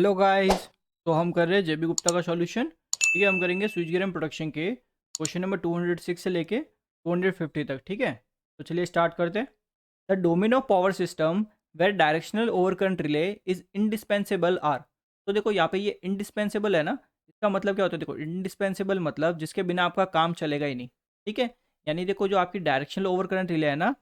Hello guys. तो हम कर रहे हैं जेबी गुप्ता का सॉल्यूशन। ठीक है, हम करेंगे स्विच गियर एंड प्रोटेक्शन के क्वेश्चन नंबर 206 से लेके 250 तक। ठीक है, तो चलिए स्टार्ट करते हैं। The domain of power system where directional over current relay is indispensable are. तो देखो यहाँ पे ये इंडिस्पेंसेबल है ना, इसका मतलब क्या होता है? देखो, इंडिस्पेंसेबल मतलब जिसके बिना आपका काम चलेगा ही नहीं। ठीक है, यानी देखो जो आपकी डायरेक्शनल ओवर करंट रिले है ना,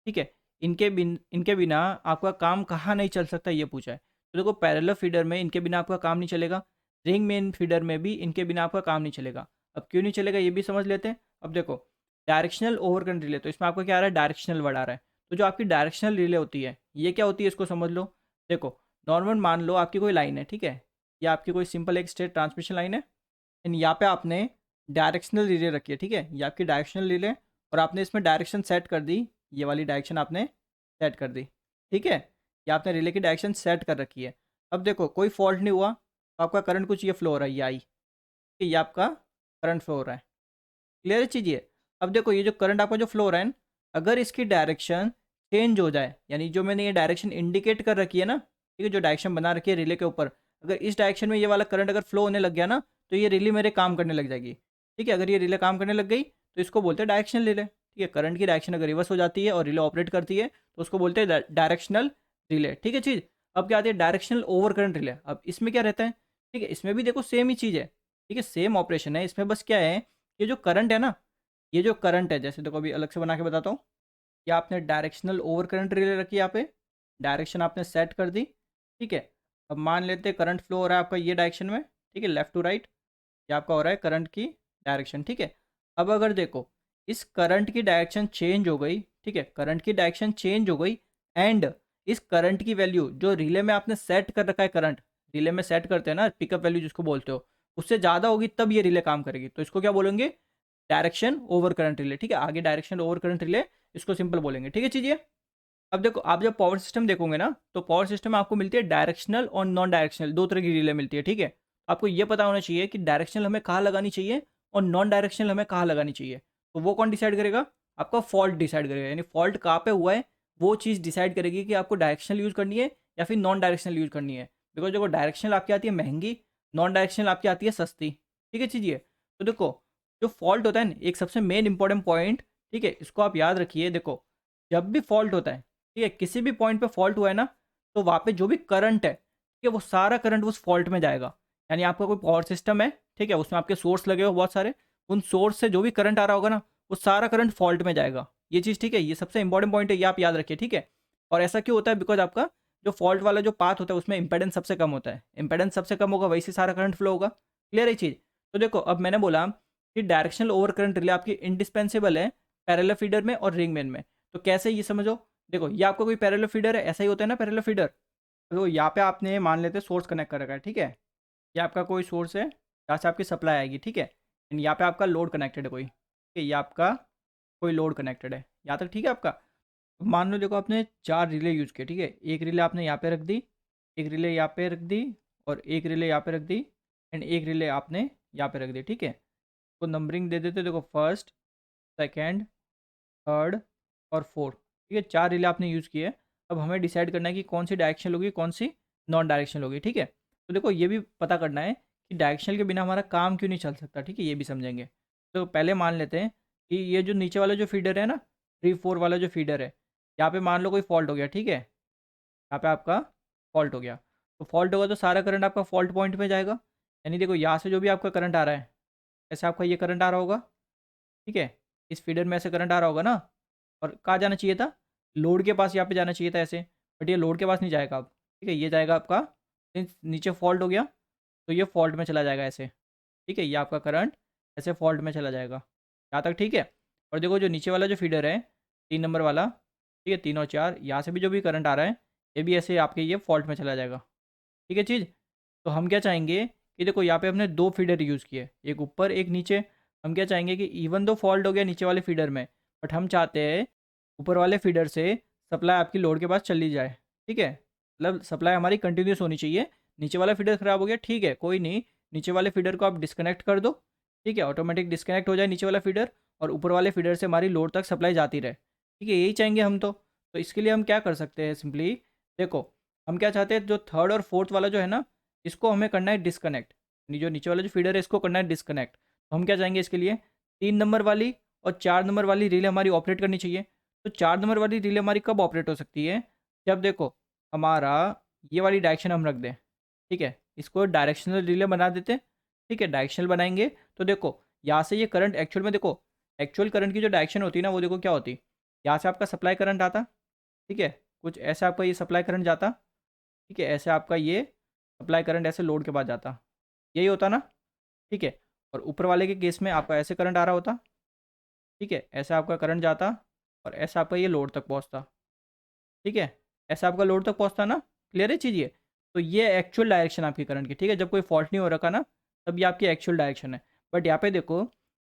ठीक है, इनके बिना आपका काम कहाँ नहीं चल सकता, ये पूछा है। तो देखो, पैरेलल फीडर में इनके बिना आपका काम नहीं चलेगा, रिंग मेन फीडर में भी इनके बिना आपका काम नहीं चलेगा। अब क्यों नहीं चलेगा ये भी समझ लेते हैं। अब देखो, डायरेक्शनल ओवर करंट रिले, तो इसमें आपका क्या आ रहा है? डायरेक्शनल वर्ड आ रहा है। तो जो आपकी डायरेक्शनल रिले होती है ये क्या होती है, इसको समझ लो। देखो, नॉर्मल मान लो आपकी कोई लाइन है, ठीक है, या आपकी कोई सिंपल एक स्ट्रेट ट्रांसमिशन लाइन है, एंड यहाँ पे आपने डायरेक्शनल रिले रखी है। ठीक है, ये आपकी डायरेक्शनल रिले, और आपने इसमें डायरेक्शन सेट कर दी, ये वाली डायरेक्शन आपने सेट कर दी। ठीक है, ये आपने रिले की डायरेक्शन सेट कर रखी है। अब देखो, कोई फॉल्ट नहीं हुआ तो आपका करंट कुछ ये फ्लो हो रहा है, ये आई, कि ये आपका करंट फ्लो हो रहा है। क्लियर है चीज़ ये। अब देखो, ये जो करंट आपका जो फ्लो हो रहा है ना, अगर इसकी डायरेक्शन चेंज हो जाए, यानी जो मैंने ये डायरेक्शन इंडिकेट कर रखी है ना, ठीक है, जो डायरेक्शन बना रखी है रिले के ऊपर, अगर इस डायरेक्शन में ये वाला करंट अगर फ्लो होने लग गया ना, तो ये रिले मेरे काम करने लग जाएगी। ठीक है, अगर ये रिले काम करने लग गई तो इसको बोलते हैं डायरेक्शनल रिले। ठीक है, करंट की डायरेक्शन अगर रिवर्स हो जाती है और रिले ऑपरेट करती है तो उसको बोलते हैं डायरेक्शनल रिले। ठीक है चीज़। अब क्या आती है? Directional over current relay. अब इसमें क्या रहता है? ठीक है, इसमें भी देखो सेम ही चीज़ है। ठीक है, सेम ऑपरेशन है इसमें, बस क्या है, ये जो करंट है ना, ये जो करंट है, जैसे देखो अभी अलग से बना के बताता हूँ। ये आपने डायरेक्शनल ओवर करंट रिले रखी है, यहाँ पे डायरेक्शन आपने सेट कर दी। ठीक है, अब मान लेते हैं करंट फ्लो हो रहा है आपका ये डायरेक्शन में, ठीक है, लेफ्ट टू राइट, ये आपका हो रहा है करंट की डायरेक्शन। ठीक है, अब अगर देखो इस करंट की डायरेक्शन चेंज हो गई, ठीक है, करंट की डायरेक्शन चेंज हो गई, एंड इस करंट की वैल्यू जो रिले में आपने सेट कर रखा है, करंट रिले में सेट करते हैं ना, पिकअप वैल्यू जिसको बोलते हो, उससे ज़्यादा होगी तब ये रिले काम करेगी, तो इसको क्या बोलेंगे? Direction over current relay. ठीक है, आगे डायरेक्शन ओवर करंट रिले, इसको सिंपल बोलेंगे। ठीक है चीज़। अब देखो, आप जब पावर सिस्टम देखोगे ना, तो पावर सिस्टम में आपको मिलती है डायरेक्शनल और नॉन डायरेक्शनल, दो तरह की रिले मिलती है। ठीक है, आपको ये पता होना चाहिए कि डायरेक्शनल हमें कहाँ लगानी चाहिए और नॉन डायरेक्शनल हमें कहाँ लगानी चाहिए। तो वो कौन डिसाइड करेगा? आपका फॉल्ट डिसाइड करेगा, यानी फॉल्ट कहाँ पे हुआ है वो चीज़ डिसाइड करेगी कि आपको डायरेक्शनल यूज़ करनी है या फिर नॉन डायरेक्शनल यूज़ करनी है। बिकॉज देखो, डायरेक्शनल आपकी आती है महंगी, नॉन डायरेक्शनल आपकी आती है सस्ती। ठीक है चीज़। तो देखो, जो फॉल्ट होता है ना, एक सबसे मेन इंपॉर्टेंट पॉइंट, ठीक है, इसको आप याद रखिए। देखो, जब भी फॉल्ट होता है, ठीक है, किसी भी पॉइंट पे फॉल्ट हुआ है ना, तो वहाँ पे जो भी करंट है, ठीक है, वो सारा करंट उस फॉल्ट में जाएगा। यानी आपका कोई पावर सिस्टम है, ठीक है, उसमें आपके सोर्स लगे हो बहुत सारे, उन सोर्स से जो भी करंट आ रहा होगा ना, वो सारा करंट फॉल्ट में जाएगा। ये चीज़, ठीक है, ये सबसे इंपॉर्टेंट पॉइंट है, ये आप याद रखिए। ठीक है, और ऐसा क्यों होता है? बिकॉज आपका जो फॉल्ट वाला जो पाथ होता है उसमें इंपेडेंस सबसे कम होता है, इंपेडेंस सबसे कम होगा, वैसे सारा करंट फ्लो होगा। क्लियर है चीज़। तो देखो, अब मैंने बोला कि डायरेक्शनल ओवर करंट रिले आपकी इंडिस्पेंसेबल है पैरेलल फीडर में और रिंग मेन में। तो कैसे, ये समझो। देखो, ये आपका कोई पैरेलल फीडर है, ऐसा ही होता है ना पैरेलल फीडर। तो यहाँ पे आपने मान लेते सोर्स कनेक्ट कर रखा है, ठीक है, ये आपका कोई सोर्स है जहाँ से आपकी सप्लाई आएगी। ठीक है, एंड यहाँ पे आपका लोड कनेक्टेड है कोई, ठीक है, ये आपका कोई लोड कनेक्टेड है यहाँ तक। ठीक है, आपका मान लो, देखो आपने चार रिले यूज़ किए, ठीक है, एक रिले आपने यहाँ पे रख दी, एक रिले यहाँ पे रख दी, और एक रिले यहाँ पे रख दी, एंड एक रिले आपने यहाँ पे रख दी। ठीक है, तो नंबरिंग दे देते, देखो फर्स्ट, सेकेंड, थर्ड और फोर्थ। ठीक है, चार रिले आपने यूज़ किए। अब हमें डिसाइड करना है कि कौन सी डायरेक्शन होगी, कौन सी नॉन डायरेक्शन होगी। ठीक है, तो देखो ये भी पता करना है कि डायरेक्शनल के बिना हमारा काम क्यों नहीं चल सकता। ठीक है, ये भी समझेंगे। तो पहले मान लेते हैं कि ये जो नीचे वाला जो फीडर है ना, 3 4 वाला जो फीडर है, यहाँ पे मान लो कोई फॉल्ट हो गया। ठीक है, यहाँ पे आपका फॉल्ट हो गया, तो फॉल्ट होगा तो सारा करंट आपका फॉल्ट पॉइंट में जाएगा। यानी देखो, यहाँ से जो भी आपका करंट आ रहा है, ऐसे आपका ये करंट आ रहा होगा, ठीक है, इस फीडर में ऐसे करंट आ रहा होगा ना, और कहाँ जाना चाहिए था? लोड के पास यहाँ पे जाना चाहिए था ऐसे, बट ये लोड के पास नहीं जाएगा अब। ठीक है, ये जाएगा आपका, नीचे फॉल्ट हो गया तो ये फॉल्ट में चला जाएगा ऐसे। ठीक है, ये आपका करंट ऐसे फॉल्ट में चला जाएगा, यहाँ तक। ठीक है, और देखो जो नीचे वाला जो फीडर है, 3 नंबर वाला, ठीक है, 3 और 4, यहाँ से भी जो भी करंट आ रहा है, ये भी ऐसे आपके ये फॉल्ट में चला जाएगा। ठीक है चीज़। तो हम क्या चाहेंगे कि देखो, यहाँ पे हमने दो फीडर यूज़ किए, एक ऊपर एक नीचे। हम क्या चाहेंगे कि इवन दो फॉल्ट हो गया नीचे वाले फीडर में, बट हम चाहते हैं ऊपर वाले फीडर से सप्लाई आपकी लोड के पास चली जाए। ठीक है, मतलब सप्लाई हमारी कंटिन्यूस होनी चाहिए। नीचे वाला फीडर ख़राब हो गया, ठीक है, कोई नहीं, नीचे वाले फीडर को आप डिस्कनेक्ट कर दो। ठीक है, ऑटोमेटिक डिस्कनेक्ट हो जाए नीचे वाला फीडर, और ऊपर वाले फीडर से हमारी लोड तक सप्लाई जाती रहे। ठीक है, यही चाहेंगे हम तो इसके लिए हम क्या कर सकते हैं सिंपली। देखो, हम क्या चाहते हैं, जो थर्ड और फोर्थ वाला जो है ना, इसको हमें करना है डिस्कनेक्ट, जो नीचे वाला जो फीडर है इसको करना है डिस्कनेक्ट। तो हम क्या चाहेंगे इसके लिए, 3 नंबर वाली और 4 नंबर वाली रिले हमारी ऑपरेट करनी चाहिए। तो 4 नंबर वाली रिले हमारी कब ऑपरेट हो सकती है, जब देखो हमारा ये वाली डायरेक्शन हम रख दें, ठीक है, इसको डायरेक्शनल रिले बना देते, ठीक है, डायरेक्शनल बनाएंगे। तो देखो यहाँ से ये करंट एक्चुअल में देखो, एक्चुअल करंट की जो डायरेक्शन होती है ना वो देखो क्या होती, यहाँ से आपका सप्लाई करंट आता, ठीक है, कुछ ऐसा आपका ये सप्लाई करंट जाता, ठीक है, ऐसे आपका ये सप्लाई करंट ऐसे लोड के बाद जाता, यही होता ना, ठीक है। और ऊपर वाले के केस में आपका ऐसे करंट आ रहा होता, ठीक है, ऐसा आपका करंट जाता और ऐसा आपका ये लोड तक पहुंचता, ठीक है, ऐसा आपका लोड तक पहुंचता ना, क्लियर है चीज़ ये। तो ये एक्चुअल डायरेक्शन आपकी करंट की, ठीक है, जब कोई फॉल्ट नहीं हो रखा ना तब ये आपकी एक्चुअल डायरेक्शन है। बट यहाँ पे देखो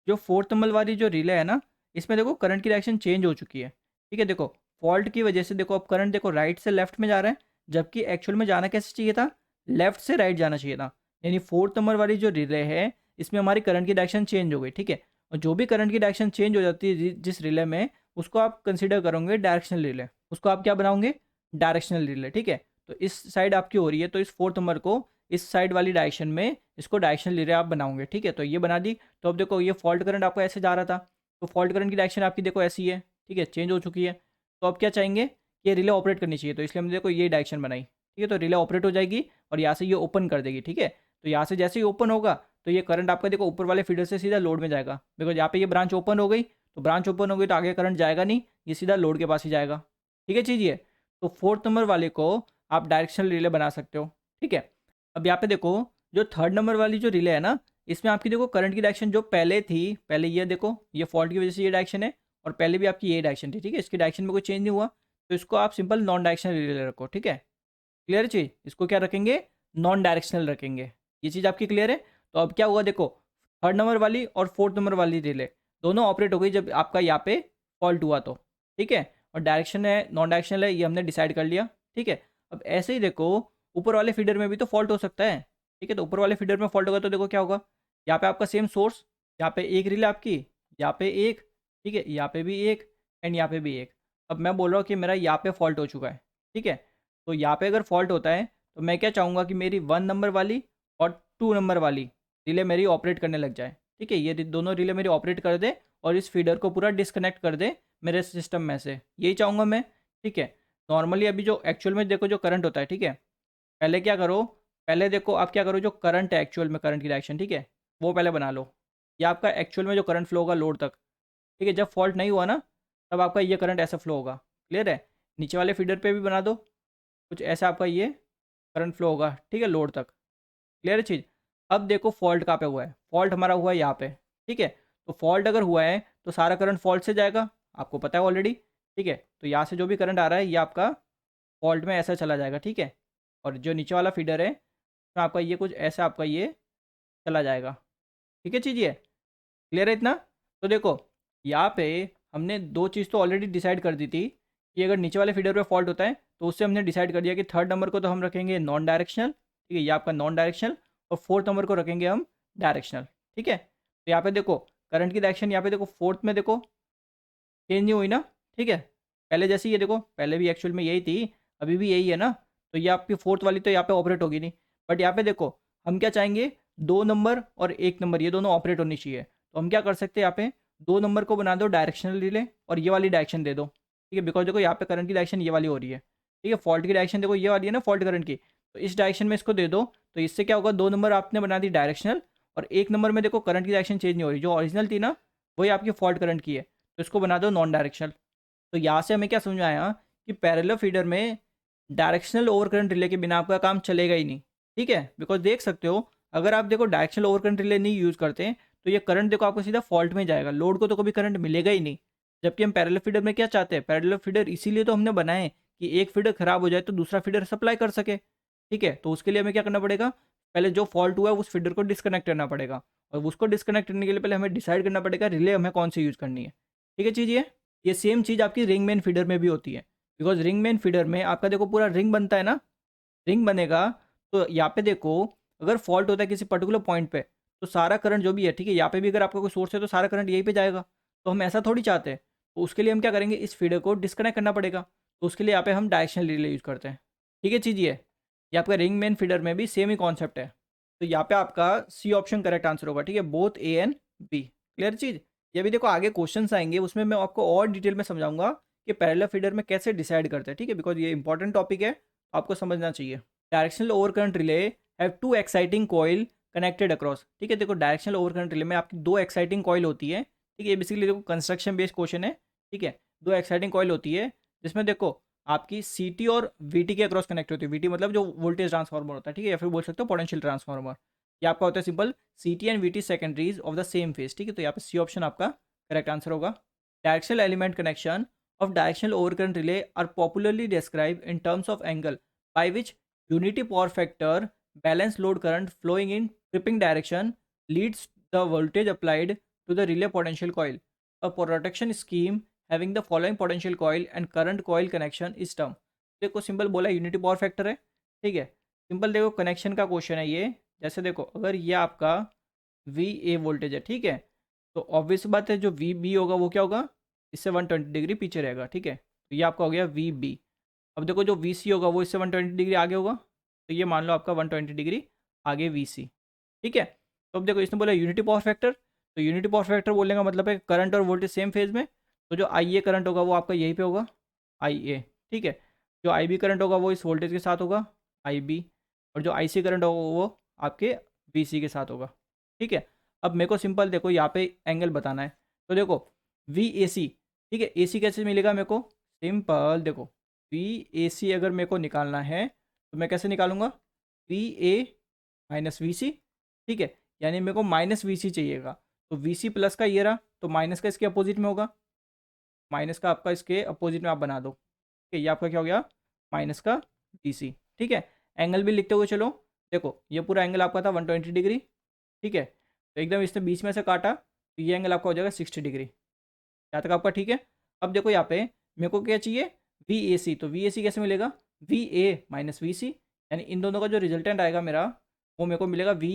जो 4th नंबर वाली जो रिले है ना, इसमें देखो करंट की डायरेक्शन चेंज हो चुकी है, ठीक है। देखो फॉल्ट की वजह से देखो अब करंट देखो राइट से लेफ्ट में जा रहा है, जबकि एक्चुअल में जाना कैसे चाहिए था, लेफ्ट से राइट जाना चाहिए था। यानी 4th नंबर वाली जो रिले है इसमें हमारी करंट की डायरेक्शन चेंज हो गई, ठीक है। और जो भी करंट की डायरेक्शन चेंज हो जाती है जिस रिले में, उसको आप कंसिडर करोगे डायरेक्शनल रिले, उसको आप क्या बनाओगे, डायरेक्शनल रिले, ठीक है। तो इस साइड आपकी हो रही है, तो इस 4th नंबर को इस साइड वाली डायरेक्शन में इसको डायरेक्शनल रिले आप बनाओगे, ठीक है। तो ये बना दी। तो अब देखो ये फॉल्ट करंट आपको ऐसे जा रहा था, तो फॉल्ट करंट की डायरेक्शन आपकी देखो ऐसी है, ठीक है, चेंज हो चुकी है। तो अब क्या चाहेंगे कि ये रिले ऑपरेट करनी चाहिए, तो इसलिए हमने देखो ये डायरेक्शन बनाई, ठीक है। तो रिले ऑपरेट हो जाएगी और यहाँ से ये ओपन कर देगी, ठीक है। तो यहाँ से जैसे ही ओपन होगा तो ये करंट आपका देखो ऊपर वाले फीडर से सीधा लोड में जाएगा, बिकॉज यहाँ पे ये ब्रांच ओपन हो गई, तो ब्रांच ओपन हो गई तो आगे करंट जाएगा नहीं, ये सीधा लोड के पास ही जाएगा, ठीक है चीज़ ये। तो 4th नंबर वाले को आप डायरेक्शनल रिले बना सकते हो, ठीक है। अब यहाँ पे देखो जो 3rd नंबर वाली जो रिले है ना, इसमें आपकी देखो करंट की डायरेक्शन जो पहले थी, पहले ये देखो ये फॉल्ट की वजह से ये डायरेक्शन है और पहले भी आपकी ये डायरेक्शन थी, ठीक है, इसकी डायरेक्शन में कोई चेंज नहीं हुआ। तो इसको आप सिंपल नॉन डायरेक्शनल रिले रखो, ठीक है, क्लियर चीज़। इसको क्या रखेंगे, नॉन डायरेक्शनल रखेंगे, ये चीज़ आपकी क्लियर है। तो अब क्या हुआ देखो, 3rd नंबर वाली और 4th नंबर वाली रिले दोनों ऑपरेट हो गई जब आपका यहाँ पे फॉल्ट हुआ तो, ठीक है। और डायरेक्शन है नॉन डायरेक्शनल है ये हमने डिसाइड कर लिया, ठीक है। अब ऐसे ही देखो ऊपर वाले फीडर में भी तो फॉल्ट हो सकता है, ठीक है। तो ऊपर वाले फीडर में फॉल्ट होगा तो देखो क्या होगा, यहाँ पे आपका सेम सोर्स, यहाँ पे एक रिले आपकी, यहाँ पे एक, ठीक है, यहाँ पे भी एक एंड यहाँ पे भी एक। अब मैं बोल रहा हूँ कि मेरा यहाँ पे फॉल्ट हो चुका है, ठीक है। तो यहाँ पे अगर फॉल्ट होता है तो मैं क्या चाहूँगा कि मेरी 1 नंबर वाली और 2 नंबर वाली रिले मेरी ऑपरेट करने लग जाए, ठीक है। ये दोनों रिले मेरी ऑपरेट कर दे और इस फीडर को पूरा डिस्कनेक्ट कर दे मेरे सिस्टम में से, यही चाहूँगा मैं, ठीक है। नॉर्मली अभी जो एक्चुअल में देखो जो करंट होता है, ठीक है, पहले क्या करो, पहले देखो आप क्या करो, जो करंट है एक्चुअल में करंट की डायरेक्शन, ठीक है, वो पहले बना लो। ये आपका एक्चुअल में जो करंट फ्लो होगा लोड तक, ठीक है, जब फॉल्ट नहीं हुआ ना तब आपका ये करंट ऐसा फ्लो होगा, क्लियर है। नीचे वाले फीडर पे भी बना दो, कुछ ऐसा आपका ये करंट फ्लो होगा, ठीक है, लोड तक, क्लियर है चीज़। अब देखो फॉल्ट कहाँ पे हुआ है, फॉल्ट हमारा हुआ है यहाँ पे, ठीक है। तो फॉल्ट अगर हुआ है तो सारा करंट फॉल्ट से जाएगा, आपको पता है ऑलरेडी, ठीक है। तो यहाँ से जो भी करंट आ रहा है ये आपका फॉल्ट में ऐसा चला जाएगा, ठीक है। और जो नीचे वाला फीडर है तो आपका ये कुछ ऐसा आपका ये चला जाएगा, ठीक है चीज़ ये, क्लियर है इतना। तो देखो यहाँ पे हमने दो चीज़ तो ऑलरेडी डिसाइड कर दी थी कि अगर नीचे वाले फीडर पे फॉल्ट होता है तो उससे हमने डिसाइड कर दिया कि 3rd नंबर को तो हम रखेंगे नॉन डायरेक्शनल, ठीक है, ये आपका नॉन डायरेक्शनल, और 4th नंबर को रखेंगे हम डायरेक्शनल, ठीक है। तो यहाँ पे देखो करंट की डायरेक्शन यहाँ पे देखो 4th में देखो चेंज नहीं हुई ना, ठीक है, पहले जैसी ये देखो, पहले भी एक्चुअल में यही थी, अभी भी यही है ना। तो ये आपकी 4th वाली तो यहाँ पे ऑपरेट होगी नहीं, बट यहाँ पे देखो हम क्या चाहेंगे, 2 नंबर और 1 नंबर ये दोनों ऑपरेट होनी चाहिए। तो हम क्या कर सकते हैं, यहाँ पे 2 नंबर को बना दो डायरेक्शनल रिले और ये वाली डायरेक्शन दे दो, ठीक है, बिकॉज देखो यहाँ पे करंट की डायरेक्शन ये वाली हो रही है, ठीक है, फॉल्ट की डायरेक्शन देखो ये वाली है ना फॉल्ट करंट की, तो इस डायरेक्शन में इसको दे दो। तो इससे क्या होगा, 2 नंबर आपने बना दी डायरेक्शनल और 1 नंबर में देखो करंट की डायरेक्शन चेंज नहीं हो रही, जो ओरिजिनल थी ना वही आपकी फॉल्ट करंट की है, तो इसको बना दो नॉन डायरेक्शनल। तो यहाँ से हमें क्या समझ में आया कि पैरेलल फीडर में डायरेक्शनल ओवर करंट रिले के बिना आपका काम चलेगा ही नहीं, ठीक है। बिकॉज देख सकते हो अगर आप देखो डायरेक्शनल ओवर करंट रिले नहीं यूज़ करते तो ये करंट देखो आपको सीधा फॉल्ट में जाएगा, लोड को तो कभी करंट मिलेगा ही नहीं। जबकि हम पैरेलल फीडर में क्या चाहते हैं, पैरेलल फीडर इसीलिए तो हमने बनाए कि एक फीडर खराब हो जाए तो दूसरा फीडर सप्लाई कर सके, ठीक है। तो उसके लिए हमें क्या करना पड़ेगा, पहले जो फॉल्ट हुआ है उस फीडर को डिस्कनेक्ट करना पड़ेगा, और उसको डिस्कनेक्ट करने के लिए पहले हमें डिसाइड करना पड़ेगा रिले हमें कौन सी यूज़ करनी है, ठीक है चीज़ ये सेम चीज़ आपकी रिंग मेन फीडर में भी होती है। बिकॉज रिंग मेन फीडर में आपका देखो पूरा रिंग बनता है ना, रिंग बनेगा, तो यहाँ पे देखो अगर फॉल्ट होता है किसी पर्टिकुलर पॉइंट पे तो सारा करंट जो भी है, ठीक है, यहाँ पे भी अगर आपका कोई सोर्स है तो सारा करंट यहीं पे जाएगा। तो हम ऐसा थोड़ी चाहते हैं, तो उसके लिए हम क्या करेंगे, इस फीडर को डिस्कनेक्ट करना पड़ेगा। तो उसके लिए यहाँ पे हम डायरेक्शनल रिले यूज़ करते हैं, ठीक है चीज़ ये। ये आपका रिंग मेन फीडर में भी सेम ही कॉन्सेप्ट है। तो यहाँ पे आपका सी ऑप्शन करेक्ट आंसर होगा, ठीक है, both A and B. Clear चीज़। ये भी देखो आगे क्वेश्चंस आएंगे, उसमें मैं आपको और डिटेल में समझाऊंगा कि पैरेलल फीडर में कैसे डिसाइड करते हैं, ठीक है, बिकॉज ये इंपॉर्टेंट टॉपिक है, आपको समझना चाहिए। Directional over current relay have to exciting coil connected across, ठीक है। देखो डायरेक्शनल ओवर करंट रिले में आपकी दो एक्साइटिंग कॉइल होती है, ठीक है। ये बेसिकली देखो कंस्ट्रक्शन बेस्ड क्वेश्चन है, ठीक है। दो एक्साइटिंग कॉइल होती है जिसमें देखो आपकी सी टी और वी टी के अक्रॉस कनेक्ट होती है। वी टी मतलब जो वोल्टेज ट्रांसफार्मर होता है, ठीक है, या फिर बोल सकते हो पोटेंशियल ट्रांसफार्मर। ये आपका होता है simple C T and V T secondaries of the same phase, ठीक है। तो यहाँ पे सी ऑप्शन आपका करेक्ट आंसर होगा। Directional element connection of directional overcurrent relay are popularly described in terms of angle by which unity power factor balance load current flowing in tripping direction leads the voltage applied to the relay potential coil. A protection scheme having the following potential coil and current coil connection is term। देखो simple बोला unity power factor है, ठीक है। Simple देखो connection का question है ये। जैसे देखो अगर ये आपका वी ए वोल्टेज है, ठीक है, तो ऑब्वियस बात है जो वी बी होगा वो क्या होगा, इससे 120 डिग्री पीछे रहेगा, ठीक है। तो ये आपका हो गया वी बी। अब देखो जो वी सी होगा वो इससे 120 डिग्री आगे होगा, तो ये मान लो आपका 120 डिग्री आगे वी सी, ठीक है। तो अब देखो इसने बोला यूनिटी पावर फैक्टर, तो यूनिटी पावर फैक्टर बोलने का मतलब है करंट और वोल्टेज सेम फेज में। तो जो आई ए करंट होगा वो आपका यहीं पे होगा, आई ए, ठीक है। जो आई बी करंट होगा वो इस वोल्टेज के साथ होगा, आई बी। और जो आई सी करंट होगा वो आपके वी सी के साथ होगा, ठीक है। अब मेरे को सिंपल देखो यहाँ पे एंगल बताना है, तो देखो वी ए सी, ठीक है। ए सी कैसे मिलेगा मेरे को, सिंपल देखो वी ए सी अगर मेरे को निकालना है तो मैं कैसे निकालूंगा, वी ए माइनस वी सी, ठीक है। यानी मेरे को माइनस वी सी चाहिएगा, तो वी सी प्लस का ये रहा, तो माइनस का इसके अपोजिट में होगा, माइनस का आपका इसके अपोजिट में आप बना दो, ठीक है। ये आपका क्या हो गया, माइनस का वी सी, ठीक है। एंगल भी लिखते हुए चलो, देखो ये पूरा एंगल आपका था 120 डिग्री, ठीक है। तो एकदम इसने बीच में से काटा तो ये एंगल आपका हो जाएगा 60 डिग्री। यहाँ तक आपका ठीक है। अब देखो यहाँ पे मेरे को क्या चाहिए, वी ए सी। तो वी ए सी कैसे मिलेगा, वी ए माइनस वी सी, यानी इन दोनों का जो रिजल्टेंट आएगा मेरा वो मेरे को मिलेगा वी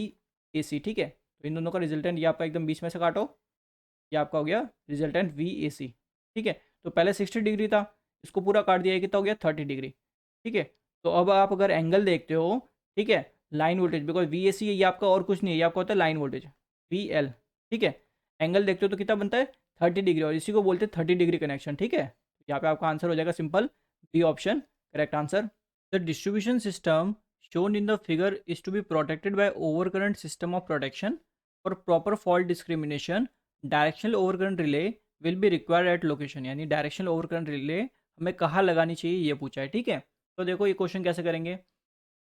ए सी, ठीक है। तो इन दोनों का रिजल्टेंट ये आपका एकदम बीच में से काटो, ये आपका हो गया रिजल्टेंट वी ए सी, ठीक है। तो पहले 60 डिग्री था, इसको पूरा काट दिया, कितना हो गया 30 डिग्री, ठीक है। तो अब आप अगर एंगल देखते हो, ठीक है, line voltage, because V A C ये आपका और कुछ नहीं है, ये आपका होता है लाइन वोल्टेज वी एल, ठीक है। एंगल देखते हो तो कितना बनता है 30 डिग्री, और इसी को बोलते हैं 30 डिग्री कनेक्शन, ठीक है। यहाँ पे आपका आंसर हो जाएगा simple B option correct answer. The distribution system shown in the figure is to be protected by overcurrent system of protection for proper fault discrimination। Directional overcurrent relay will be required at location, यानी directional overcurrent relay हमें कहाँ लगानी चाहिए ये पूछा है, ठीक है। तो देखो ये क्वेश्चन कैसे करेंगे,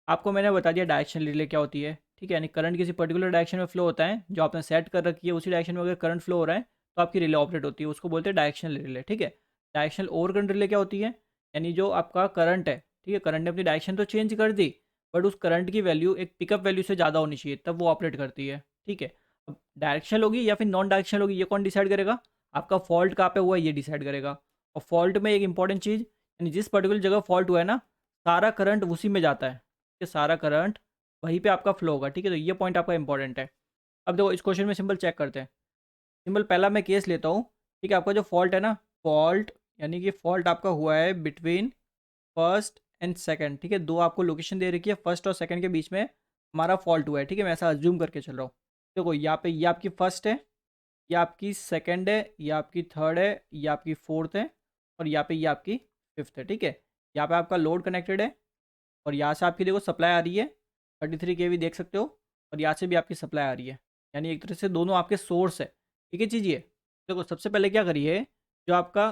आपको मैंने बता दिया डायरेक्शनल रिले क्या होती है, ठीक है। यानी करंट किसी पर्टिकुलर डायरेक्शन में फ्लो होता है, जो आपने सेट कर रखी है उसी डायरेक्शन में अगर करंट फ्लो हो रहा है तो आपकी रिले ऑपरेट होती है, उसको बोलते हैं डायरेक्शनल रिले, ठीक है। डायरेक्शनल ओवरकरंट रिले क्या होती है, यानी जो आपका करंट है, ठीक है, करंट ने अपनी डायरेक्शन तो चेंज कर दी, बट उस करंट की वैल्यू एक पिकअप वैल्यू से ज़्यादा होनी चाहिए तब वो ऑपरेट करती है, ठीक है। अब डायरेक्शनल होगी या फिर नॉन डायरेक्शनल होगी ये कौन डिसाइड करेगा, आपका फॉल्ट कहाँ पे हुआ है ये डिसाइड करेगा। और फॉल्ट में एक इंपॉर्टेंट चीज़, यानी जिस पर्टिकुलर जगह फॉल्ट हुआ है ना, सारा करंट उसी में जाता है, कि सारा करंट वहीं पे आपका फ्लो होगा, ठीक है। तो ये पॉइंट आपका इंपॉर्टेंट है। अब देखो इस क्वेश्चन में सिंपल चेक करते हैं, सिंपल पहला मैं केस लेता हूँ, ठीक है। आपका जो फॉल्ट है ना, फॉल्ट यानी कि फॉल्ट आपका हुआ है बिटवीन फर्स्ट एंड सेकंड, ठीक है। दो आपको लोकेशन दे रखी है, फर्स्ट और सेकंड के बीच में हमारा फॉल्ट हुआ है, ठीक है। मैं ऐसा अज्यूम करके चल रहा हूँ। देखो यहाँ पे ये आपकी फर्स्ट है, ये आपकी सेकंड है, ये आपकी थर्ड है, ये आपकी फोर्थ है, और यहाँ पे ये आपकी फिफ्थ है, ठीक है। यहाँ पे आपका लोड कनेक्टेड है, और यहाँ से आपकी देखो सप्लाई आ रही है 33 kV देख सकते हो, और यहाँ से भी आपकी सप्लाई आ रही है, यानी एक तरह से दोनों आपके सोर्स है, ठीक है। चीज़ ये देखो सबसे पहले क्या करिए, जो आपका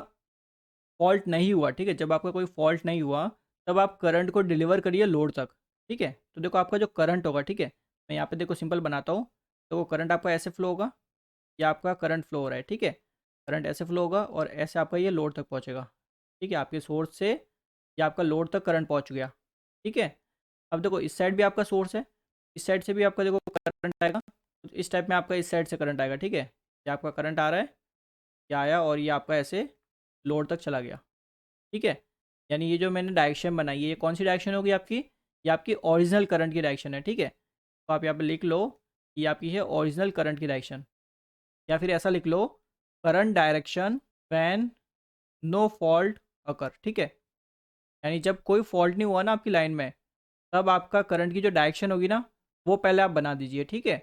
फॉल्ट नहीं हुआ, ठीक है, जब आपका कोई फॉल्ट नहीं हुआ तब आप करंट को डिलीवर करिए लोड तक, ठीक है। तो देखो आपका जो करंट होगा, ठीक है, मैं यहाँ पे देखो सिंपल बनाता हूँ। तो वो करंट आपका ऐसे फ्लो होगा, या आपका करंट फ्लो हो रहा है, ठीक है। करंट ऐसे फ्लो होगा और ऐसे आपका ये लोड तक पहुँचेगा, ठीक है। आपके सोर्स से या आपका लोड तक करंट पहुँच गया, ठीक है। अब देखो इस साइड भी आपका सोर्स है, इस साइड से भी आपका देखो करंट आएगा, तो इस टाइप में आपका इस साइड से करंट आएगा, ठीक है। ये आपका करंट आ रहा है, ये आया और ये आपका ऐसे लोड तक चला गया, ठीक है। यानी ये जो मैंने डायरेक्शन बनाई है ये कौन सी डायरेक्शन होगी आपकी, ये आपकी ओरिजिनल करंट की डायरेक्शन है, ठीक है। तो आप यहाँ पे लिख लो ये आपकी है ओरिजिनल करंट की डायरेक्शन, या फिर ऐसा लिख लो current direction when no fault occur, ठीक है। यानी जब कोई फॉल्ट नहीं हुआ ना आपकी लाइन में, तब आपका करंट की जो डायरेक्शन होगी ना वो पहले आप बना दीजिए, ठीक है।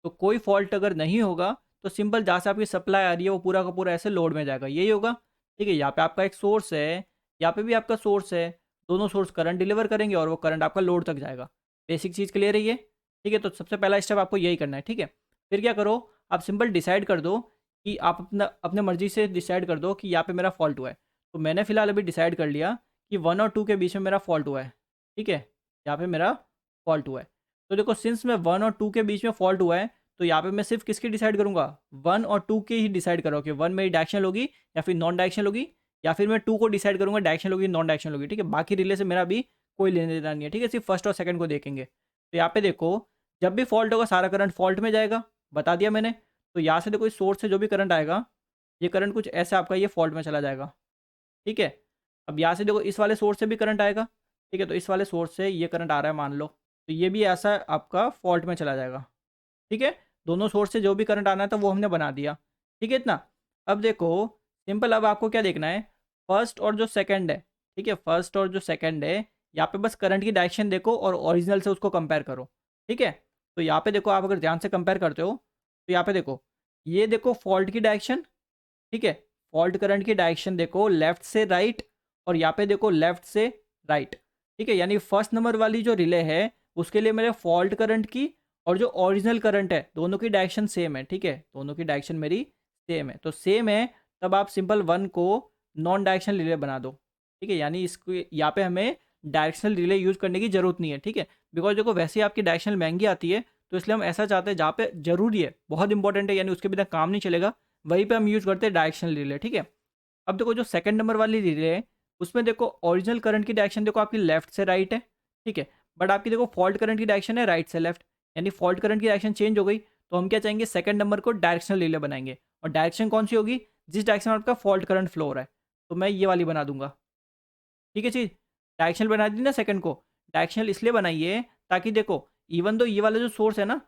तो कोई फॉल्ट अगर नहीं होगा तो सिंपल जहाँ से आपकी सप्लाई आ रही है वो पूरा का पूरा ऐसे लोड में जाएगा, यही होगा, ठीक है। यहाँ पे आपका एक सोर्स है, यहाँ पे भी आपका सोर्स है, दोनों सोर्स करंट डिलीवर करेंगे और वो करंट आपका लोड तक जाएगा। बेसिक चीज़ क्लियर है ये, ठीक है। तो सबसे पहला स्टेप आपको यही करना है, ठीक है। फिर क्या करो, आप सिंपल डिसाइड कर दो कि आप अपना अपने मर्जी से डिसाइड कर दो कि यहाँ पे मेरा फॉल्ट हुआ है। तो मैंने फिलहाल अभी डिसाइड कर लिया कि 1 और 2 के बीच में मेरा फॉल्ट हुआ है, ठीक है। यहाँ पे मेरा फॉल्ट हुआ है। तो देखो सिंस में 1 और 2 के बीच में फॉल्ट हुआ है तो यहाँ पे मैं सिर्फ किसकी डिसाइड करूंगा, 1 और 2 की ही डिसाइड करो कि 1 मेरी डायरेक्शनल होगी या फिर नॉन डायरेक्शनल होगी, या फिर मैं 2 को डिसाइड करूंगा डायरेक्शनल होगी नॉन डायरेक्शनल होगी, ठीक है। बाकी रिले से मेरा भी कोई लेने देना नहीं है, ठीक है। सिर्फ फर्स्ट और सेकंड को देखेंगे। तो यहाँ पे देखो जब भी फॉल्ट होगा सारा करंट फॉल्ट में जाएगा, बता दिया मैंने। तो यहाँ से देखो इस सोर्स से जो भी करंट आएगा ये करंट कुछ ऐसा आपका ये फॉल्ट में चला जाएगा, ठीक है। अब यहाँ से देखो इस वाले सोर्स से भी करंट आएगा, ठीक है। तो इस वाले सोर्स से ये करंट आ रहा है मान लो, तो ये भी ऐसा आपका फॉल्ट में चला जाएगा, ठीक है। दोनों सोर्स से जो भी करंट आना है तो वो हमने बना दिया, ठीक है इतना। अब देखो सिंपल, अब आपको क्या देखना है, फर्स्ट और जो सेकंड है, ठीक है। फर्स्ट और जो सेकंड है यहाँ पे बस करंट की डायरेक्शन देखो और ओरिजिनल से उसको कंपेयर करो, ठीक है। तो यहाँ पे देखो आप अगर ध्यान से कंपेयर करते हो तो यहाँ पे देखो, ये देखो फॉल्ट की डायरेक्शन, ठीक है। फॉल्ट करंट की डायरेक्शन देखो लेफ्ट से राइट, और यहाँ पे देखो लेफ्ट से राइट, ठीक है। यानी फर्स्ट नंबर वाली जो रिले है उसके लिए मेरे फॉल्ट करंट की और जो ओरिजिनल करंट है दोनों की डायरेक्शन सेम है, ठीक है। दोनों की डायरेक्शन मेरी सेम है, तो सेम है तब आप सिंपल 1 को नॉन डायरेक्शनल रिले बना दो, ठीक है। यानी इसको यहाँ पे हमें डायरेक्शनल रिले यूज़ करने की ज़रूरत नहीं है, ठीक है। बिकॉज देखो वैसे ही आपकी डायरेक्शनल महंगी आती है, तो इसलिए हम ऐसा चाहते हैं जहाँ पे जरूरी है, बहुत इंपॉर्टेंट है, यानी उसके बिना काम नहीं चलेगा, वहीं पे हम यूज़ करते हैं डायरेक्शनल रिले, ठीक है। अब देखो जो सेकंड नंबर वाली रिले है उसमें देखो ओरिजिनल करंट की डायरेक्शन देखो आपकी लेफ्ट से राइट है, ठीक है। बट आपकी देखो फॉल्ट करंट की डायरेक्शन है राइट से लेफ्ट, यानी फॉल्ट करंट की डायरेक्शन चेंज हो गई। तो हम क्या चाहेंगे, सेकंड नंबर को डायरेक्शनल रिले बनाएंगे, और डायरेक्शन कौन सी होगी, जिस डायरेक्शन में आपका फॉल्ट करंट फ्लो हो रहा है। तो मैं ये वाली बना दूंगा, ठीक है चीज़। डायरेक्शनल बना दी ना सेकंड को, डायरेक्शनल इसलिए बनाइए ताकि देखो इवन दो ये वाला जो सोर्स है ना,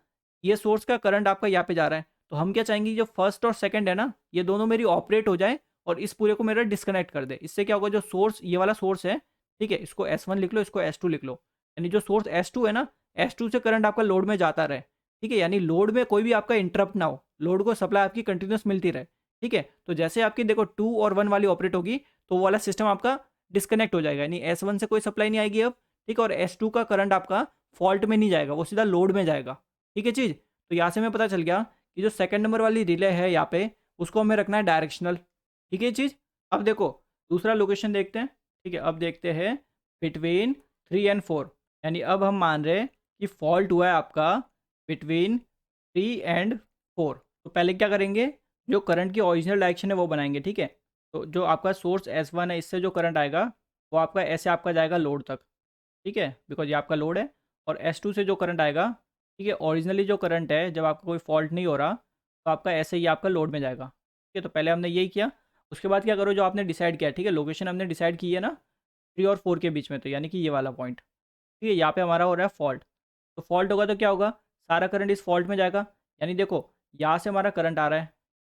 ये सोर्स का करंट आपका यहाँ पे जा रहा है, तो हम क्या चाहेंगे जो फर्स्ट और सेकंड है ना ये दोनों मेरी ऑपरेट हो जाए और इस पूरे को मेरा डिस्कनेक्ट कर दे। इससे क्या होगा, जो सोर्स ये वाला सोर्स है, ठीक है, इसको S1 लिख लो, इसको S2 लिख लो। यानी जो सोर्स S2 है ना, S2 से करंट आपका लोड में जाता रहे, ठीक है। यानी लोड में कोई भी आपका इंटरप्ट ना हो, लोड को सप्लाई आपकी कंटिन्यूस मिलती रहे, ठीक है। तो जैसे आपकी देखो 2 और 1 वाली ऑपरेट होगी तो वो वाला सिस्टम आपका डिस्कनेक्ट हो जाएगा, यानी S1 से कोई सप्लाई नहीं आएगी अब, ठीक है। और S2 का करंट आपका फॉल्ट में नहीं जाएगा, वो सीधा लोड में जाएगा, ठीक है चीज़। तो यहाँ से हमें पता चल गया कि जो सेकंड नंबर वाली रिले है यहाँ पे उसको हमें रखना है डायरेक्शनल, ठीक है चीज़। अब देखो दूसरा लोकेशन देखते हैं, ठीक है। अब देखते हैं बिटवीन 3 एंड 4, यानी अब हम मान रहे हैं कि फॉल्ट हुआ है आपका बिटवीन 3 एंड 4। तो पहले क्या करेंगे, जो करंट की ओरिजिनल डायरेक्शन है वो बनाएंगे, ठीक है। तो जो आपका सोर्स S1 है इससे जो करंट आएगा वो आपका ऐसे आपका जाएगा लोड तक, ठीक है, बिकॉज ये आपका लोड है। और S2 से जो करंट आएगा, ठीक है, ओरिजिनली जो करंट है जब आपका कोई फॉल्ट नहीं हो रहा तो आपका ऐसे ही आपका लोड में जाएगा, ठीक है। तो पहले हमने यही किया, उसके बाद क्या करो जो आपने डिसाइड किया, ठीक है, लोकेशन हमने डिसाइड की है ना 3 और 4 के बीच में, तो यानी कि ये वाला पॉइंट, ठीक है। यहाँ पे हमारा हो रहा है फॉल्ट, तो फॉल्ट होगा तो क्या होगा, सारा करंट इस फॉल्ट में जाएगा। यानी देखो यहाँ से हमारा करंट आ रहा है,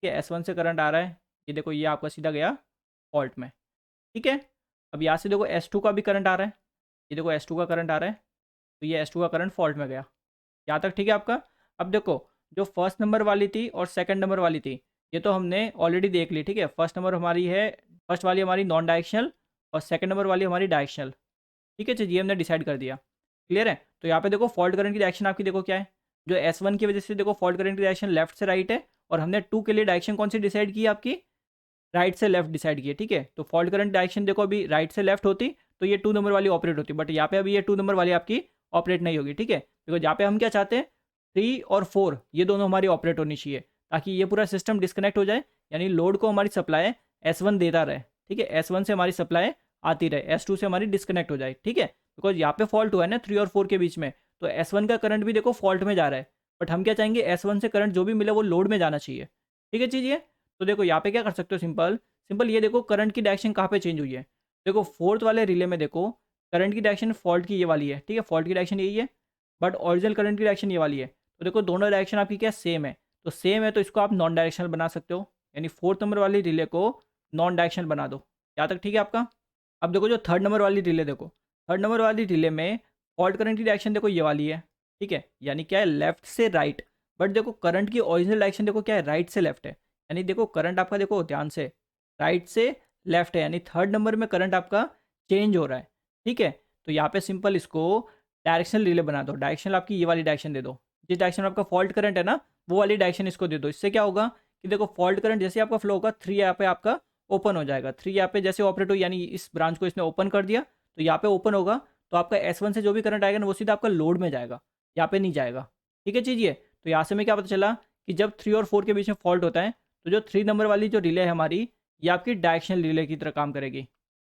ठीक है, S1 से करंट आ रहा है, ये देखो ये आपका सीधा गया फॉल्ट में, ठीक है। अब यहाँ से देखो S2 का भी करंट आ रहा है, ये देखो S2 का करंट आ रहा है, तो ये S2 का करंट फॉल्ट में गया, यहाँ तक ठीक है आपका। अब देखो जो फर्स्ट नंबर वाली थी और सेकंड नंबर वाली थी ये तो हमने ऑलरेडी देख ली, ठीक है। फर्स्ट नंबर हमारी है, फर्स्ट वाली हमारी नॉन डायरेक्शनल और सेकंड नंबर वाली हमारी डायरेक्शनल, ठीक है चलिए, हमने डिसाइड कर दिया, क्लियर है। तो यहाँ पे देखो फॉल्ट करंट की डायरेक्शन आपकी देखो क्या है, जो S1 की वजह से देखो फॉल्ट करंट की डायरेक्शन लेफ्ट से राइट है, और हमने 2 के लिए डायरेक्शन कौन सी डिसाइड की आपकी, राइट से लेफ्ट डिसाइड किए, ठीक है। तो फॉल्ट करंट डायरेक्शन देखो अभी राइट से लेफ्ट होती तो ये 2 नंबर वाली ऑपरेट होती, बट यहाँ पे अभी ये 2 नंबर वाली आपकी ऑपरेट नहीं होगी, ठीक है। बिकॉज यहाँ पे हम क्या चाहते हैं, 3 और 4 ये दोनों हमारी ऑपरेट होनी चाहिए ताकि ये पूरा सिस्टम डिस्कनेक्ट हो जाए, यानी लोड को हमारी सप्लाई S1 देता रहे, ठीक है। S1 से हमारी सप्लाई आती रहे, S2 से हमारी डिस्कनेक्ट हो जाए, ठीक है। बिकॉज यहाँ पे फॉल्ट हुआ है ना 3 और 4 के बीच में, तो S1 का करंट भी देखो फॉल्ट में जा रहा है, बट हम क्या चाहेंगे S1 से करंट जो भी मिले वो लोड में जाना चाहिए, ठीक है चीज़ ये। तो देखो यहाँ पे क्या कर सकते हो, सिंपल सिंपल ये देखो करंट की डायरेक्शन कहाँ पे चेंज हुई है, देखो फोर्थ वाले रिले में देखो करंट की डायरेक्शन फॉल्ट की ये वाली है, ठीक है, फॉल्ट की डायरेक्शन यही है, बट ओरिजिनल करंट की डायरेक्शन ये वाली है। तो देखो दोनों डायरेक्शन आपकी क्या सेम है, तो सेम है तो इसको आप नॉन डायरेक्शनल बना सकते हो, यानी फोर्थ नंबर वाली रिले को नॉन डायरेक्शनल बना दो, यहाँ तक ठीक है आपका। अब देखो जो थर्ड नंबर वाली रिले देखो, थर्ड नंबर वाली रिले में फॉल्ट करंट की डायरेक्शन देखो ये वाली है, ठीक है, यानी क्या है, लेफ्ट से राइट। बट देखो करंट की ओरिजिनल डायरेक्शन देखो क्या है, राइट से लेफ्ट है। यानी देखो करंट आपका देखो ध्यान से राइट से लेफ्ट है, यानी थर्ड नंबर में करंट आपका चेंज हो रहा है, ठीक है। तो यहाँ पे सिंपल इसको डायरेक्शनल रिले बना दो, डायरेक्शनल आपकी ये वाली डायरेक्शन दे दो। जिस डायरेक्शन में आपका फॉल्ट करंट है ना, वो वाली डायरेक्शन इसको दे दो। इससे क्या होगा कि देखो फॉल्ट करंट जैसे आपका फ्लो होगा, 3 यहाँ पे आपका ओपन हो जाएगा। 3 यहाँ पे जैसे ऑपरेट हो, यानी इस ब्रांच को इसने ओपन कर दिया, तो यहाँ पे ओपन होगा, तो आपका S1 से जो भी करंट आएगा ना, वो सीधा आपका लोड में जाएगा, यहाँ पे नहीं जाएगा, ठीक है चीज़ ये। तो यहाँ से हमें क्या पता चला कि जब 3 और 4 के बीच में फॉल्ट होता है, तो जो 3 नंबर वाली जो रिले है हमारी, ये आपकी डायरेक्शनल रिले की तरह काम करेगी,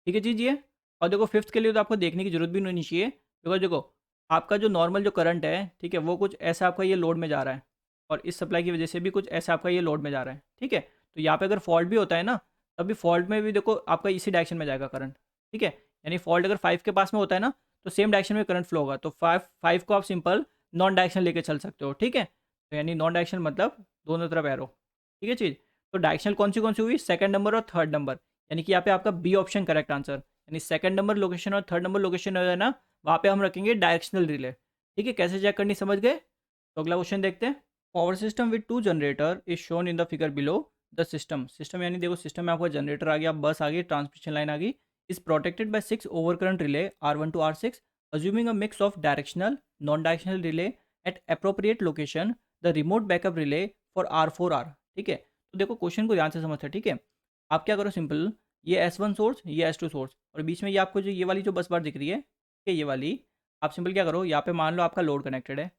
ठीक है चीज़ ये। और देखो फिफ्थ के लिए तो आपको देखने की जरूरत भी नहीं चाहिए, बिकॉज देखो आपका जो नॉर्मल जो करंट है, ठीक है, वो कुछ ऐसा आपका ये लोड में जा रहा है, और इस सप्लाई की वजह से भी कुछ ऐसा आपका ये लोड में जा रहा है, ठीक है। तो यहाँ पे अगर फॉल्ट भी होता है ना, तभी फॉल्ट में भी देखो आपका इसी डायरेक्शन में जाएगा करंट, ठीक है। यानी फॉल्ट अगर 5 के पास में होता है ना, तो सेम डायरेक्शन में करंट फ्लो होगा। तो 5 को आप सिंपल नॉन डायरेक्शन लेके चल सकते हो, ठीक है। तो यानी नॉन डायरेक्शन मतलब दोनों तरफ एरो, ठीक है चीज़। तो डायरेक्शनल कौन सी हुई, सेकंड नंबर और थर्ड नंबर, यानी कि यहाँ पे आपका बी ऑप्शन करेक्ट आंसर। यानी सेकंड नंबर लोकेशन और थर्ड नंबर लोकेशन है ना, वहाँ पे हम रखेंगे डायरेक्शनल रिले, ठीक है। कैसे चेक करनी समझ गए। तो अगला क्वेश्चन देखते हैं। Power system with 2 generator is shown in the figure below. The system यानी देखो सिस्टम में आपका जनरेटर आ गया, बस आ गई, ट्रांसमिशन लाइन आ गई, is protected by 6 over current relay R1 to R6, assuming a mix of directional non directional relay at appropriate location, the remote backup relay for R4R, ठीक है। तो देखो क्वेश्चन को ध्यान से समझते हैं, ठीक है। आप क्या करो सिंपल, ये S1 सोर्स, ये S2 सोर्स, और बीच में ये आपको जो ये वाली जो बस बार दिख रही है, ठीक है, ये वाली, आप सिंपल क्या करो, यहाँ पे मान लो आपका लोड कनेक्टेड है,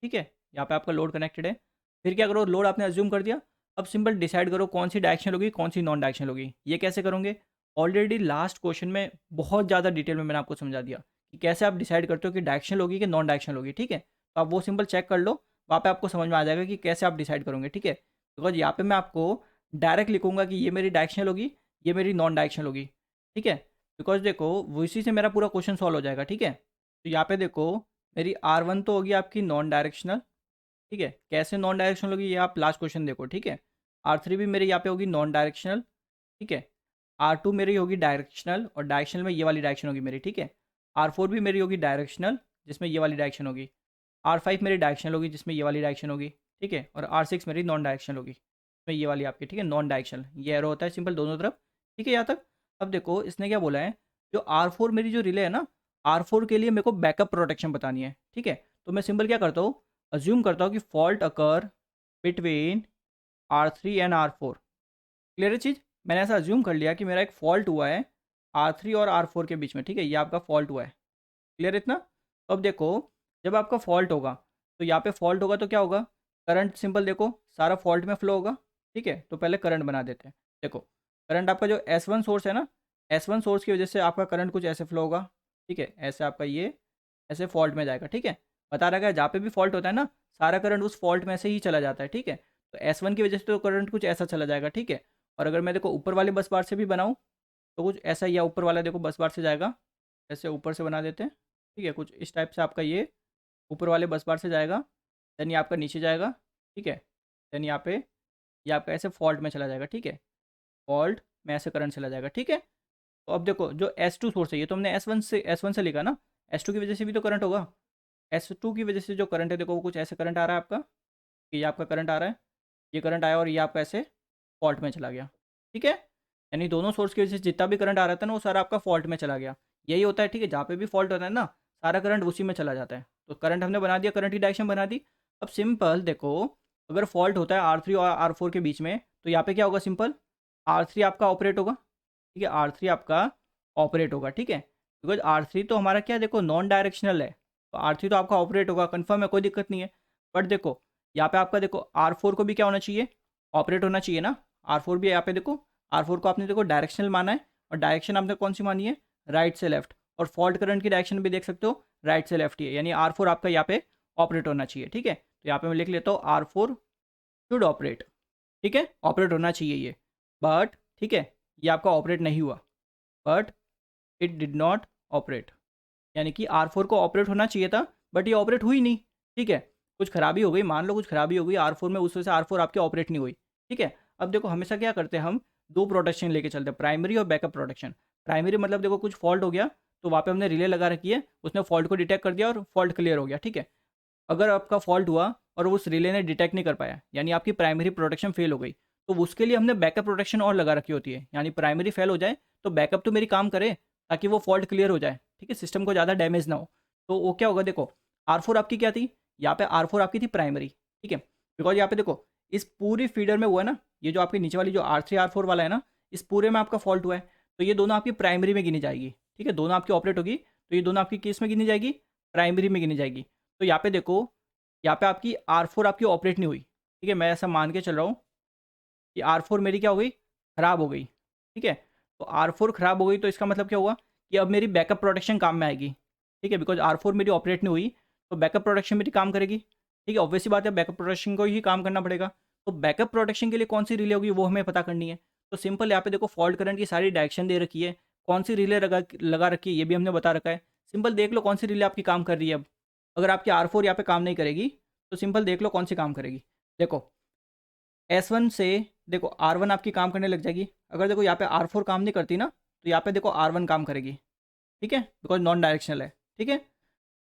ठीक है, यहाँ पे आपका लोड कनेक्टेड है। फिर क्या करो, लोड आपने अज्यूम कर दिया। अब सिंपल डिसाइड करो कौन सी डायरेक्शन होगी, कौन सी नॉन डायरेक्शन होगी। ये कैसे करोगे, ऑलरेडी लास्ट क्वेश्चन में बहुत ज़्यादा डिटेल में मैंने आपको समझा दिया कि कैसे आप डिसाइड करते हो कि डायरेक्शन होगी कि नॉन डायरेक्शन होगी, ठीक है। तो आप वो सिंपल चेक कर लो, वहाँ पे आपको समझ में आ जाएगा कि कैसे आप डिसाइड करोगे, ठीक है। बिकॉज यहाँ पे मैं आपको डायरेक्ट लिखूंगा कि ये मेरी डायरेक्शनल होगी, ये मेरी नॉन डायरेक्शनल होगी, ठीक है। बिकॉज देखो वो इसी से मेरा पूरा क्वेश्चन सॉल्व हो जाएगा, ठीक है। तो यहाँ पे देखो मेरी R1 तो होगी आपकी नॉन डायरेक्शनल, ठीक है। कैसे नॉन डायरेक्शनल होगी ये आप लास्ट क्वेश्चन देखो, ठीक है। R3 भी मेरी यहाँ पे होगी नॉन डायरेक्शनल, ठीक है। R2 मेरी होगी डायरेक्शनल, और डायरेक्शनल में ये वाली डायरेक्शन होगी मेरी, ठीक है। R4 भी मेरी होगी डायरेक्शनल, जिसमें ये वाली डायरेक्शन होगी। R5 मेरी डायरेक्शनल होगी, जिसमें ये वाली डायरेक्शन होगी, ठीक है। और R6 मेरी नॉन डायरेक्शनल होगी, जिसमें ये वाली आपकी, ठीक है, नॉन डायरेक्शनल। ये एरो होता है सिंपल दोनों तरफ, ठीक है यहाँ तक। अब देखो इसने क्या बोला है, जो R4 मेरी जो रिले है ना, R4 के लिए मेरे को बैकअप प्रोटेक्शन बतानी है, ठीक है। तो मैं सिंपल क्या करता हूँ, अज्यूम करता हूँ कि fault occur between R3 and R4। Clear है चीज़। मैंने ऐसा अज्यूम कर लिया कि मेरा एक फॉल्ट हुआ है R3 और R4 के बीच में, ठीक है, ये आपका फॉल्ट हुआ है। क्लियर इतना। तो अब देखो जब आपका फॉल्ट होगा, तो यहाँ पे फॉल्ट होगा तो क्या होगा, करंट सिंपल देखो सारा फॉल्ट में फ्लो होगा, ठीक है। तो पहले करंट बना देते हैं। देखो करंट आपका जो S1 सोर्स है ना, S1 सोर्स की वजह से आपका करंट कुछ ऐसे फ्लो होगा, ठीक है, ऐसे आपका ये ऐसे फॉल्ट में जाएगा, ठीक है। बता रखा है जहाँ पे भी फॉल्ट होता है ना, सारा करंट उस फॉल्ट में से ही चला जाता है, ठीक है। तो S1 की वजह से तो करंट कुछ ऐसा चला जाएगा, ठीक है। और अगर मैं देखो ऊपर वाले बस बार से भी बनाऊँ, तो कुछ ऐसा ही, या ऊपर वाला देखो बस बार से जाएगा, ऐसे ऊपर से बना देते हैं, ठीक है। कुछ इस टाइप से आपका ये ऊपर वाले बस बार से जाएगा, देन ये आपका नीचे जाएगा, ठीक है। देन यहाँ पे ये आपका ऐसे फॉल्ट में चला जाएगा, ठीक है, फॉल्ट में ऐसे करंट चला जाएगा, ठीक है। तो अब देखो जो S2 सोर्स है, ये तो हमने S1 से लिखा ना, S2 की वजह से भी तो करंट होगा। S2 की वजह से जो करंट है देखो वो कुछ ऐसे करंट आ रहा है आपका, कि ये आपका करंट आ रहा है, ये करंट आया और ये आपका ऐसे फॉल्ट में चला गया, ठीक है। यानी दोनों सोर्स की वजह से जितना भी करंट आ रहा था ना, वो सारा आपका फॉल्ट में चला गया। यही होता है, ठीक है, जहाँ पे भी फॉल्ट होता है ना, सारा करंट उसी में चला जाता है। तो करंट हमने बना दिया, करंट की डायरेक्शन बना दी। अब सिंपल देखो अगर फॉल्ट होता है R3 और R4 के बीच में, तो यहाँ पे क्या होगा, सिंपल R3 आपका ऑपरेट होगा, ठीक है, R3 आपका ऑपरेट होगा, ठीक है। बिकॉज R3 तो हमारा क्या देखो नॉन डायरेक्शनल है, तो R3 तो आपका ऑपरेट होगा, कन्फर्म है, कोई दिक्कत नहीं है। बट देखो यहाँ पे आपका देखो R4 को भी क्या होना चाहिए, ऑपरेट होना चाहिए ना। R4 भी यहाँ पे देखो, R4 को आपने देखो डायरेक्शनल माना है, और डायरेक्शन आपने कौन सी मानी है, राइट से लेफ्ट। और फॉल्ट करंट की डायरेक्शन भी देख सकते हो, राइट से लेफ्ट ही है, यानी R4 आपका यहाँ पे ऑपरेट होना चाहिए, ठीक है। तो यहाँ पे मैं लिख लेता हूँ R4 शुड ऑपरेट, ठीक है, ऑपरेट होना चाहिए ये। बट ठीक है, ये आपका ऑपरेट नहीं हुआ, but it did not operate, यानी कि R4 को ऑपरेट होना चाहिए था, बट ये ऑपरेट हुई नहीं, ठीक है। कुछ खराबी हो गई, मान लो कुछ खराबी हो गई R4 में, उस वजह से R4 आपके ऑपरेट नहीं हुई, ठीक है। अब देखो हमेशा क्या करते हैं हम, दो प्रोटेक्शन लेके चलते हैं, प्राइमरी और बैकअप प्रोटेक्शन। प्राइमरी मतलब देखो कुछ फॉल्ट हो गया, तो वहाँ पे हमने रिले लगा रखी है, उसने फॉल्ट को डिटेक्ट कर दिया और फॉल्ट क्लियर हो गया, ठीक है। अगर आपका फॉल्ट हुआ और उस रिले ने डिटेक्ट नहीं कर पाया, यानी आपकी प्राइमरी प्रोटेक्शन फेल हो गई, तो उसके लिए हमने बैकअप प्रोटेक्शन और लगा रखी होती है। यानी प्राइमरी फेल हो जाए तो बैकअप तो मेरी काम करे, ताकि वो फॉल्ट क्लियर हो जाए, ठीक है, सिस्टम को ज़्यादा डैमेज ना हो। तो वो क्या होगा, देखो R4 आपकी क्या थी, यहाँ पे R4 आपकी थी प्राइमरी, ठीक है। बिकॉज यहाँ पे देखो इस पूरी फीडर में हुआ है ना, ये जो आपकी नीचे वाली जो R3 R4 वाला है ना, इस पूरे में आपका फॉल्ट हुआ है, तो ये दोनों आपकी प्राइमरी में गिनी जाएगी, ठीक है। दोनों आपकी ऑपरेट होगी, तो ये दोनों आपकी केस में गिनी जाएगी, प्राइमरी में गिनी जाएगी। तो यहाँ पे देखो, यहाँ पे आपकी R4 आपकी ऑपरेट नहीं हुई, ठीक है। मैं ऐसा मान के चल रहा हूँ कि R4 मेरी क्या हो गई, ख़राब हो गई, ठीक है। तो R4 ख़राब हो गई तो इसका मतलब क्या हुआ कि अब मेरी बैकअप प्रोटेक्शन काम में आएगी, ठीक है। बिकॉज R4 मेरी ऑपरेट नहीं हुई, तो बैकअप प्रोटेक्शन मेरी काम करेगी, ठीक है। ऑब्वियसली बात है, बैकअप प्रोटेक्शन को ही काम करना पड़ेगा। तो बैकअप प्रोटेक्शन के लिए कौन सी रिले होगी वो हमें पता करनी है। तो सिंपल यहाँ पे देखो फॉल्ट करंट की सारी डायरेक्शन दे रखी है, कौन सी रिले लगा रखी है ये भी हमने बता रखा है। सिंपल देख लो कौन सी रिले आपकी काम कर रही है अब। अगर आपकी R4 यहाँ पे काम नहीं करेगी, तो सिंपल देख लो कौन सी काम करेगी। देखो S1 से देखो R1 आपकी काम करने लग जाएगी। अगर देखो यहाँ पे R4 काम नहीं करती ना, तो यहाँ पे देखो R1 काम करेगी, ठीक है, बिकॉज नॉन डायरेक्शनल है, ठीक है।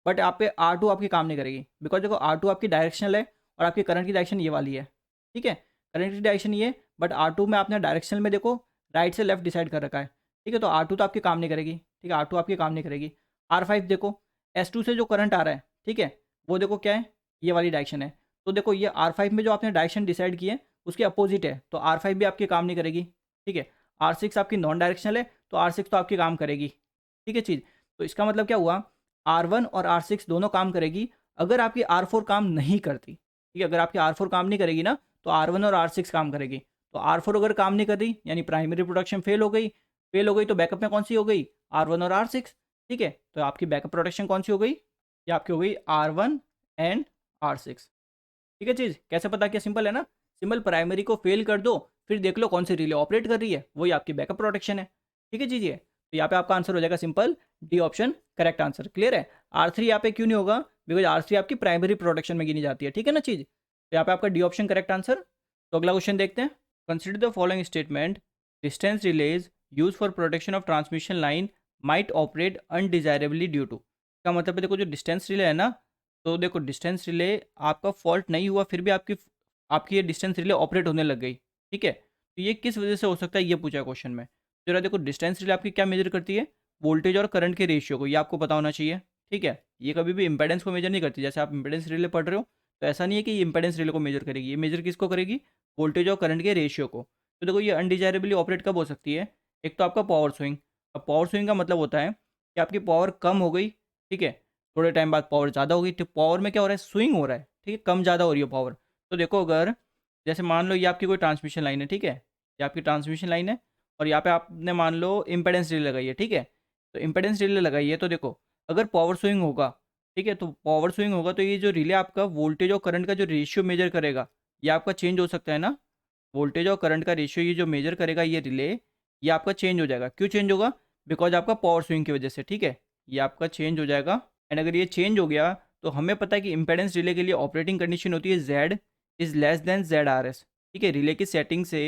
बट यहाँ पे R2 आपकी काम नहीं करेगी, बिकॉज देखो R2 आपकी डायरेक्शनल है और आपकी करंट की डायरेक्शन ये वाली है, ठीक है। करंट की डायरेक्शन ये, बट R2 में आपने डायरेक्शनल में देखो राइट से लेफ्ट डिसाइड कर रखा है, ठीक है। तो R2 तो आपकी काम नहीं करेगी, ठीक है, R2 आपकी काम नहीं करेगी। R5 देखो S2 से जो करंट आ रहा है, ठीक है, वो देखो क्या है, ये वाली डायरेक्शन है। तो देखो ये R5 में जो आपने डायरेक्शन डिसाइड की है उसके अपोजिट है, तो R5 भी आपकी काम नहीं करेगी, ठीक है। R6 आपकी नॉन डायरेक्शनल है, तो R6 तो आपकी काम करेगी, ठीक है चीज़। तो इसका मतलब क्या हुआ, R1 और R6 दोनों काम करेगी अगर आपकी R4 काम नहीं करती, ठीक है। अगर आपकी R4 काम नहीं करेगी ना, तो R1 और R6 काम करेगी। तो R4 अगर काम नहीं कर रही, यानी प्राइमरी प्रोटेक्शन फेल हो गई तो बैकअप में कौन सी हो गई, R1 और R6, ठीक है। तो आपकी बैकअप प्रोटेक्शन कौन सी हो गई, ये आपकी हो गई R1 एंड R6, ठीक है चीज़। कैसे पता किया, सिंपल है ना। सिंपल प्राइमरी को फेल कर दो, फिर देख लो कौन सी रिले ऑपरेट कर रही है, वही आपकी बैकअप प्रोटेक्शन है, ठीक है चीज़ ये। तो यहाँ पे आपका आंसर हो जाएगा simple D option correct answer. Clear है। R3 यहाँ पे क्यों नहीं होगा, बिकॉज R3 आपकी प्राइमरी प्रोटेक्शन में गिनी जाती है, ठीक है ना चीज़। तो यहाँ पे आपका डी ऑप्शन करेक्ट आंसर। तो अगला क्वेश्चन देखते हैं। Consider the following statement, distance relays use for protection of transmission line might operate undesirably due to. इसका मतलब है देखो जो डिस्टेंस रिले है ना, तो देखो डिस्टेंस रिले आपका फॉल्ट नहीं हुआ, फिर भी आपकी आपकी ये डिस्टेंस रिले ऑपरेट होने लग गई, ठीक है। तो ये किस वजह से हो सकता है, ये पूछा है क्वेश्चन में। जरा देखो डिस्टेंस रिले आपकी क्या मेजर करती है, वोल्टेज और करंट के रेशियो को, ये आपको पता होना चाहिए, ठीक है। ये कभी भी इंपेडेंस को मेजर नहीं करती। जैसे आप इंपेडेंस रिले पढ़ रहे हो, तो ऐसा नहीं है कि ये इंपेडेंस रिले को मेजर करेगी, ये मेजर किसको करेगी, वोल्टेज और करंट के रेशियो को। तो देखो ये अनडिजायरेबली ऑपरेट कब हो सकती है, एक तो आपका पावर स्विंग। अब पावर स्विंग का मतलब होता है कि आपकी पावर कम हो गई, ठीक है, थोड़े टाइम बाद पावर ज़्यादा हो गई। तो पावर में क्या हो रहा है, स्विंग हो रहा है, ठीक है, कम ज़्यादा हो रही है पावर। तो देखो अगर जैसे मान लो ये आपकी कोई ट्रांसमिशन लाइन है, ठीक है, ये आपकी ट्रांसमिशन लाइन है और यहाँ पे आपने मान लो इम्पेडेंस रिले लगाई है, ठीक है। तो इम्पेडेंस रिले लगाई है, तो देखो अगर पावर स्विंग होगा, ठीक है, तो पावर स्विंग होगा तो ये जो रिले आपका वोल्टेज और करंट का जो रेशियो मेजर करेगा, ये आपका चेंज हो सकता है ना। वोल्टेज और करंट का रेशियो ये जो मेजर करेगा ये रिले, ये आपका चेंज हो जाएगा। क्यों चेंज होगा, बिकॉज आपका पावर स्विंग की वजह से, ठीक है, ये आपका चेंज हो जाएगा। एंड अगर ये चेंज हो गया तो हमें पता है कि इंपेडेंस रिले के लिए ऑपरेटिंग कंडीशन होती है Z is less than ZRS, ठीक है। रिले की सेटिंग से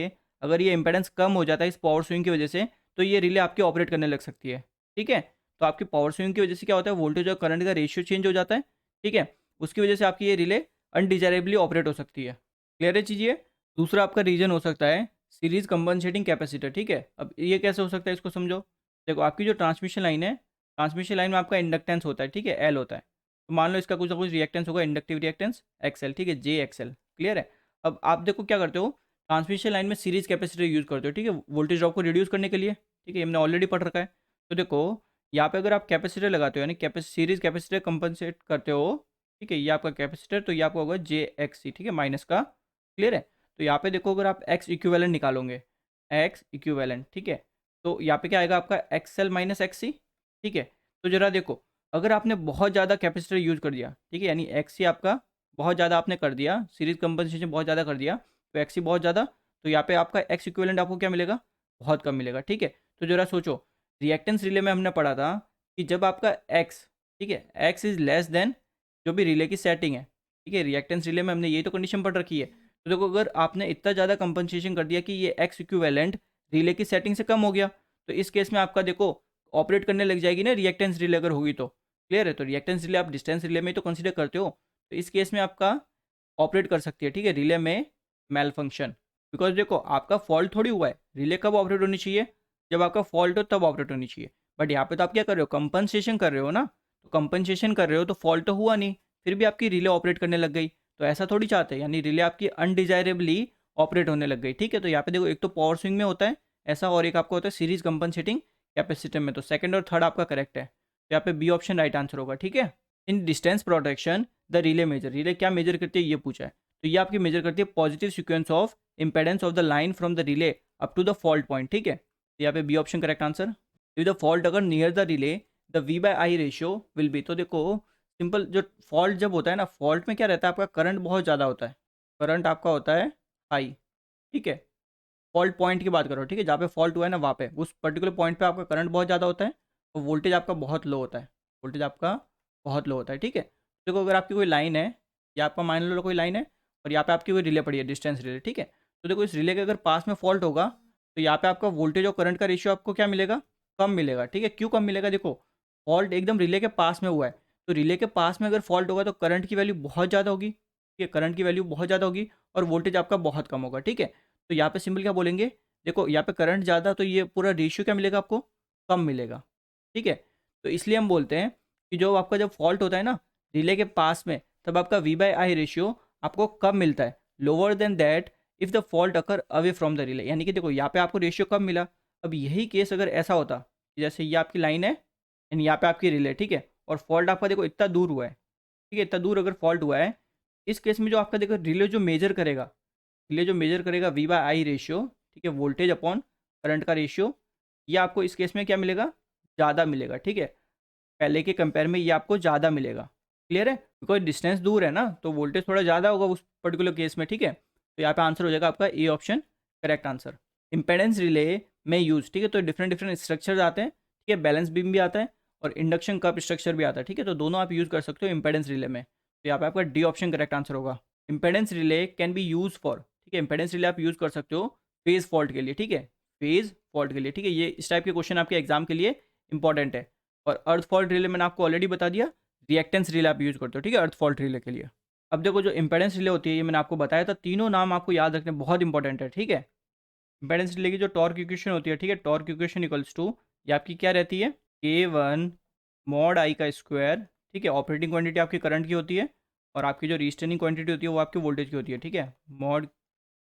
अगर ये इंपेडेंस कम हो जाता है इस पावर स्विंग की वजह से, तो ये रिले आपकी ऑपरेट करने लग सकती है, ठीक है। तो आपकी पावर स्विंग की वजह से क्या होता है, वोल्टेज और करंट का रेशियो चेंज हो जाता है, ठीक है। उसकी वजह से आपकी ये रिले अनडिजायरेबली ऑपरेट हो सकती है। क्लियर है चीज़ ये। दूसरा आपका रीजन हो सकता है सीरीज कंपनसेटिंग कैपेसिटर, ठीक है। अब ये कैसे हो सकता है, इसको समझो। देखो आपकी जो ट्रांसमिशन लाइन है, ट्रांसमिशन लाइन में आपका इंडक्टेंस होता है, ठीक है, एल होता है। तो मान लो इसका कुछ ना कुछ रिएक्टेंस होगा, इंडक्टिव रिएक्टेंस एक्सएल, ठीक है, JXL। क्लियर है। अब आप देखो क्या करते हो, ट्रांसमिशन लाइन में सीरीज कैपेसिटर यूज़ करते हो, ठीक है, वोल्टेज ड्रॉप को रिड्यूस करने के लिए, ठीक है, हमने ऑलरेडी पढ़ रखा है। तो देखो यहाँ पे अगर आप कैपेसिटर लगाते हो, यानी सीरीज कैपेसिटर कंपनसेट करते हो, ठीक है, ये आपका कैपेसिटर, तो ये आपका होगा JXC, ठीक है, माइनस का। क्लियर है। तो यहाँ पे देखो अगर आप एक्स इक्विवेलेंट निकालोगे, एक्स इक्विवेलेंट, ठीक है, तो यहाँ पे क्या आएगा आपका XL माइनस XC, ठीक है। तो जरा देखो अगर आपने बहुत ज़्यादा कैपेसिटर यूज़ कर दिया, ठीक है, यानी XC आपका बहुत ज़्यादा आपने कर दिया, सीरीज कंपनसेशन बहुत ज़्यादा कर दिया, तो XC बहुत ज़्यादा, तो यहाँ पे आपका एक्स इक्विवेलेंट आपको क्या मिलेगा, बहुत कम मिलेगा, ठीक है। तो जरा सोचो रिएक्टेंस रिले में हमने पढ़ा था कि जब आपका एक्स, ठीक है, एक्स इज़ लेस देन जो भी रिले की सेटिंग है, ठीक है, रिएक्टेंस रिले में हमने यही तो कंडीशन पढ़ रखी है। तो देखो अगर आपने इतना ज़्यादा कंपनसेशन कर दिया कि ये एक्स इक्विवेलेंट रिले की सेटिंग से कम हो गया, तो इस केस में आपका देखो ऑपरेट करने लग जाएगी ना रिएक्टेंस रिले अगर होगी तो। क्लियर है? तो रिएक्टेंस रिले आप डिस्टेंस रिले में तो कंसिडर करते हो, तो इस केस में आपका ऑपरेट कर सकती है, ठीक है, रिले में मेल फंक्शन। बिकॉज देखो आपका फॉल्ट थोड़ी हुआ है, रिले कब ऑपरेट होनी चाहिए, जब आपका फॉल्ट हो तब ऑपरेट होनी चाहिए। बट यहाँ पे तो आप क्या कर रहे हो, कंपनसेशन कर रहे हो ना, तो कंपनसेशन कर रहे हो तो फॉल्ट तो हुआ नहीं, फिर भी आपकी रिले ऑपरेट करने लग गई। तो ऐसा थोड़ी चाहते हैं, यानी रिले आपकी अनडिजायरेबली ऑपरेट होने लग गई, ठीक है। तो यहाँ पे देखो एक तो पावर स्विंग में होता है ऐसा, और एक आपका होता है सीरीज कंपनसेटिंग कैपेसिटर में। तो सेकंड और थर्ड आपका करेक्ट है, तो यहाँ पे बी ऑप्शन राइट आंसर होगा, ठीक है। In distance protection the relay measure, relay क्या मेजर करती है ये पूछा है, तो ये आपकी मेजर करती है positive sequence of impedance of the line from the relay up to the fault point, ठीक है। तो यहाँ पे B option correct answer. If the fault अगर near the relay the V by I ratio will be, तो देखो simple, जो fault जब होता है ना, फॉल्ट में क्या रहता है, आपका करंट बहुत ज़्यादा होता है, करंट आपका होता है हाई, ठीक है। फॉल्ट पॉइंट की बात करो, ठीक है, जहाँ पे फॉल्ट हुआ है ना वहाँ पे उस पर्टिकुलर पॉइंट पे आपका करंट बहुत ज़्यादा होता है और वोल्टेज आपका बहुत लो होता है, वोल्टेज आपका बहुत लो होता है, ठीक है। देखो अगर आपकी कोई लाइन है, या आपका मान लो कोई लाइन है और यहाँ पे आपकी कोई रिले पड़ी है, डिस्टेंस रिले, ठीक है। तो देखो इस रिले के अगर पास में फॉल्ट होगा तो यहाँ पे आपका वोल्टेज और करंट का रेशियो आपको क्या मिलेगा, कम मिलेगा, ठीक है। क्यों कम मिलेगा, देखो फॉल्ट एकदम रिले के पास में हुआ है, तो रिले के पास में अगर फॉल्ट होगा तो करंट की वैल्यू बहुत ज़्यादा होगी, ठीक है, करंट की वैल्यू बहुत ज़्यादा होगी और वोल्टेज आपका बहुत कम होगा, ठीक है। तो यहाँ पे सिंपल क्या बोलेंगे, देखो यहाँ पे करंट ज़्यादा, तो ये पूरा रेशियो क्या मिलेगा आपको, कम मिलेगा, ठीक है। तो इसलिए हम बोलते हैं कि जो आपका जब फॉल्ट होता है ना रिले के पास में, तब आपका वी बाई आई रेशियो आपको कब मिलता है, lower than that if the fault occur away from the relay. यानी कि देखो यहाँ पे आपको रेशियो कब मिला, अब यही केस अगर ऐसा होता कि जैसे ये आपकी लाइन है एंड यहाँ पे आपकी रिले, ठीक है, और फॉल्ट आपका देखो इतना दूर हुआ है, ठीक है, इतना दूर अगर फॉल्ट हुआ है, इस केस में जो आपका देखो रिले जो मेजर करेगा, रिले जो मेजर करेगा वी बाई आई रेशियो, ठीक है, वोल्टेज अपॉन करंट का रेशियो, ये आपको इस केस में क्या मिलेगा, ज़्यादा मिलेगा, ठीक है, पहले के कंपेयर में ये आपको ज़्यादा मिलेगा। क्लियर है? बिकॉज डिस्टेंस दूर है ना, तो वोल्टेज थोड़ा ज़्यादा होगा उस पर्टिकुलर केस में, ठीक है। तो यहाँ पे आंसर हो जाएगा आपका A option correct answer. Impedance relay में यूज, ठीक है, तो डिफरेंट डिफरेंट स्ट्रक्चर्स आते हैं, ठीक है, बैलेंस बीम भी आता है और इंडक्शन कप स्ट्रक्चर भी आता है, ठीक है, तो दोनों आप यूज़ कर सकते हो इम्पेडेंस रिले में। तो यहाँ पे आपका डी ऑप्शन करेक्ट आंसर होगा। Impedance relay can be use for, ठीक है, इम्पेडेंस रिले आप यूज़ कर सकते हो फेज फॉल्ट के लिए, ठीक है, फेज फॉल्ट के लिए, ठीक है, ये इस टाइप के क्वेश्चन आपके एग्जाम के लिए इंपॉर्टेंट है। और अर्थ फॉल्ट रिले मैंने आपको ऑलरेडी बता दिया, रिएक्टेंस रिले आप यूज़ करते हो, ठीक है, अर्थ फॉल्ट रिले के लिए। अब देखो जो इंपेडेंस रिले होती है ये मैंने आपको बताया था, तीनों नाम आपको याद रखने बहुत इंपॉर्टेंट है, ठीक है। इंपेडेंस रिले की जो टॉर्क इक्वेशन होती है, ठीक है, टॉर्क इक्वेशन इक्वल्स टू, ये आपकी क्या रहती है, K1 मॉड आई का स्क्वायर, ठीक है, ऑपरेटिंग क्वांटिटी आपकी करंट की होती है और आपकी जो रीस्टेनिंग क्वांटिटी होती है वो आपकी वोल्टेज की होती है, ठीक है, मॉड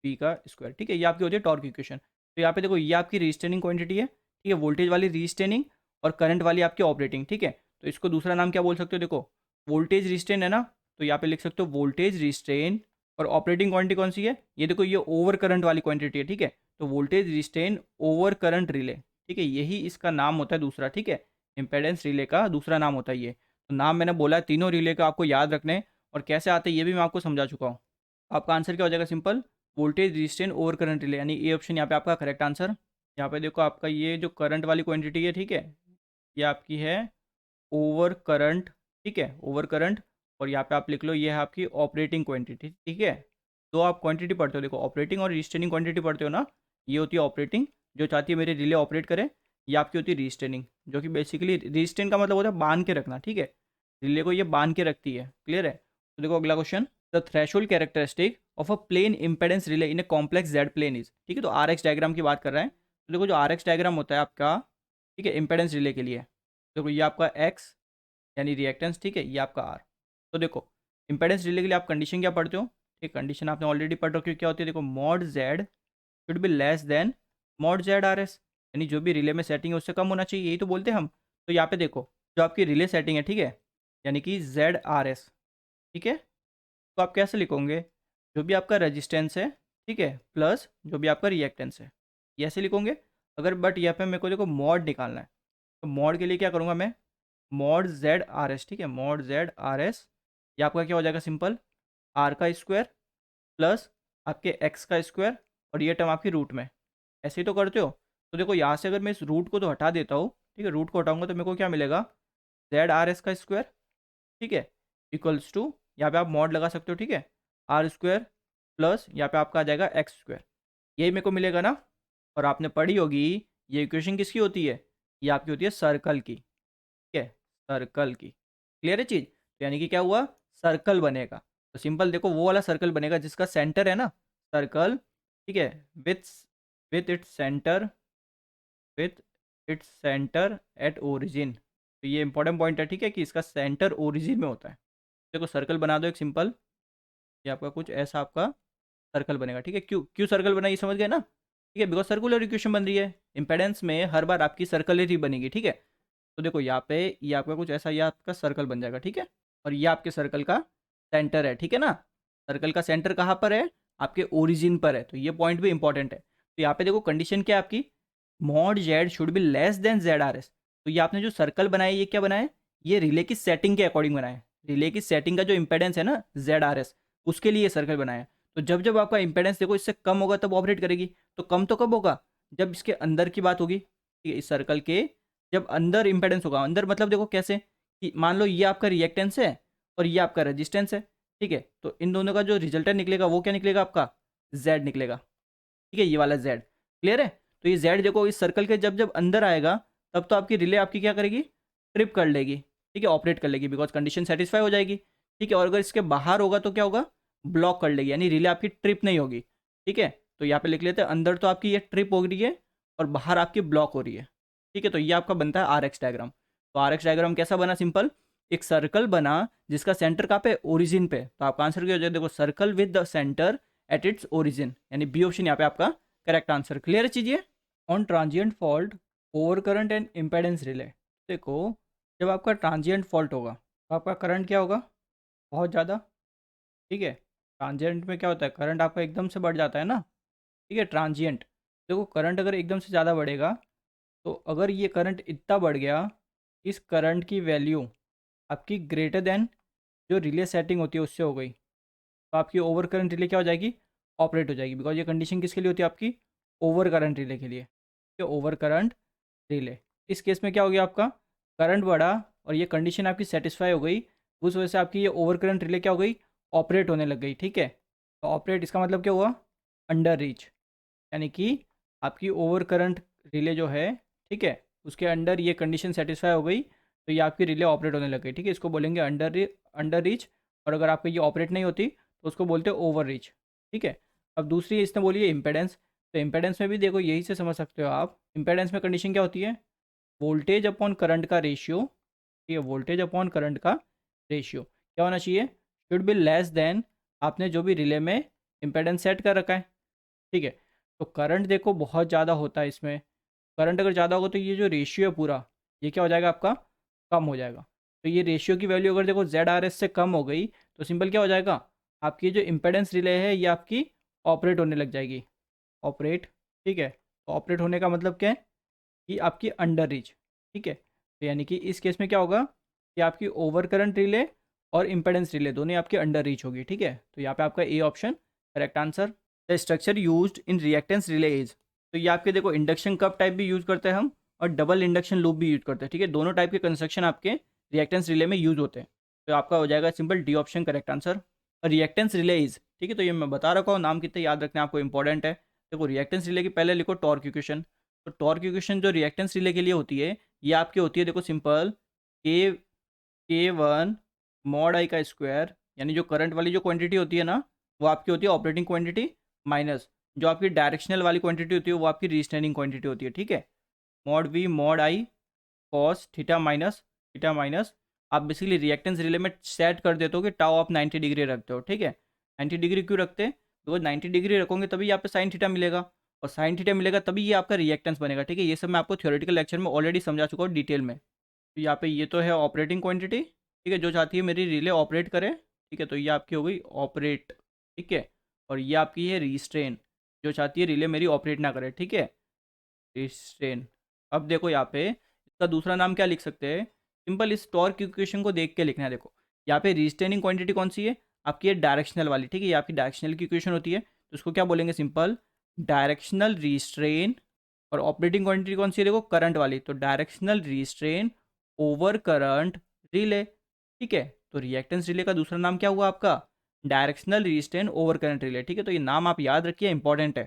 पी का स्क्वायर, ठीक है, ये आपकी होती है टॉर्क इक्वेशन। तो यहाँ पे देखो ये आपकी रीस्टेनिंग क्वांटिटी है, ठीक है, वोल्टेज वाली रीस्टेनिंग और करंट वाली आपकी ऑपरेटिंग, ठीक है। तो इसको दूसरा नाम क्या बोल सकते हो, देखो वोल्टेज रिस्टेन है ना, तो यहाँ पे लिख सकते हो वोल्टेज रिस्टेन, और ऑपरेटिंग क्वांटिटी कौन सी है, ये देखो ये ओवर करंट वाली क्वांटिटी है, ठीक है, तो वोल्टेज रिस्टेन ओवर करंट रिले, ठीक है, यही इसका नाम होता है दूसरा, ठीक है, इम्पेडेंस रिले का दूसरा नाम होता है ये। तो नाम मैंने बोला है तीनों रिले का आपको याद रखने, और कैसे आते हैं ये भी मैं आपको समझा चुका हूँ। आपका आंसर क्या हो जाएगा, simple voltage resistance over current relay, यानी ए ऑप्शन यहाँ पे आपका करेक्ट आंसर। यहाँ पे देखो आपका ये जो करंट वाली क्वांटिटी है, ठीक है, ये आपकी है ओवर करंट, ठीक है, ओवर करंट, और यहाँ पे आप लिख लो ये है आपकी ऑपरेटिंग क्वांटिटी, ठीक है। तो आप क्वांटिटी पढ़ते हो, देखो ऑपरेटिंग और रिस्टेनिंग क्वांटिटी पढ़ते हो ना, ये होती है ऑपरेटिंग, जो चाहती है मेरे रिले ऑपरेट करे, ये आपकी होती है रिस्टेनिंग, जो कि बेसिकली रिस्टेन का मतलब होता है बांध के रखना, ठीक है, रिले को ये बांध के रखती है। क्लियर है? तो देखो अगला question, the threshold characteristic of a plane impedance relay in a complex Z plane is, ठीक है, तो आर एक्स डायग्राम की बात कर रहे हैं। तो देखो जो आर एक्स डायग्राम होता है आपका, ठीक है, इंपेडेंस रिले के लिए, देखो ये आपका एक्स यानी रिएक्टेंस, ठीक है, ये आपका आर। तो देखो इंपेडेंस रिले के लिए आप कंडीशन क्या पढ़ते हो, ठीक, कंडीशन आपने ऑलरेडी पढ़ रखी है, क्या होती है, देखो mod Z should be less then mod Z R S, यानी जो भी रिले में सेटिंग है उससे कम होना चाहिए, यही तो बोलते हैं हम। तो यहाँ पे देखो जो आपकी रिले सेटिंग है, ठीक है, यानी कि जेड आर एस, ठीक है, तो आप कैसे लिखोगे, जो भी आपका रेजिस्टेंस है, ठीक है, प्लस जो भी आपका रिएक्टेंस है, ये ऐसे लिखोगे। अगर बट यहाँ पे मेरे को देखो मॉड निकालना है, तो मॉड के लिए क्या करूँगा मैं, मॉड जेड आर एस, ठीक है, मॉड जेड आर एस, ये आपका क्या हो जाएगा, सिंपल आर का स्क्वायर प्लस आपके एक्स का स्क्वायर, और ये टर्म आपकी रूट में, ऐसे ही तो करते हो। तो देखो यहाँ से अगर मैं इस रूट को तो हटा देता हूँ, ठीक है, रूट को हटाऊंगा तो मेरे को क्या मिलेगा, जेड आर एस का स्क्वायर, ठीक है, इक्वल्स टू, यहाँ पे आप मॉड लगा सकते हो, ठीक है, आर स्क्वायर प्लस यहाँ पे आपका आ जाएगा एक्स स्क्वायर, यही मेरे को मिलेगा ना। और आपने पढ़ी होगी ये इक्वेशन किसकी होती है, ये आपकी होती है सर्कल की, ठीक है, सर्कल की। क्लियर है चीज़? तो यानी कि क्या हुआ, सर्कल बनेगा। तो सिंपल देखो वो वाला सर्कल बनेगा जिसका सेंटर है ना, सर्कल, ठीक है, with with its centre, with its centre at origin. तो ये इंपॉर्टेंट पॉइंट है, ठीक है, कि इसका सेंटर ओरिजिन में होता है। देखो सर्कल बना दो एक सिंपल, ये आपका कुछ ऐसा आपका सर्कल बनेगा, ठीक है। क्यों क्यों सर्कल बना, ये समझ गए ना, ठीक है, बिकॉज सर्कुलर इक्वेशन बन रही है, इंपेडेंस में हर बार आपकी सर्कल ही बनेगी, ठीक है। तो देखो यहाँ पे ये आपका कुछ ऐसा, ये आपका सर्कल बन जाएगा, ठीक है, और ये आपके सर्कल का सेंटर है, ठीक है ना। सर्कल का सेंटर कहाँ पर है, आपके ओरिजिन पर है, तो ये पॉइंट भी इंपॉर्टेंट है। तो यहाँ पे देखो कंडीशन क्या है आपकी, mod Z should be less then Z R S. तो ये आपने जो सर्कल बनाया ये क्या बनाया, ये रिले की सेटिंग के अकॉर्डिंग बनाया है। रिले की सेटिंग का जो इंपेडेंस है ना जेड आर एस, उसके लिए सर्कल बनाया। तो जब जब आपका इंपेडेंस देखो इससे कम होगा तब ऑपरेट करेगी। तो कम तो कब होगा, जब इसके अंदर की बात होगी, ठीक है, इस सर्कल के जब अंदर इंपेडेंस होगा, अंदर मतलब देखो कैसे, कि मान लो ये आपका रिएक्टेंस है और ये आपका रेजिस्टेंस है, ठीक है, तो इन दोनों का जो रिजल्टेंट निकलेगा वो क्या निकलेगा आपका, जेड निकलेगा, ठीक है, ये वाला जेड। क्लियर है? तो ये जेड देखो इस सर्कल के जब जब अंदर आएगा तब तो आपकी रिले आपकी क्या करेगी, ट्रिप कर लेगी, ठीक है, ऑपरेट कर लेगी, बिकॉज कंडीशन सेटिस्फाई हो जाएगी, ठीक है। और अगर इसके बाहर होगा तो क्या होगा, ब्लॉक कर लेगी, यानी रिले आपकी ट्रिप नहीं होगी, ठीक है। तो यहाँ पे लिख लेते हैं, अंदर तो आपकी ये ट्रिप हो रही है और बाहर आपकी ब्लॉक हो रही है, ठीक है। तो ये आपका बनता है आर एक्स डायग्राम। तो आर एक्स डायग्राम कैसा बना, सिंपल एक सर्कल बना जिसका सेंटर कहाँ पे, ओरिजिन पे। तो आपका आंसर क्या हो जाएगा, देखो circle with the centre at its origin, यानी बी ऑप्शन यहाँ पे आपका करेक्ट आंसर। क्लियर चीजिए। On transient fault, over current and impedance relay. देखो जब आपका ट्रांजिएंट फॉल्ट होगा तो आपका करंट क्या होगा, बहुत ज़्यादा, ठीक है। ट्रांजिएंट में क्या होता है, करंट आपका एकदम से बढ़ जाता है ना, ठीक है, ट्रांजिएंट। देखो करंट अगर एकदम से ज़्यादा बढ़ेगा, तो अगर ये करंट इतना बढ़ गया, इस करंट की वैल्यू आपकी ग्रेटर देन जो रिले सेटिंग होती है उससे हो गई, तो आपकी ओवर करंट रिले क्या हो जाएगी, ऑपरेट हो जाएगी। बिकॉज ये कंडीशन किसके लिए होती है आपकी, ओवर करंट रिले के लिए, ठीक है, ओवर करंट रिले। इस केस में क्या हो गया आपका, करंट बढ़ा और ये कंडीशन आपकी सेटिस्फाई हो गई, उस वजह से आपकी ये ओवर करंट रिले क्या हो गई, ऑपरेट होने लग गई, ठीक है। तो ऑपरेट इसका मतलब क्या हुआ, अंडर रीच, यानी कि आपकी ओवर करंट रिले जो है, ठीक है, उसके अंडर ये कंडीशन सेटिस्फाई हो गई, तो ये आपकी रिले ऑपरेट होने लग गई, ठीक है। इसको बोलेंगे अंडर रीच। और अगर आपकी ये ऑपरेट नहीं होती तो उसको बोलते हैं ओवर रीच, ठीक है। अब दूसरी इसने बोली है इम्पेडेंस। तो इम्पेडेंस में भी देखो यही से समझ सकते हो आप, इम्पेडेंस में कंडीशन क्या होती है, वोल्टेज अपॉन करंट का रेशियो, ठीक है, वोल्टेज अपॉन करंट का रेशियो क्या होना चाहिए, शुड बी लेस देन आपने जो भी रिले में इम्पेडेंस सेट कर रखा है, ठीक है। तो करंट देखो बहुत ज़्यादा होता है इसमें, करंट अगर ज़्यादा होगा तो ये जो रेशियो है पूरा, ये क्या हो जाएगा आपका, कम हो जाएगा। तो ये रेशियो की वैल्यू अगर देखो जेड आर एस से कम हो गई तो सिंपल क्या हो जाएगा, आपकी जो इम्पेडेंस रिले है ये आपकी ऑपरेट होने लग जाएगी, ऑपरेट, ठीक है। तो ऑपरेट होने का मतलब क्या है, कि आपकी अंडर रीच, ठीक है। तो यानी कि इस केस में क्या होगा, कि आपकी ओवर करंट रिले और इम्पेडेंस रिले दोनों आपकी अंडर रीच होगी, ठीक है। तो यहाँ पे आपका A option correct answer. The structure used in reactance relay is, तो ये आपके देखो इंडक्शन कप टाइप भी यूज़ करते हैं हम और डबल इंडक्शन लूप भी यूज करते हैं, ठीक है। दोनों टाइप के कंस्ट्रक्शन आपके रिएक्टेंस रिले में यूज होते हैं। तो आपका हो जाएगा simple D option correct answer. और रिएक्टेंस रिले इज, ठीक है, तो ये मैं बता रखा हूँ, नाम कितने याद रखने आपको इंपॉर्टेंट है। देखो रिएक्टेंस रिले की पहले लिखो टॉर्क इक्वेशन। तो टॉर्क इक्वेशन जो रिएक्टेंस रिले के लिए होती है ये आपकी होती है, देखो सिंपल के 1 मॉड आई का स्क्वायर, यानी जो करंट वाली जो क्वांटिटी होती है ना वो आपकी होती है ऑपरेटिंग क्वांटिटी, माइनस जो आपकी डायरेक्शनल वाली क्वांटिटी होती है वो आपकी रीस्टैंडिंग क्वांटिटी होती है, ठीक है। Mod we mod I cos theta minus आप बेसिकली रिएक्टेंस रिले में सेट कर देते हो कि टाउ आप 90 डिग्री रखते हो, ठीक है। 90 डिग्री क्यों रखते हैं, बिकॉज 90 डिग्री रखोगे तभी यहाँ पे साइन थीटा मिलेगा, और साइन थीटा मिलेगा तभी ये आपका रिएक्टेंस बनेगा, ठीक है। ये सब मैं आपको थ्योरेटिकल लेक्चर में ऑलरेडी समझा चुका हूँ डिटेल में। तो यहाँ पे ये तो है ऑपरेटिंग क्वांटिटी, ठीक है, जो चाहती है मेरी रिले ऑपरेट करे, ठीक है। तो ये आपकी हो गई ऑपरेट, ठीक है। और ये आपकी है रिस्ट्रेन, जो चाहती है रिले मेरी ऑपरेट ना करे, ठीक है, रिस्ट्रेन। अब देखो यहाँ पे इसका दूसरा नाम क्या लिख सकते हैं, सिंपल इस टॉर्क इक्वेशन को देख के लिखना है। देखो यहाँ पे रिस्ट्रेनिंग क्वांटिटी कौन सी है, आपकी है डायरेक्शनल वाली, ठीक है, ये आपकी डायरेक्शनल की इक्वेशन होती है, तो उसको क्या बोलेंगे, सिंपल डायरेक्शनल रिस्ट्रेन। और ऑपरेटिंग क्वांटिटी कौन सी है, देखो करंट वाली, तो directional restrain over current relay, ठीक है। तो रिएक्टेंस रिले का दूसरा नाम क्या हुआ आपका, directional restrain over current relay, ठीक है। तो ये नाम आप याद रखिए, इंपॉर्टेंट है।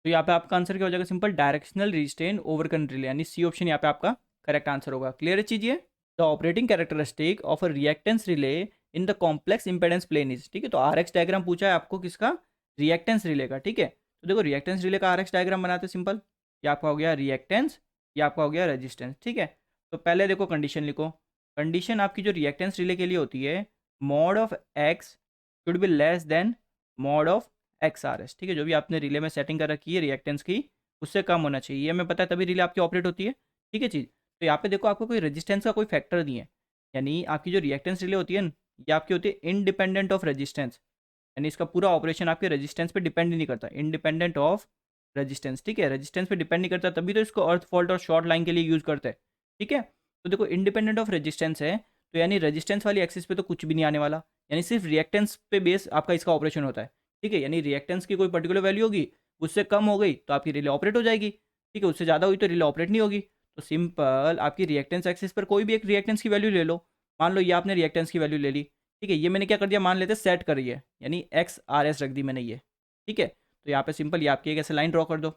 तो यहाँ पे आपका आंसर क्या हो जाएगा, simple directional restrain over current relay, यानी सी ऑप्शन यहाँ पे आपका करेक्ट आंसर होगा। क्लियर है चीज ये? The operating characteristic of a reactance relay in the complex impedance plane is, ठीक है। तो आरएक्स डायग्राम पूछा है आपको किसका? रिएक्टेंस रिले का, ठीक है। तो देखो रिएक्टेंस रिले का आरएक्स डायग्राम बनाते सिंपल। ये आपका हो गया रिएक्टेंस, ये आपका हो गया रेजिस्टेंस, ठीक है। तो पहले देखो कंडीशन लिखो। कंडीशन आपकी जो रिएक्टेंस रिले के लिए होती है, mod of x should be less then mod of x R S, ठीक है। जो भी आपने रिले में सेटिंग कर रखी है रिएक्टेंस की, उससे कम होना चाहिए। ये हमें पता है, तभी रिले आपकी ऑपरेट होती है, ठीक है चीज़। तो यहाँ पे देखो आपको कोई रेजिस्टेंस का कोई फैक्टर नहीं है, यानी आपकी जो रिएक्टेंस रिले होती है ना, ये आपकी होती है इंडिपेंडेंट ऑफ रेजिस्टेंस, यानी इसका पूरा ऑपरेशन आपके रेजिस्टेंस पे डिपेंड ही नहीं करता, इंडिपेंडेंट ऑफ रेजिस्टेंस, ठीक है। रेजिस्टेंस पे डिपेंड नहीं करता, तभी तो इसको अर्थ फॉल्ट और शॉर्ट लाइन के लिए यूज़ करते हैं, ठीक है। तो देखो इंडिपेंडेंट ऑफ रेजिस्टेंस है, तो यानी रेजिस्टेंस वाली एक्सिस पे तो कुछ भी नहीं आने वाला, यानी सिर्फ रिएक्टेंस पे बेस आपका इसका ऑपरेशन होता है, ठीक है। यानी रिएक्टेंस की कोई पर्टिकुलर वैल्यू होगी, उससे कम हो गई तो आपकी रिले ऑपरेट हो जाएगी, ठीक है। उससे ज़्यादा हुई तो रिले ऑपरेट नहीं होगी। तो सिंपल आपकी रिएक्टेंस एक्सिस पर कोई भी एक रिएक्टेंस की वैल्यू ले लो। मान लो ये आपने रिएक्टेंस की वैल्यू ले ली, ठीक है। ये मैंने क्या कर दिया, मान लेते सेट कर रही है, यानी एक्स आर एस रख दी मैंने ये, ठीक है। तो यहाँ पे सिंपल ये आपकी एक ऐसे लाइन ड्रॉ कर दो,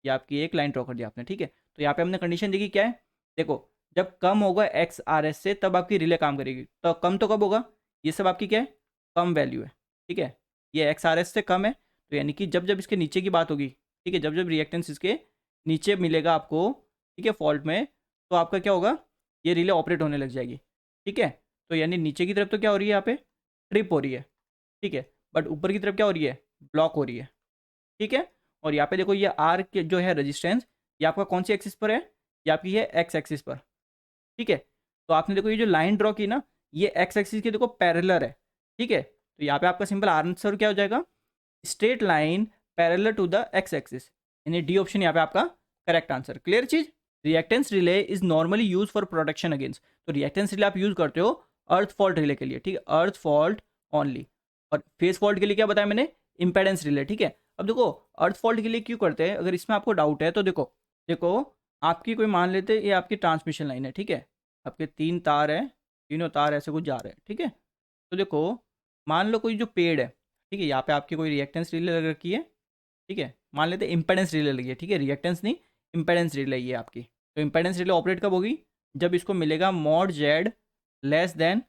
ये आपकी एक लाइन ड्रॉ कर दी आपने, ठीक है। तो यहाँ पे हमने कंडीशन देखी क्या है, देखो जब कम होगा एक्स आर एस से तब आपकी रिले काम करेगी। तो कम तो कब होगा, ये सब आपकी क्या है, कम वैल्यू है, ठीक है। ये एक्स आर एस से कम है, तो यानी कि जब जब इसके नीचे की बात होगी, ठीक है, जब जब रिएक्टेंस इसके नीचे मिलेगा आपको, ठीक है, फॉल्ट में, तो आपका क्या होगा, ये रिले ऑपरेट होने लग जाएगी, ठीक है। तो यानी नीचे की तरफ तो क्या हो रही है, यहाँ पे ट्रिप हो रही है, ठीक है, बट ऊपर की तरफ क्या हो रही है, ब्लॉक हो रही है, ठीक है। और यहाँ पे देखो ये आर के जो है रेजिस्टेंस, ये आपका कौन सी एक्सिस पर है, ये आपकी है एक्स एक्सिस पर, ठीक है। तो आपने देखो ये जो लाइन ड्रॉ की ना, ये एक्स एक्सिस के देखो पैरेलल है, ठीक है। तो यहाँ पे आपका सिंपल आंसर क्या हो जाएगा, straight line parallel to the X axis, यानी डी ऑप्शन यहाँ पे आपका करेक्ट आंसर। क्लियर चीज? Reactance relay is normally use for protection against, तो रिएक्टेंस रिले आप यूज करते हो अर्थ फॉल्ट रिले के लिए, ठीक है, अर्थ फॉल्ट ओनली। और फेस फॉल्ट के लिए क्या बताया मैंने, इंपेडेंस रिले, ठीक है। अब देखो अर्थ फॉल्ट के लिए क्यों करते हैं, अगर इसमें आपको डाउट है तो देखो, देखो आपकी कोई मान लेते हैं ये आपकी ट्रांसमिशन लाइन है, ठीक है। आपके 3 तार है, तीनों तार ऐसे कुछ जा रहे हैं, ठीक है। तो देखो मान लो कोई जो पेड़ है, ठीक है, यहाँ पे आपकी कोई रिएक्टेंस रिले लग रखी है, ठीक है। मान लेते हैं इंपेडेंस रिले लगी है, ठीक है, रिएक्टेंस नहीं इंपेडेंस रिले ये आपकी। तो इंपेडेंस रिले ऑपरेट कब होगी, जब इसको मिलेगा mod Z less than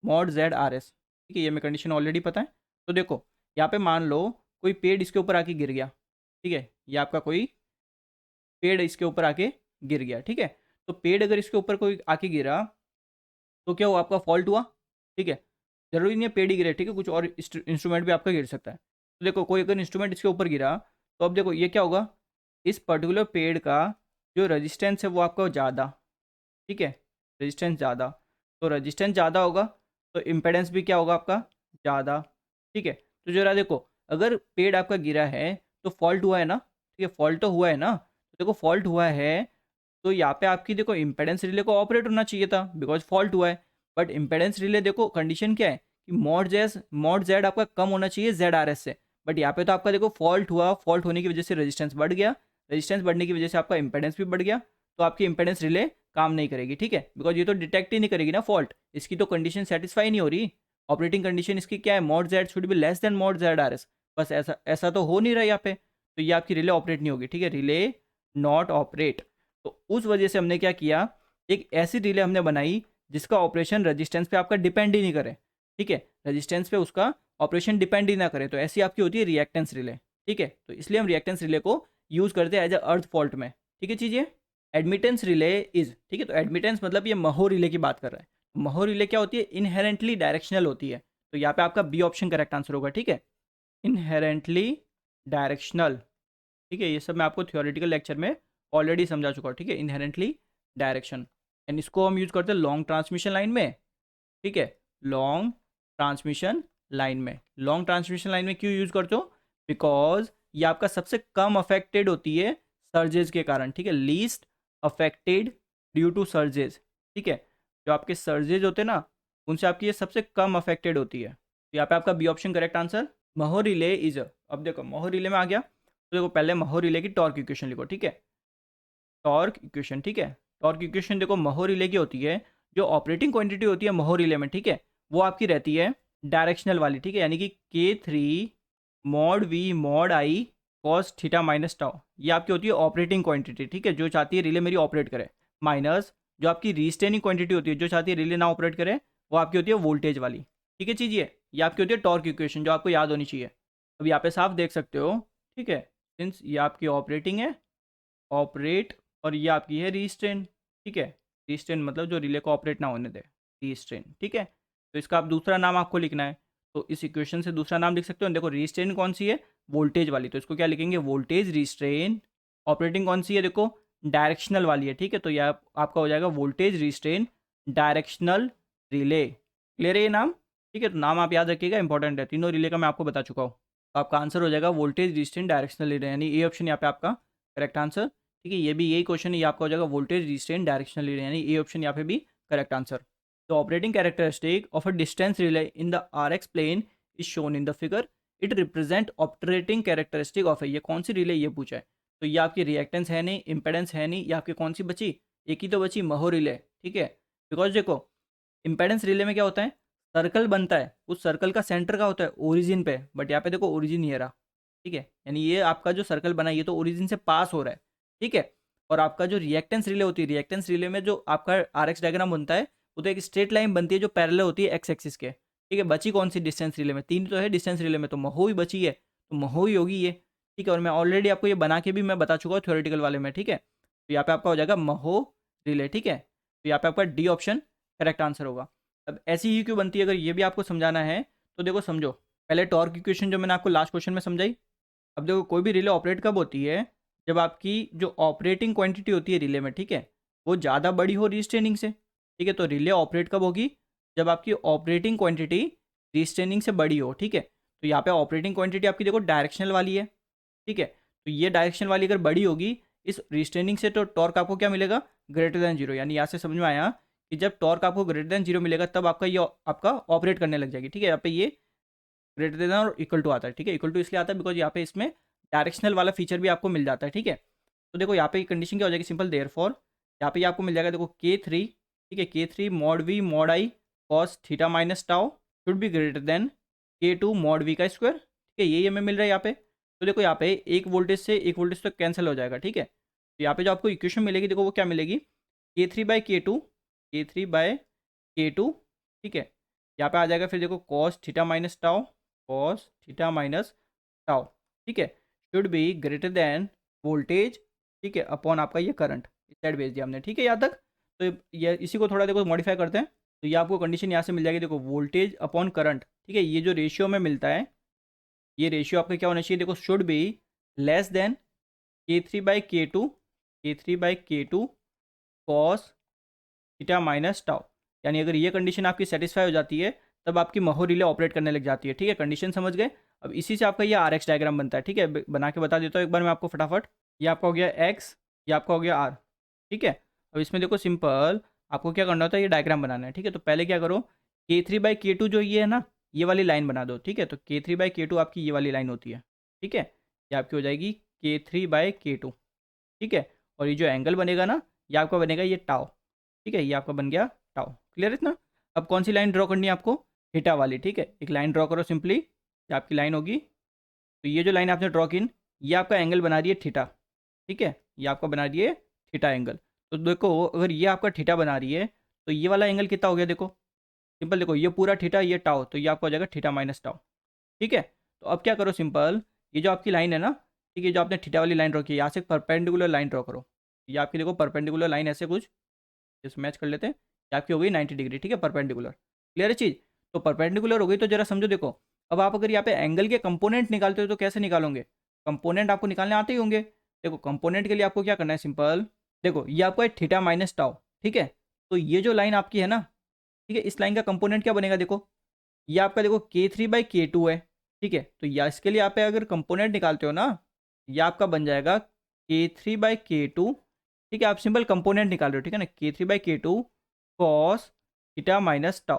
mod Z R S, ठीक है। ये मैं कंडीशन ऑलरेडी पता है। तो देखो यहाँ पे मान लो कोई पेड़ इसके ऊपर आके गिर गया, ठीक है, ये आपका कोई पेड़ इसके ऊपर आके गिर गया, ठीक है। तो पेड़ अगर इसके ऊपर कोई आके गिरा तो क्या हुआ, आपका फॉल्ट हुआ, ठीक है। जरूरी नहीं है पेड़ ही गिरे, ठीक है, कुछ और इंस्ट्रूमेंट भी आपका गिर सकता है। तो देखो कोई अगर इंस्ट्रूमेंट इसके ऊपर गिरा, तो अब देखो ये क्या होगा, इस पर्टिकुलर पेड़ का जो रेजिस्टेंस है वो आपका ज़्यादा, ठीक है, रेजिस्टेंस ज़्यादा। तो रेजिस्टेंस ज़्यादा होगा तो इम्पेडेंस भी क्या होगा आपका ज़्यादा, ठीक है। तो जरा देखो अगर पेड़ आपका गिरा है तो फॉल्ट हुआ है ना, ठीक है, फॉल्ट तो हुआ है ना। तो देखो फॉल्ट हुआ है तो यहाँ पे आपकी देखो इम्पेडेंस रिले को ऑपरेट होना चाहिए था, बिकॉज फॉल्ट हुआ है। बट इम्पेडेंस रिले देखो कंडीशन क्या है कि मॉड जेड आपका कम होना चाहिए जेड आर एस से, बट यहाँ पे तो आपका देखो फॉल्ट हुआ, फॉल्ट होने की वजह से रेजिस्टेंस बढ़ गया, रेजिस्टेंस बढ़ने की वजह से आपका इम्पेडेंस भी बढ़ गया, तो आपकी इम्पेडेंस रिले काम नहीं करेगी, ठीक है, बिकॉज ये तो डिटेक्ट ही नहीं करेगी ना फॉल्ट, इसकी तो कंडीशन सेटिस्फाई नहीं हो रही। ऑपरेटिंग कंडीशन इसकी क्या है, mod Z should be less then mod Z R S, बस ऐसा ऐसा तो हो नहीं रहा यहाँ पे, तो ये आपकी रिले ऑपरेट नहीं होगी, ठीक है, रिले नॉट ऑपरेट। तो उस वजह से हमने क्या किया, एक ऐसी रिले हमने बनाई जिसका ऑपरेशन रेजिस्टेंस पे आपका डिपेंड ही नहीं करे, ठीक है, रेजिस्टेंस पे उसका ऑपरेशन डिपेंड ही ना करे। तो ऐसी आपकी होती है रिएक्टेंस रिले, ठीक है। तो इसलिए हम रिएक्टेंस रिले को यूज़ करते हैं एज अ अर्थ फॉल्ट में, ठीक है चीज़। एडमिटेंस रिले इज, ठीक है, तो एडमिटेंस मतलब ये महो रिले की बात कर रहा है। महो रिले क्या होती है, इनहेरेंटली डायरेक्शनल होती है। तो यहाँ पे आपका बी ऑप्शन करेक्ट आंसर होगा, ठीक है, इनहेरेंटली डायरेक्शनल, ठीक है। ये सब मैं आपको थियोरेटिकल लेक्चर में ऑलरेडी समझा चुका हूँ, ठीक है, इनहेरेंटली डायरेक्शन। एंड इसको हम यूज़ करते हैं लॉन्ग ट्रांसमिशन लाइन में, ठीक है, लॉन्ग ट्रांसमिशन लाइन में। लॉन्ग ट्रांसमिशन लाइन में क्यों यूज़ करते हो, बिकॉज ये आपका सबसे कम अफेक्टेड होती है सर्जेस के कारण, ठीक है, least affected due to surges, ठीक है। जो आपके सर्जेज होते हैं ना, उनसे आपकी ये सबसे कम अफेक्टेड होती है। तो यहाँ पे आपका B option correct answer. Mho relay is, अब देखो महो रिले में आ गया, तो देखो पहले महो रिले की टॉर्क इक्वेशन लिखो, ठीक है, टॉर्क इक्वेशन, ठीक है। टॉर्क इक्वेशन देखो महो रिले की होती है, जो ऑपरेटिंग क्वांटिटी होती है महो रिले में, ठीक है, वो आपकी रहती है डायरेक्शनल वाली, ठीक है, यानी कि K3 mod V mod I cos theta minus tau, ये आपकी होती है ऑपरेटिंग क्वांटिटी, ठीक है, जो चाहती है रिले मेरी ऑपरेट करे, माइनस जो आपकी रिस्ट्रेनिंग क्वांटिटी होती है, जो चाहती है रिले ना ऑपरेट करे, वो आपकी होती है वोल्टेज वाली। ठीक है चीज़, ये आपकी होती है टॉर्क इक्वेशन, जो आपको याद होनी चाहिए। अब यहाँ पे साफ देख सकते हो, ठीक है, सिंस ये आपकी ऑपरेटिंग है, ऑपरेट, और ये आपकी है रिस्ट्रेन। ठीक है, रिस्ट्रेन मतलब जो रिले को ऑपरेट ना होने दे, रिस्ट्रेन। ठीक है, तो इसका आप दूसरा नाम आपको लिखना है, तो इस इक्वेशन से दूसरा नाम लिख सकते हो। देखो रिस्ट्रेन कौन सी है, वोल्टेज वाली, तो इसको क्या लिखेंगे, वोल्टेज रिस्ट्रेन। ऑपरेटिंग कौन सी है, देखो डायरेक्शनल वाली है। ठीक है, तो यह आपका हो जाएगा voltage restrain directional relay. Clear है ये नाम? ठीक है, तो नाम आप याद रखिएगा, इंपॉर्टेंट है। तीनों रिले का मैं आपको बता चुका हूँ। तो आपका आंसर हो जाएगा वोल्टेज रिस्ट्रेन डायरेक्शनल रिले, यानी ए ऑप्शन यहाँ पे आपका करेक्ट आंसर। ठीक है, ये भी यही क्वेश्चन है, ये आपका हो जाएगा वोल्टेज रिस्ट्रेन डायरेक्शनल रिले, यानी ए ऑप्शन यहाँ पे भी correct answer. The operating characteristic of a distance relay in the R X plane is shown in the figure, it represent operating characteristic of है। ये कौन सी रिले ये पूछा है, तो ये आपकी रिएक्टेंस है नहीं, इंपेडेंस है नहीं, ये आपकी कौन सी बची, एक ही तो बची, महो रिले। ठीक है, बिकॉज देखो इंपेडेंस रिले में क्या होता है, सर्कल बनता है, उस सर्कल का सेंटर का होता है ओरिजिन पे, बट यहाँ पे देखो ओरिजिन ये रहा। ठीक है, यानी ये आपका जो सर्कल बना है ये तो ओरिजिन से पास हो रहा है। ठीक है, और आपका जो रिएक्टेंस रिले होती है, रिएक्टेंस रिले में जो आपका आर एक्स डायग्राम बनता है, वो तो एक स्ट्रेट लाइन बनती है जो पैरेलल होती है एक्स एक्सिस के। ठीक है, बची कौन सी डिस्टेंस रिले में, तीन तो है डिस्टेंस रिले में, तो महो ही बची है, तो महो ही होगी ये। ठीक है, और मैं ऑलरेडी आपको ये बना के भी मैं बता चुका हूँ थ्योरेटिकल वाले में। ठीक है, तो यहाँ पे आपका हो जाएगा महो रिले। ठीक है, तो यहाँ पे आपका डी ऑप्शन करेक्ट आंसर होगा। अब ऐसी ही क्यों बनती है, अगर ये भी आपको समझाना है तो देखो समझो, पहले टॉर्क इक्वेशन जो मैंने आपको लास्ट क्वेश्चन में समझाई। अब देखो कोई भी रिले ऑपरेट कब होती है, जब आपकी जो ऑपरेटिंग क्वांटिटी होती है रिले में, ठीक है, वो ज़्यादा बड़ी हो रिस्ट्रेनिंग से। ठीक है, तो रिले ऑपरेट कब होगी, जब आपकी ऑपरेटिंग क्वांटिटी रिस्ट्रेनिंग से बड़ी हो। ठीक है, तो यहाँ पे ऑपरेटिंग क्वांटिटी आपकी देखो डायरेक्शनल वाली है। ठीक है, तो ये डायरेक्शन वाली अगर बड़ी होगी इस रिस्ट्रेनिंग से, तो टॉर्क आपको क्या मिलेगा, ग्रेटर देन जीरो। यानी यहाँ से समझ में आया कि जब टॉर्क आपको ग्रेटर देन जीरो मिलेगा तब आपका ये आपका ऑपरेट करने लग जाएगी। ठीक है, यहाँ पे ये ग्रेटर देन और इक्वल टू आता है। ठीक है, इक्वल टू इसलिए आता है बिकॉज यहाँ पे इसमें डायरेक्शनल वाला फीचर भी आपको मिल जाता है। ठीक है, तो देखो यहाँ पे कंडीशन क्या हो जाएगी, सिंपल देयरफॉर यहाँ पे आपको मिल जाएगा देखो K3। ठीक है, K3 mod we mod I cos theta minus tau should be greater than K2 mod we का स्क्वायर। ठीक है, यही हमें मिल रहा है यहाँ पे। तो देखो यहाँ पे एक वोल्टेज से एक वोल्टेज तो कैंसिल हो जाएगा। ठीक है, तो यहाँ पे जो आपको इक्वेशन मिलेगी देखो वो क्या मिलेगी, K3/K2, K3/K2। ठीक है, यहाँ पे आ जाएगा फिर देखो cos theta minus tau, cos theta minus tau. ठीक है, should be greater than voltage, ठीक है, अपॉन आपका ये करंट, इस साइड भेज दिया हमने। ठीक है, यहाँ तक। तो ये इसी को थोड़ा देखो मॉडिफाई करते हैं, तो ये आपको कंडीशन यहाँ से मिल जाएगी देखो वोल्टेज अपॉन करंट। ठीक है, ये जो रेशियो में मिलता है, ये रेशियो आपका क्या होना चाहिए, देखो should be less than K3/K2, K3/K2 cos theta minus tau. यानी अगर ये कंडीशन आपकी सेटिस्फाई हो जाती है तब आपकी महो रिले ऑपरेट करने लग जाती है। ठीक है, कंडीशन समझ गए। अब इसी से आपका ये आर एक्स डायग्राम बनता है। ठीक है, बना के बता देता हूँ एक बार मैं आपको फटाफट। ये आपका हो गया एक्स, ये आपका हो गया आर। ठीक है, अब इसमें देखो सिंपल आपको क्या करना होता है, ये डायग्राम बनाना है। ठीक है, तो पहले क्या करो, K3/K2 जो ये है ना, ये वाली लाइन बना दो। ठीक है, तो K3/K2 आपकी ये वाली लाइन होती है। ठीक है, ये आपकी हो जाएगी K3/K2। ठीक है, और ये जो एंगल बनेगा ना, ये आपका बनेगा ये टाओ। ठीक है, ये आपका बन गया टाओ। क्लियर है इतना? अब कौन सी लाइन ड्रॉ करनी है आपको, थीटा वाली। ठीक है, एक लाइन ड्रॉ करो सिंपली, ये आपकी लाइन होगी। तो ये जो लाइन आपने ड्रॉ की, ये आपका एंगल बना रही है थीटा। ठीक है, ये आपका बना रही है थीटा एंगल। तो देखो अगर ये आपका थीटा बना रही है तो ये वाला एंगल कितना हो गया, देखो सिंपल, देखो ये पूरा थीटा, ये टाओ, तो ये आपका हो जाएगा थीटा माइनस टाओ। ठीक है, तो अब क्या करो सिंपल, ये जो आपकी लाइन है ना, ठीक है, जो आपने थीटा वाली लाइन ड्रॉ की है, यहाँ से परपेंडिकुलर लाइन ड्रॉ करो। ये आपकी देखो परपेंडिकुलर लाइन ऐसे कुछ, इस मैच कर लेते हैं, ये आपकी हो गई 90 डिग्री। ठीक है, परपेंडिकुलर। क्लियर है चीज़? तो परपेंडिकुलर हो गई, तो जरा समझो देखो, अब आप अगर यहाँ पे एंगल के कंपोनेंट निकालते हो तो कैसे निकालोगे, कंपोनेंट आपको निकालने आते ही होंगे। देखो कंपोनेंट के लिए आपको क्या करना है, सिंपल देखो ये आपका है थीटा माइनस टाउ। ठीक है, तो ये जो लाइन आपकी है ना, ठीक है, इस लाइन का कंपोनेंट क्या बनेगा, देखो ये आपका देखो K3/K2 है। ठीक है, तो या इसके लिए आप अगर कंपोनेंट निकालते हो ना, ये आपका बन जाएगा K3/K2। ठीक है, आप सिंपल कंपोनेंट निकाल रहे हो। ठीक है ना, K3/K2 cos theta minus tau,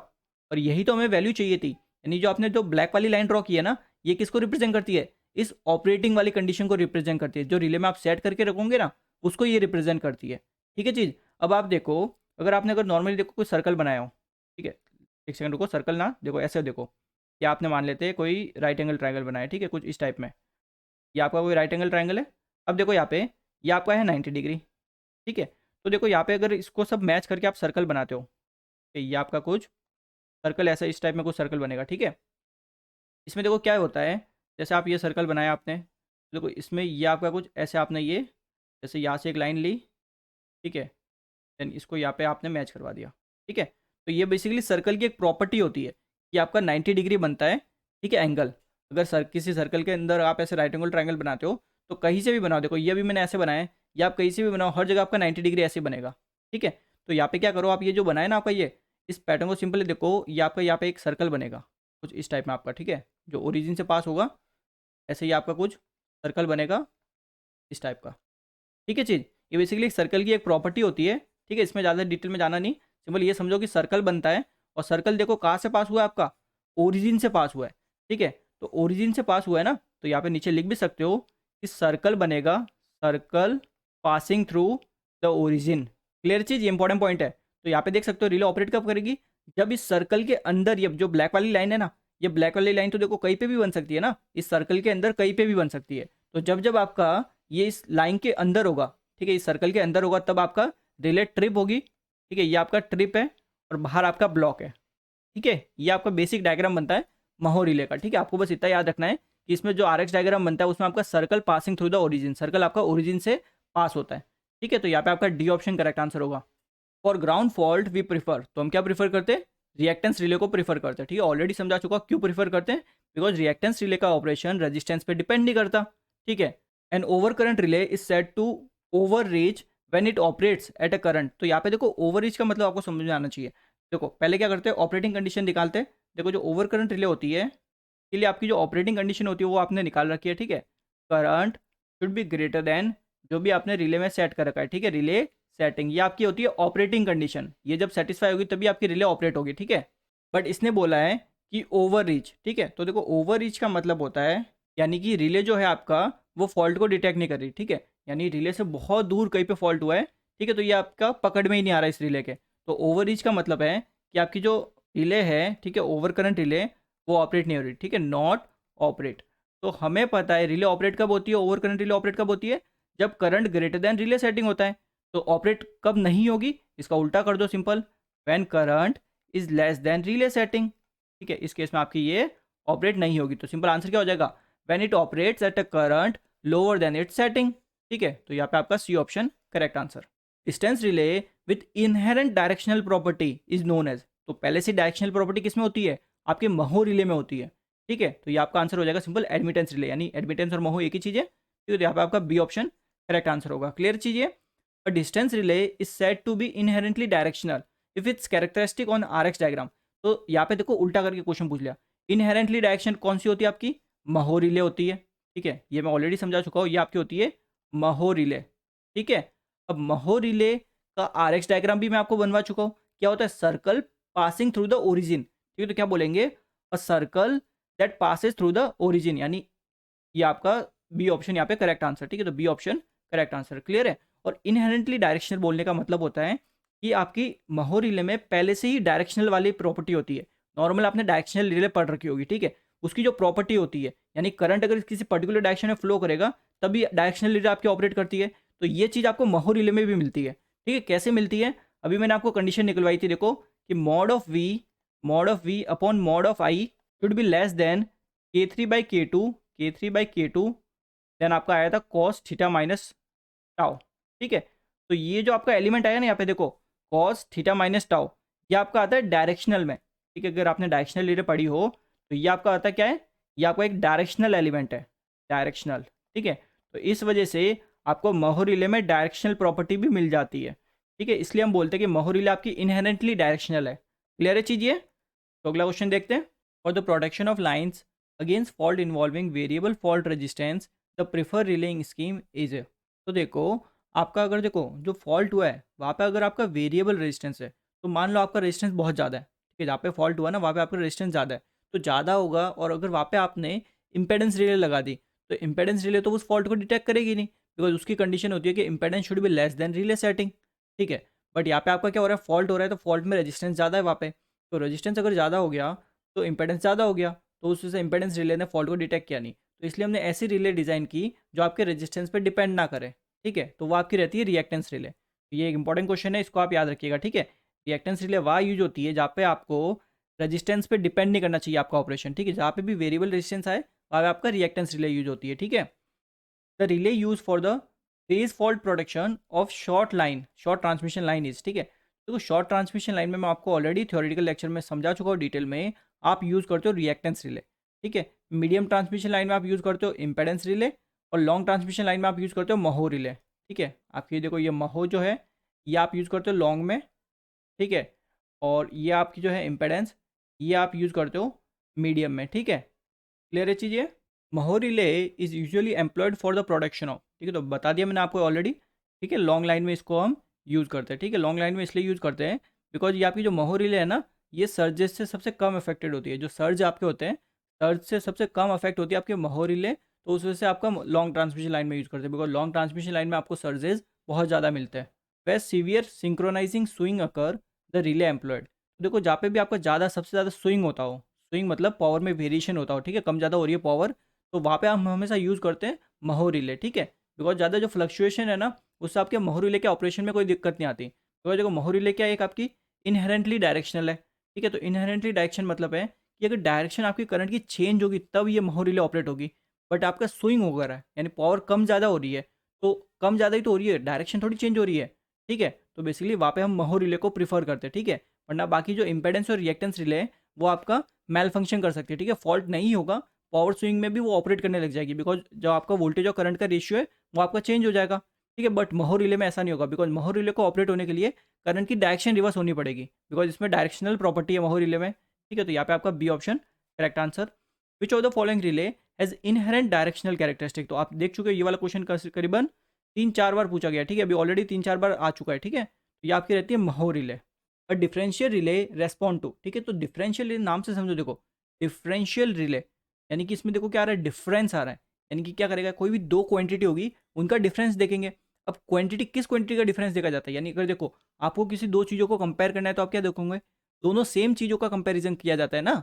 और यही तो हमें वैल्यू चाहिए थी। यानी जो आपने जो ब्लैक वाली लाइन ड्रॉ की है ना, ये किसको रिप्रेजेंट करती है, इस ऑपरेटिंग वाली कंडीशन को रिप्रेजेंट करती है, जो रिले में आप सेट करके रखोगे ना, उसको ये रिप्रेजेंट करती है। ठीक है चीज़। अब आप देखो, अगर नॉर्मली देखो कोई सर्कल बनाया हो, ठीक है, एक सेकंड रुको, सर्कल ना देखो, ऐसे देखो, या आपने मान लेते हैं कोई राइट एंगल ट्रायंगल बनाया है। ठीक है, कुछ इस टाइप में, ये आपका कोई राइट एंगल ट्रायंगल है। अब देखो यहाँ पे ये आपका है 90 डिग्री। ठीक है, तो देखो यहाँ पे अगर इसको सब मैच करके आप सर्कल बनाते हो, कि ये आपका कुछ सर्कल ऐसा इस टाइप में कुछ सर्कल बनेगा, ठीक है। इसमें देखो क्या होता है, जैसे आप ये सर्कल बनाया आपने, देखो इसमें ये आपका कुछ ऐसे आपने ये जैसे यहाँ से एक लाइन ली, ठीक है, देन इसको यहाँ पे आपने मैच करवा दिया, ठीक है। तो ये बेसिकली सर्कल की एक प्रॉपर्टी होती है कि आपका 90 डिग्री बनता है, ठीक है, एंगल। अगर किसी सर्कल के अंदर आप ऐसे राइट एंगल ट्रायंगल बनाते हो तो कहीं से भी बनाओ, देखो ये भी मैंने ऐसे बनाया है, या आप कहीं से भी बनाओ, हर जगह आपका 90 डिग्री ऐसे बनेगा, ठीक है। तो यहाँ पे क्या करो, आप ये जो बनाए ना आपका ये, इस पैटर्न को सिंपली देखो, ये आपका यहाँ पे एक सर्कल बनेगा कुछ इस टाइप में आपका, ठीक है, जो ओरिजिन से पास होगा, ऐसे ही आपका कुछ सर्कल बनेगा इस टाइप का, ठीक है चीज़। ये बेसिकली एक सर्कल की एक प्रॉपर्टी होती है, ठीक है। इसमें ज़्यादा डिटेल में जाना नहीं, सिंपल ये समझो कि सर्कल बनता है, और सर्कल देखो कहाँ से पास हुआ है आपका, ओरिजिन से पास हुआ है, ठीक है। तो ओरिजिन से पास हुआ है ना, तो यहाँ पे नीचे लिख भी सकते हो कि सर्कल बनेगा, circle passing through the origin. Clear चीज़, ये इंपॉर्टेंट पॉइंट है। तो यहाँ पे देख सकते हो रिले ऑपरेट कब करेगी, जब इस सर्कल के अंदर ये जो ब्लैक वाली लाइन है ना, ये ब्लैक वाली लाइन तो देखो कहीं पे भी बन सकती है ना, इस सर्कल के अंदर कहीं पे भी बन सकती है। तो जब जब आपका ये इस लाइन के अंदर होगा, ठीक है, इस सर्कल के अंदर होगा, तब आपका रिले ट्रिप होगी, ठीक है। ये आपका ट्रिप है और बाहर आपका ब्लॉक है, ठीक है। ये आपका बेसिक डायग्राम बनता है महो रिले का, ठीक है। आपको बस इतना याद रखना है कि इसमें जो आरएक्स डायग्राम बनता है उसमें आपका circle passing through the origin, circle आपका ओरिजिन से पास होता है, ठीक है। तो यहाँ पे आपका डी ऑप्शन करेक्ट आंसर होगा। For ground fault we prefer, तो हम क्या प्रीफर करते हैं, रिएक्टेंस रिले को प्रीफर करते हैं, ठीक है। ऑलरेडी समझा चुका क्यों प्रीफर करते हैं, बिकॉज रिएक्टेंस रिले का ऑपरेशन रेजिस्टेंस पे डिपेंड नहीं करता, ठीक है। An over current relay is said to overreach when it operates at a current. तो यहाँ पे देखो ओवर रीच का मतलब आपको समझ में आना चाहिए। देखो पहले क्या करते हैं, ऑपरेटिंग कंडीशन निकालते हैं। देखो जो ओवर करंट रिले होती है, के लिए आपकी जो ऑपरेटिंग कंडीशन होती है वो आपने निकाल रखी है, ठीक है। Current should be greater than जो भी आपने रिले में सेट कर रखा है, ठीक है, रिले सेटिंग, ये आपकी होती है ऑपरेटिंग कंडीशन। ये जब सेटिस्फाई होगी तभी आपकी रिले ऑपरेट होगी, ठीक है। बट इसने बोला है कि ओवर रीच, ठीक है। तो देखो ओवर रीच का मतलब होता है, यानी कि रिले जो है आपका वो फॉल्ट को डिटेक्ट नहीं कर रही, ठीक है। यानी रिले से बहुत दूर कहीं पे फॉल्ट हुआ है, ठीक है, तो ये आपका पकड़ में ही नहीं आ रहा है इस रिले के। तो ओवर रीच का मतलब है कि आपकी जो रिले है, ठीक है, ओवर करंट रिले वो ऑपरेट नहीं हो रही, ठीक है, नॉट ऑपरेट। तो हमें पता है रिले ऑपरेट कब होती है, ओवर करंट रिले ऑपरेट कब होती है, जब current greater than relay setting होता है। तो ऑपरेट कब नहीं होगी, इसका उल्टा कर दो simple, when current is less than relay setting, ठीक है। इस केस में आपकी ये ऑपरेट नहीं होगी। तो सिंपल आंसर क्या हो जाएगा, when it operates at a current lower than its setting, ठीक है। तो यहाँ पे आपका C option correct answer. Distance relay with inherent directional property is known as, तो पहले से डायरेक्शनल प्रॉपर्टी किसमें होती है, आपके महो रिले में होती है, ठीक है। तो ये आपका आंसर हो जाएगा सिंपल एडमिटेंस रिले, यानी एडमिटेंस और महो एक ही चीज़ है, ठीक है। तो यहाँ पे आपका बी ऑप्शन करेक्ट आंसर होगा। क्लियर चीज़ है। A distance relay is said to be inherently directional if its characteristic on RX diagram। तो यहाँ पे देखो उल्टा करके क्वेश्चन पूछ लिया। इनहेरेंटली डायरेक्शन कौन सी होती है आपकी, महो रिले होती है, ठीक है। ये मैं ऑलरेडी समझा चुका हूँ, ये आपकी होती है महो रिले, ठीक है। अब महो रिले का आरएक्स डायग्राम भी मैं आपको बनवा चुका हूँ। क्या होता है, circle passing through the origin, ठीक है। तो क्या बोलेंगे, a circle that passes through the origin, यानी ये आपका बी ऑप्शन यहाँ पे करेक्ट आंसर, ठीक है। तो B option correct answer. Clear है। और इनहेरेंटली डायरेक्शनल बोलने का मतलब होता है कि आपकी महो रिले में पहले से ही डायरेक्शनल वाली प्रॉपर्टी होती है। नॉर्मल आपने डायरेक्शनल रिले पढ़ रखी होगी, ठीक है। उसकी जो प्रॉपर्टी होती है, यानी करंट अगर किसी पर्टिकुलर डायरेक्शन में फ्लो करेगा तभी डायरेक्शनल रिले आपकी ऑपरेट करती है। तो ये चीज़ आपको महो रिले में भी मिलती है, ठीक है। कैसे मिलती है, अभी मैंने आपको कंडीशन निकलवाई थी, देखो कि mod of V upon mod of I should be less than K3/K2 then आपका आया था कॉस थीटा माइनस टाउ, ठीक है। तो ये जो आपका एलिमेंट आया ना यहाँ पे देखो, कॉस थीटा माइनस टाउ, ये आपका आता है डायरेक्शनल में, ठीक है। अगर आपने डायरेक्शनल रिले पढ़ी हो तो ये आपका आता है क्या है, ये आपका एक डायरेक्शनल एलिमेंट है, डायरेक्शनल, ठीक है। तो इस वजह से आपको महो रिले में डायरेक्शनल प्रॉपर्टी भी मिल जाती है, ठीक है। इसलिए हम बोलते हैं कि महो रिले आपकी इनहेरेंटली डायरेक्शनल है। क्लियर है चीज़ ये। तो अगला क्वेश्चन देखते हैं। For the protection of lines against fault involving variable fault resistance the prefer relying scheme is. तो देखो आपका अगर देखो जो फॉल्ट हुआ है वहाँ पे अगर आपका वेरिएबल रेजिस्टेंस है, तो मान लो आपका रेजिस्टेंस बहुत ज़्यादा है, ठीक है। जहाँ पे फॉल्ट हुआ ना वहाँ पे आपका रेजिस्टेंस ज़्यादा है, तो ज़्यादा होगा। और अगर वहाँ पे आपने इंपेडेंस रिले लगा दी, तो इंपेडेंस रिले तो उस फॉल्ट को डिटेक्ट करेगी नहीं, बिकॉज उसकी कंडीशन होती है कि impedance should be less then relay setting, ठीक है। बट यहाँ पे आपका क्या हो रहा है, फॉल्ट हो रहा है, तो फॉल्ट में रेजिस्टेंस ज़्यादा है वहाँ पे, तो रेजिस्टेंस अगर ज़्यादा हो गया तो इंपेडेंस ज़्यादा हो गया, तो उस वजह से इंपेडेंस रिले ने फॉल्ट को डिटेक्ट किया नहीं। तो इसलिए हमने ऐसी रिले डिज़ाइन की जो आपके रेजिस्टेंस पे डिपेंड ना करे, ठीक है। तो वो आपकी रहती है रिएक्टेंस रिले। ये एक इंपॉर्टेंट क्वेश्चन है, इसको आप याद रखिएगा, ठीक है। रिएक्टेंस रिले वहाँ यूज होती है जहाँ पे आपको रेजिस्टेंस पे डिपेंड नहीं करना चाहिए आपका ऑपरेशन, ठीक है। जहाँ पे भी वेरिएबल रेजिस्टेंस आए वहाँ पे आपका रिएक्टेंस रिले यूज होती है, ठीक है। The relay use for the phase fault protection of short line, short transmission line is, ठीक है। देखो शॉर्ट ट्रांसमिशन लाइन में मैं आपको ऑलरेडी थ्योरेटिकल लेक्चर में समझा चुका हूँ डिटेल में, आप यूज़ करते हो रिएक्टेंस रिले, ठीक है। मीडियम ट्रांसमिशन लाइन में आप यूज़ करते हो इम्पेडेंस रिले, और लॉन्ग ट्रांसमिशन लाइन में आप यूज़ करते हो महो रिले, ठीक है। आपकी देखो ये महो जो है ये आप यूज़ करते हो लॉन्ग में, ठीक है। और ये आपकी जो है इम्पेडेंस ये आप यूज़ करते हो मीडियम में, ठीक है। क्लियर है चीज़ ये। Mho relay is usually employed for the production of, ठीक है। तो बता दिया मैंने आपको ऑलरेडी, ठीक है। लॉन्ग लाइन में इसको हम यूज़ करते हैं, ठीक है। लॉन्ग लाइन में इसलिए यूज़ करते हैं बिकॉज ये आपकी जो महो रिले है ना, ये सर्जेस से सबसे कम अफेक्टेड होती है। जो सर्ज आपके होते हैं, सर्ज से सबसे कम अफेक्ट होती है आपके महो रिले, तो उस वजह से आपका लॉन्ग ट्रांसमिशन लाइन में यूज़ करते हैं, बिकॉज लॉन्ग ट्रांसमिशन लाइन में आपको सर्जेस बहुत ज़्यादा मिलते हैं। Where severe synchronising swing occur the relay employed, देखो जहाँ पे भी आपका ज़्यादा सबसे ज़्यादा स्विंग होता हो, स्विंग मतलब पावर में वेरिएशन होता हो, ठीक है, कम ज़्यादा हो रही है पावर, तो वहाँ पे हम हमेशा यूज़ करते हैं महो रिले, ठीक है। बिकॉज ज़्यादा जो फ्लक्चुएशन है ना, उससे आपके महो रिले के ऑपरेशन में कोई दिक्कत नहीं आती। बिकॉज देखो महो रिले क्या है, एक आपकी इनहेरेंटली डायरेक्शनल है, ठीक है। तो इनहेरेंटली डायरेक्शन मतलब है कि अगर डायरेक्शन आपकी करंट की चेंज होगी तब ये महो रिले ऑपरेट होगी, बट आपका स्विंग हो रहा है यानी पावर कम ज़्यादा हो रही है, तो कम ज़्यादा ही तो हो रही है, डायरेक्शन थोड़ी चेंज हो रही है, ठीक है। तो बेसिकली वहाँ पे हम महो रिले को प्रीफर करते हैं, ठीक है। वरना बाकी जो इंपेडेंस और रिएक्टेंस रिले है वो आपका मेल फंक्शन कर सकती है, ठीक है। फॉल्ट नहीं होगा, पावर स्विंग में भी वो ऑपरेट करने लग जाएगी, बिकॉज जो आपका वोल्टेज और करंट का रेशियो है वो आपका चेंज हो जाएगा, ठीक है। बट महो रिले में ऐसा नहीं होगा, बिकॉज महो रिले को ऑपरेट होने के लिए करंट की डायरेक्शन रिवर्स होनी पड़ेगी, बिकॉज इसमें डायरेक्शनल प्रॉपर्टी है महो रिले में, ठीक है। तो यहाँ पे आपका B option correct answer. Which of the following relay has inherent directional characteristic, तो आप देख चुके हो ये वाला क्वेश्चन करीबन 3-4 बार पूछा गया, ठीक है। अभी ऑलरेडी 3-4 बार आ चुका है, ठीक है। तो ये आपकी रहती है महो रिले। और डिफरेंशियल रिले रेस्पॉन्ड टू, ठीक है। तो डिफरेंशियल रिले नाम से समझो, देखो डिफरेंशियल रिले यानी कि इसमें देखो क्या आ रहा है, डिफरेंस आ रहा है, यानी कि क्या करेगा, कोई भी दो क्वांटिटी होगी उनका डिफरेंस देखेंगे। अब क्वांटिटी किस क्वांटिटी का डिफरेंस देखा जाता है, यानी अगर देखो आपको किसी दो चीज़ों को कंपेयर करना है तो आप क्या देखोगे, दोनों सेम चीज़ों का कंपैरिजन किया जाता है ना,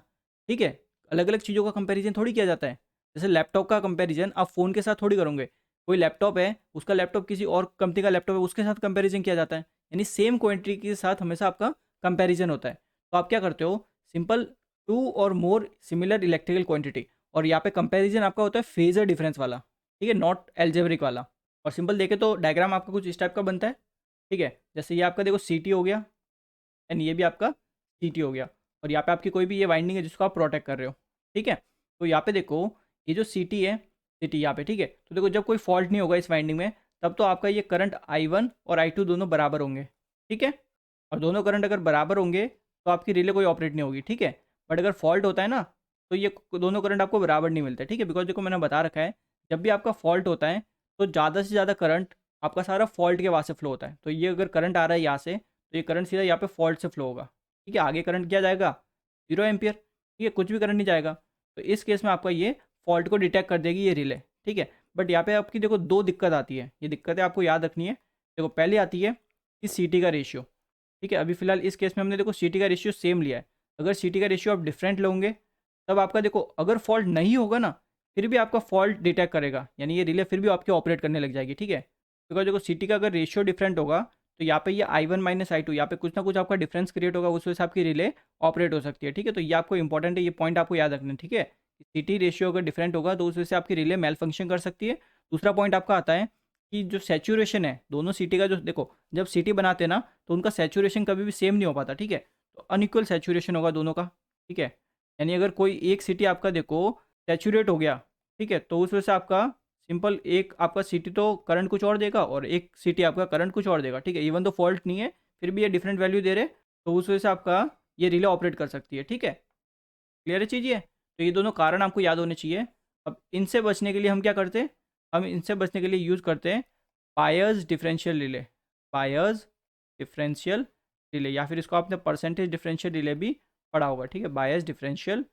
ठीक है। अलग अलग चीज़ों का कंपैरिजन थोड़ी किया जाता है। जैसे लैपटॉप का कंपैरिजन आप फ़ोन के साथ थोड़ी करोगे, कोई लैपटॉप है उसका लैपटॉप किसी और कंपनी का लैपटॉप है उसके साथ कंपैरिजन किया जाता है, यानी सेम क्वांटिटी के साथ हमेशा आपका कंपैरिजन होता है। तो आप क्या करते हो, सिंपल टू और मोर सिमिलर इलेक्ट्रिकल क्वांटिटी, और यहाँ पे कंपैरिजन आपका होता है फेजर डिफरेंस वाला, ठीक है, नॉट एल्जेब्रिक वाला। और सिंपल देखे तो डायग्राम आपका कुछ इस टाइप का बनता है, ठीक है। जैसे ये आपका देखो सी टी हो गया, एंड ये भी आपका सी टी हो गया, और यहाँ पे आपकी कोई भी ये वाइंडिंग है जिसको आप प्रोटेक्ट कर रहे हो, ठीक है। तो यहाँ पे देखो ये जो सी टी है, सी टी यहाँ पे, ठीक है। तो देखो जब कोई फॉल्ट नहीं होगा इस वाइंडिंग में, तब तो आपका ये करंट I1 और I2 दोनों बराबर होंगे, ठीक है। और दोनों करंट अगर बराबर होंगे तो आपकी रिले कोई ऑपरेट नहीं होगी, ठीक है। बट अगर फॉल्ट होता है ना, तो ये दोनों करंट आपको बराबर नहीं मिलते, ठीक है। बिकॉज देखो मैंने बता रखा है, जब भी आपका फॉल्ट होता है तो ज़्यादा से ज़्यादा करंट आपका सारा फॉल्ट के वहाँ से फ्लो होता है। तो ये अगर करंट आ रहा है यहाँ से, तो ये करंट सीधा यहाँ पे फॉल्ट से फ्लो होगा, ठीक है। आगे करंट क्या जाएगा, 0 एम्पियर, ठीक है, कुछ भी करंट नहीं जाएगा। तो इस केस में आपका ये फॉल्ट को डिटेक्ट कर देगी ये रिले, ठीक है। बट यहाँ पे आपकी देखो दो दिक्कत आती है, ये दिक्कतें आपको याद रखनी है। देखो पहले आती है कि सी टी का रेशियो, ठीक है। अभी फिलहाल इस केस में हमने देखो सी टी का रेशियो सेम लिया है, अगर सी टी का रेशियो आप डिफरेंट लोगे तब आपका देखो अगर फॉल्ट नहीं होगा ना, फिर भी आपका फॉल्ट डिटेक्ट करेगा, यानी ये रिले फिर भी आपके ऑपरेट करने लग जाएगी, ठीक है। बिकॉज देखो सी टी का अगर रेशियो डिफरेंट होगा तो यहाँ पे ये I1 माइनस I2 यहाँ पे कुछ ना कुछ आपका डिफरेंस क्रिएट होगा, उस वजह से आपकी रिले ऑपरेट हो सकती है, ठीक है। तो ये आपको इंपॉर्टेंट है, ये पॉइंट आपको याद रखना है, ठीक है। सी टी रेशियो अगर डिफरेंट होगा तो उस वजह से आपकी रिले मेल फंक्शन कर सकती है। दूसरा पॉइंट आपका आता है कि जो सैचुरेशन है दोनों सिटी का, जो देखो जब सिटी बनाते हैं ना तो उनका सैचुरेशन कभी भी सेम नहीं हो पाता, ठीक है। तो अनइक्वल सैचुरेशन होगा दोनों का, ठीक है। यानी अगर कोई एक सिटी आपका देखो सैचुरेट हो गया, ठीक है, तो उस वजह से आपका सिंपल एक आपका सिटी तो करंट कुछ और देगा और एक सिटी आपका करंट कुछ और देगा, ठीक है। इवन तो फॉल्ट नहीं है फिर भी ये डिफरेंट वैल्यू दे रहे, तो उस वजह से आपका ये रिले ऑपरेट कर सकती है, ठीक है। क्लियर है चीज़ ये। तो ये दोनों कारण आपको याद होने चाहिए। अब इनसे बचने के लिए हम क्या करते हैं, हम इनसे बचने के लिए यूज़ करते हैं buyers differential relay, buyers differential relay, या फिर इसको आपने परसेंटेज डिफरेंशियल रिले भी पढ़ा होगा, ठीक है, बायर्स डिफरेंशियल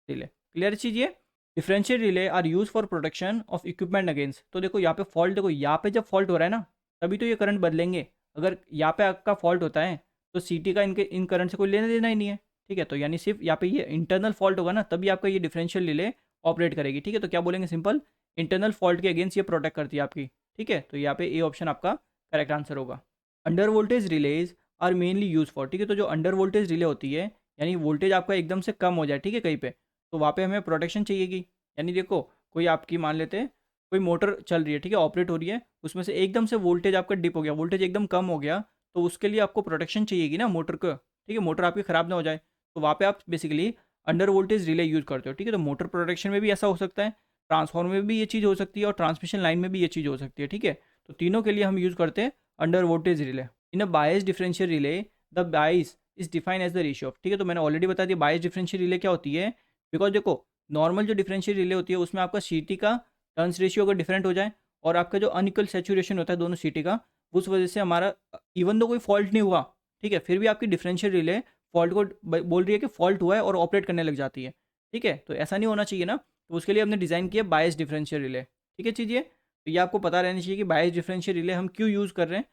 रिले। क्लियर चीज़ ये। Differential relay are use for protection of equipment against, तो देखो यहाँ पे फॉल्ट, देखो यहाँ पे जब फॉल्ट हो रहा है ना तभी तो ये करंट बदलेंगे। अगर यहाँ पे आपका फॉल्ट होता है तो सीटी का इनके इन करंट से कोई लेना देना ही नहीं है, ठीक है। तो यानी सिर्फ यहाँ पे ये इंटरनल फॉल्ट होगा ना तभी आपका ये डिफरेंशियल रिले ऑपरेट करेगी, ठीक है। तो क्या बोलेंगे, सिंपल इंटरनल फॉल्ट के अगेंस्ट ये प्रोटेक्ट करती है आपकी, ठीक है। तो यहाँ पे ए ऑप्शन आपका करेक्ट आंसर होगा। Under voltage relays are mainly use for, ठीक है। तो जो अंडर वोल्टेज रिले होती है, यानी वोल्टेज आपका एकदम से कम हो जाए, ठीक है, कहीं पे, तो वहाँ पे हमें प्रोटेक्शन चाहिएगी। यानी देखो, कोई आपकी मान लेते हैं कोई मोटर चल रही है, ठीक है, ऑपरेट हो रही है, उसमें से एकदम से वोल्टेज आपका डिप हो गया, वोल्टेज एकदम कम हो गया, तो उसके लिए आपको प्रोटेक्शन चाहिएगी ना मोटर को, ठीक है, मोटर आपकी ख़राब ना हो जाए। तो वहाँ पे आप basically under voltage relay use करते हो, ठीक है। तो मोटर प्रोटेक्शन में भी ऐसा हो सकता है, ट्रांसफार्मर में भी ये चीज़ हो सकती है, और ट्रांसमिशन लाइन में भी ये चीज़ हो सकती है, ठीक है। तो तीनों के लिए हम यूज़ करते हैं under voltage relay. In a bias differential relay, the bias is define as the ratio of, ठीक है। तो मैंने ऑलरेडी बता दिया बायस डिफरेंशियल रिले क्या होती है। बिकॉज देखो, नॉर्मल जो डिफरेंशियल रिले होती है उसमें आपका सीटी का टर्न्स रेशियो अगर डिफरेंट हो जाए, और आपका जो अनइक्वल सेचुरेशन होता है दोनों सीटी का, उस वजह से हमारा इवन दो कोई फॉल्ट नहीं हुआ, ठीक है, फिर भी आपकी डिफरेंशियल रिले फॉल्ट को बोल रही है कि फॉल्ट हुआ है और ऑपरेट करने लग जाती है, ठीक है। तो ऐसा नहीं होना चाहिए ना, तो उसके लिए हमने डिज़ाइन किया बायस डिफरेंशियल रिले, ठीक है चीज़ ये। तो ये आपको पता रहनी चाहिए कि बायस डिफरेंशियल रिले हम क्यों यूज़ कर रहे हैं।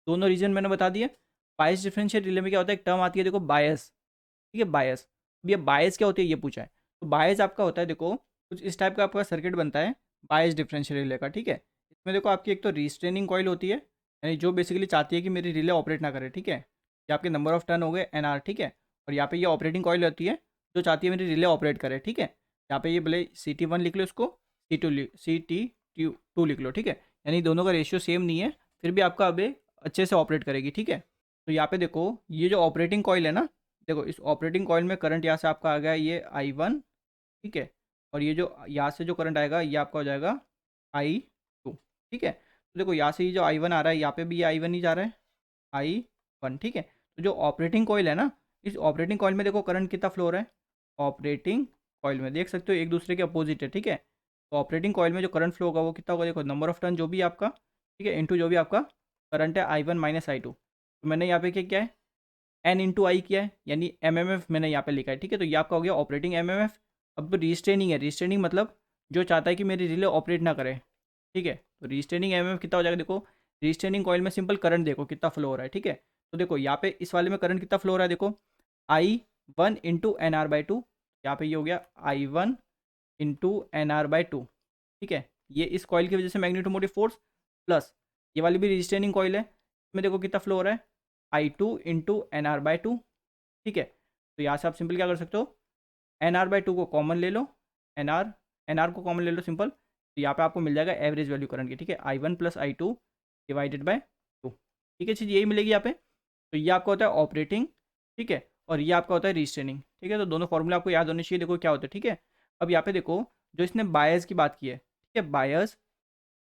दोनों रीजन मैंने बता दिए। बायस डिफरेंशियल रिले में क्या होता है, एक टर्म आती है देखो बायस, ठीक है, बायस। अब ये बायस क्या होती है ये पूछा है। तो बायस आपका होता है देखो, कुछ इस टाइप का आपका सर्किट बनता है बायस डिफरेंशियल रिले का, ठीक है। इसमें देखो आपकी एक तो रिस्ट्रेनिंग कॉइल होती है, यानी जो बेसिकली चाहती है कि मेरी रिले ऑपरेट ना करे, ठीक है। ये आपके नंबर ऑफ टर्न हो गए एन आर, ठीक है। और यहाँ पे ये ऑपरेटिंग कॉइल होती है जो चाहती है मेरी रिले ऑपरेट करे, ठीक है। यहाँ पे ये भले CT1 लिख लो, इसको CT2 लिख लो, ठीक है। यानी दोनों का रेशियो सेम नहीं है, फिर भी आपका अब अच्छे से ऑपरेट करेगी, ठीक है। तो यहाँ पे देखो, ये जो ऑपरेटिंग कॉइल है ना, देखो इस ऑपरेटिंग कॉइल में करंट यहाँ से आपका आ गया ये I1, ठीक है। और ये जो यहाँ से जो करंट आएगा ये आपका हो जाएगा I2, ठीक है। तो देखो यहाँ से ये जो I1 आ रहा है, यहाँ पे भी ये I1 ही जा रहा है, I1, ठीक है। तो जो ऑपरेटिंग कॉइल है ना, इस ऑपरेटिंग कॉइल में देखो करंट कितना फ्लो हो रहा है, ऑपरेटिंग कॉइल में देख सकते हो एक दूसरे के अपोजिट है, ठीक है। तो ऑपरेटिंग कॉइल में जो करंट फ्लो होगा वो कितना होगा, देखो नंबर ऑफ टर्न जो भी आपका, ठीक है, इनटू जो भी आपका करंट है I1 माइनस I2। तो मैंने यहाँ पे क्या किया है, N इंटू आई किया है, यानी MMF मैंने यहाँ पे लिखा है, ठीक है। तो ये आपका हो गया ऑपरेटिंग MMF। अब रिस्ट्रेनिंग है, रिस्ट्रेनिंग मतलब जो चाहता है कि मेरी रिले ऑपरेट ना करे, ठीक है। तो रिस्ट्रेनिंग MMF कितना हो जाएगा, देखो रिस्ट्रेनिंग कॉइल में सिंपल करंट देखो कितना फ्लो हो रहा है, ठीक है। तो देखो यहाँ पे इस वाले में करंट कितना फ्लो हो रहा है, देखो I1 इंटू NR/2, यहाँ पे ये हो गया I1 इंटू NR/2, ठीक है। ये इस कॉइल की वजह से मैग्नेटोमोटिव फोर्स, प्लस ये वाली भी रिस्ट्रेनिंग कॉइल है, इसमें देखो कितना फ्लो हो रहा है I2 इंटू NR/2, ठीक है। तो यहाँ से आप सिंपल क्या कर सकते हो, NR/2 को कॉमन ले लो, NR को कॉमन ले लो सिंपल। तो यहाँ पे आपको मिल जाएगा एवरेज वैल्यू करंट की, ठीक है, I1 plus I2 divided by 2, ठीक है चीज़ यही मिलेगी यहाँ पे। तो ये आपका होता है ऑपरेटिंग, ठीक है, और ये आपका होता है रिस्ट्रेनिंग, ठीक है। तो दोनों फॉर्मूला आपको याद होने चाहिए, देखो क्या होता है, ठीक है। अब यहाँ पे देखो, जो इसने बायस की बात की है, ठीक है, बायस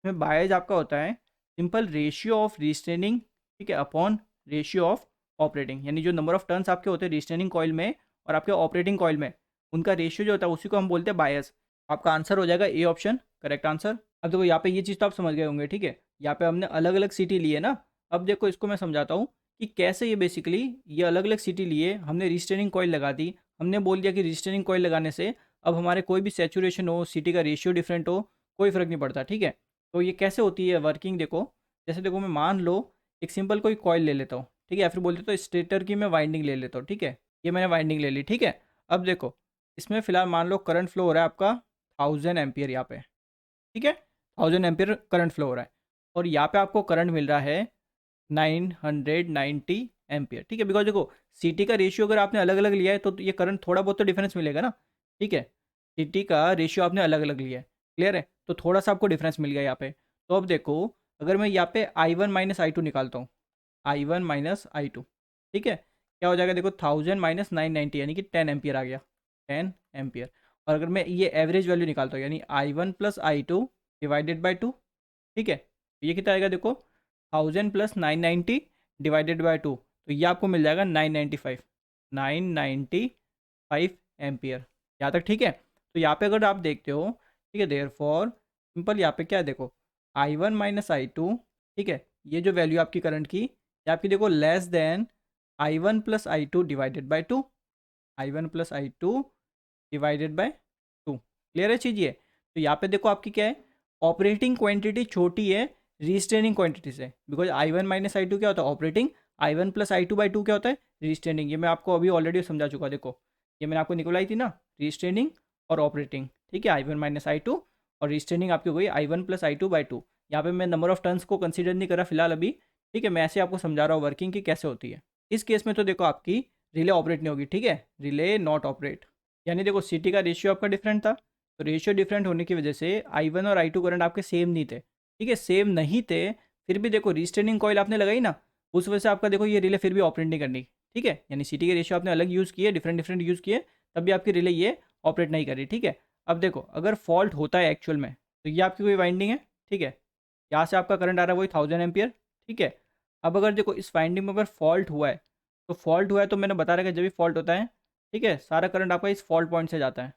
में बायस आपका होता है सिंपल रेशियो ऑफ रिस्ट्रेनिंग, ठीक है, अपॉन रेशियो ऑफ ऑपरेटिंग। यानी जो नंबर ऑफ टर्न्स आपके होते हैं रिस्ट्रेनिंग कॉइल में और आपके ऑपरेटिंग कॉइल में, उनका रेशियो जो होता है उसी को हम बोलते हैं बायस। आपका आंसर हो जाएगा ए ऑप्शन, करेक्ट आंसर। अब देखो यहाँ पे ये चीज़ तो आप समझ गए होंगे, ठीक है। यहाँ पे हमने अलग अलग सिटी लिए ना। अब देखो इसको मैं समझाता हूँ कि कैसे ये बेसिकली ये अलग अलग सिटी लिए, हमने रिस्ट्रेनिंग कॉइल लगा दी, हमने बोल दिया कि रिस्ट्रेनिंग कॉइल लगाने से अब हमारे कोई भी सेचुरेशन हो, सिटी का रेशियो डिफरेंट हो, कोई फ़र्क नहीं पड़ता, ठीक है। तो ये कैसे होती है वर्किंग, देखो जैसे देखो मैं मान लो एक सिंपल कोई कॉइल ले लेता हूँ, ठीक है, या फिर बोल देता हूँ स्टेटर की मैं वाइंडिंग ले लेता हूँ, ठीक है। ये मैंने वाइंडिंग ले ली, ठीक है। अब देखो इसमें फिलहाल मान लो करंट फ्लो हो रहा है आपका 1000 एम्पियर यहाँ पे, ठीक है, 1000 एम्पियर करंट फ्लो हो रहा है, और यहाँ पे आपको करंट मिल रहा है 990 एम्पियर, ठीक है। बिकॉज देखो सीटी का रेशियो अगर आपने अलग अलग लिया है तो ये करंट थोड़ा बहुत तो डिफरेंस मिलेगा ना, ठीक है। सीटी का रेशियो आपने अलग अलग लिया है, क्लियर है, तो थोड़ा सा आपको डिफरेंस मिल गया यहाँ पे। तो अब देखो अगर मैं यहाँ पे I1 माइनस I2 निकालता हूँ, I1 माइनस I2, ठीक है, क्या हो जाएगा, देखो 1000 माइनस 990 यानी कि 10 एम्पियर आ गया, 10 एम्पियर। और अगर मैं ये एवरेज वैल्यू निकालता हूँ, यानी I1 plus I2 divided by 2, ठीक है, तो ये कितना आएगा, देखो 1000 प्लस 990 डिवाइडेड बाई 2, तो ये आपको मिल जाएगा 995 यहाँ तक, ठीक है। तो यहाँ पे अगर आप देखते हो, ठीक है, देयर फॉर सिंपल यहाँ पे क्या है, देखो I1 माइनस I2, ठीक है, ये जो वैल्यू आपकी करंट की, ये आपकी देखो less than I1 plus I2 divided by 2, I1 plus I2 divided by 2, clear है चीज़ ये। तो यहाँ पे देखो आपकी क्या है, ऑपरेटिंग क्वांटिटी छोटी है रिस्ट्रेनिंग क्वांटिटी से, बिकॉज I1 माइनस I2 क्या होता है operating, I1 plus I2 by 2 क्या होता है रिस्ट्रेनिंग। ये मैं आपको अभी ऑलरेडी समझा चुका, देखो ये मैंने आपको निकलाई थी ना, रिस्ट्रेनिंग और ऑपरेटिंग, ठीक है, I1 माइनस I2, और रिस्ट्रेनिंग आपकी हो गई I1 प्लस I2 बाई 2। यहाँ पे मैं नंबर ऑफ टर्न्स को कंसिडर नहीं करा फिलहाल अभी, ठीक है, मैं ऐसे आपको समझा रहा हूँ वर्किंग की कैसे होती है। इस केस में तो देखो आपकी रिले ऑपरेट नहीं होगी, ठीक है, रिले नॉट ऑपरेट। यानी देखो सिटी का रेशियो आपका डिफरेंट था, तो रेशियो डिफरेंट होने की वजह से I1 और I2 करंट आपके सेम नहीं थे, ठीक है, सेम नहीं थे। फिर भी देखो रिस्ट्रेनिंग कॉइल आपने लगाई ना, उस वजह से आपका देखो ये रिले फिर भी ऑपरेट नहीं करनी, ठीक है, यानी सिटी के रेशियो आपने अलग यूज़ किए, डिफरेंट डिफरेंट यूज़ किए, तब भी आपकी रिले ये ऑपरेट नहीं कर रही, ठीक है। अब देखो अगर फॉल्ट होता है एक्चुअल में, तो ये आपकी कोई वाइंडिंग है, ठीक है, यहाँ से आपका करंट आ रहा है वही 1000 एम्पियर, ठीक है। अब अगर देखो इस वाइंडिंग में अगर फॉल्ट हुआ है, तो फॉल्ट हुआ है तो मैंने बता रखा है जब भी फॉल्ट होता है, ठीक है, सारा करंट आपका इस फॉल्ट पॉइंट से जाता है,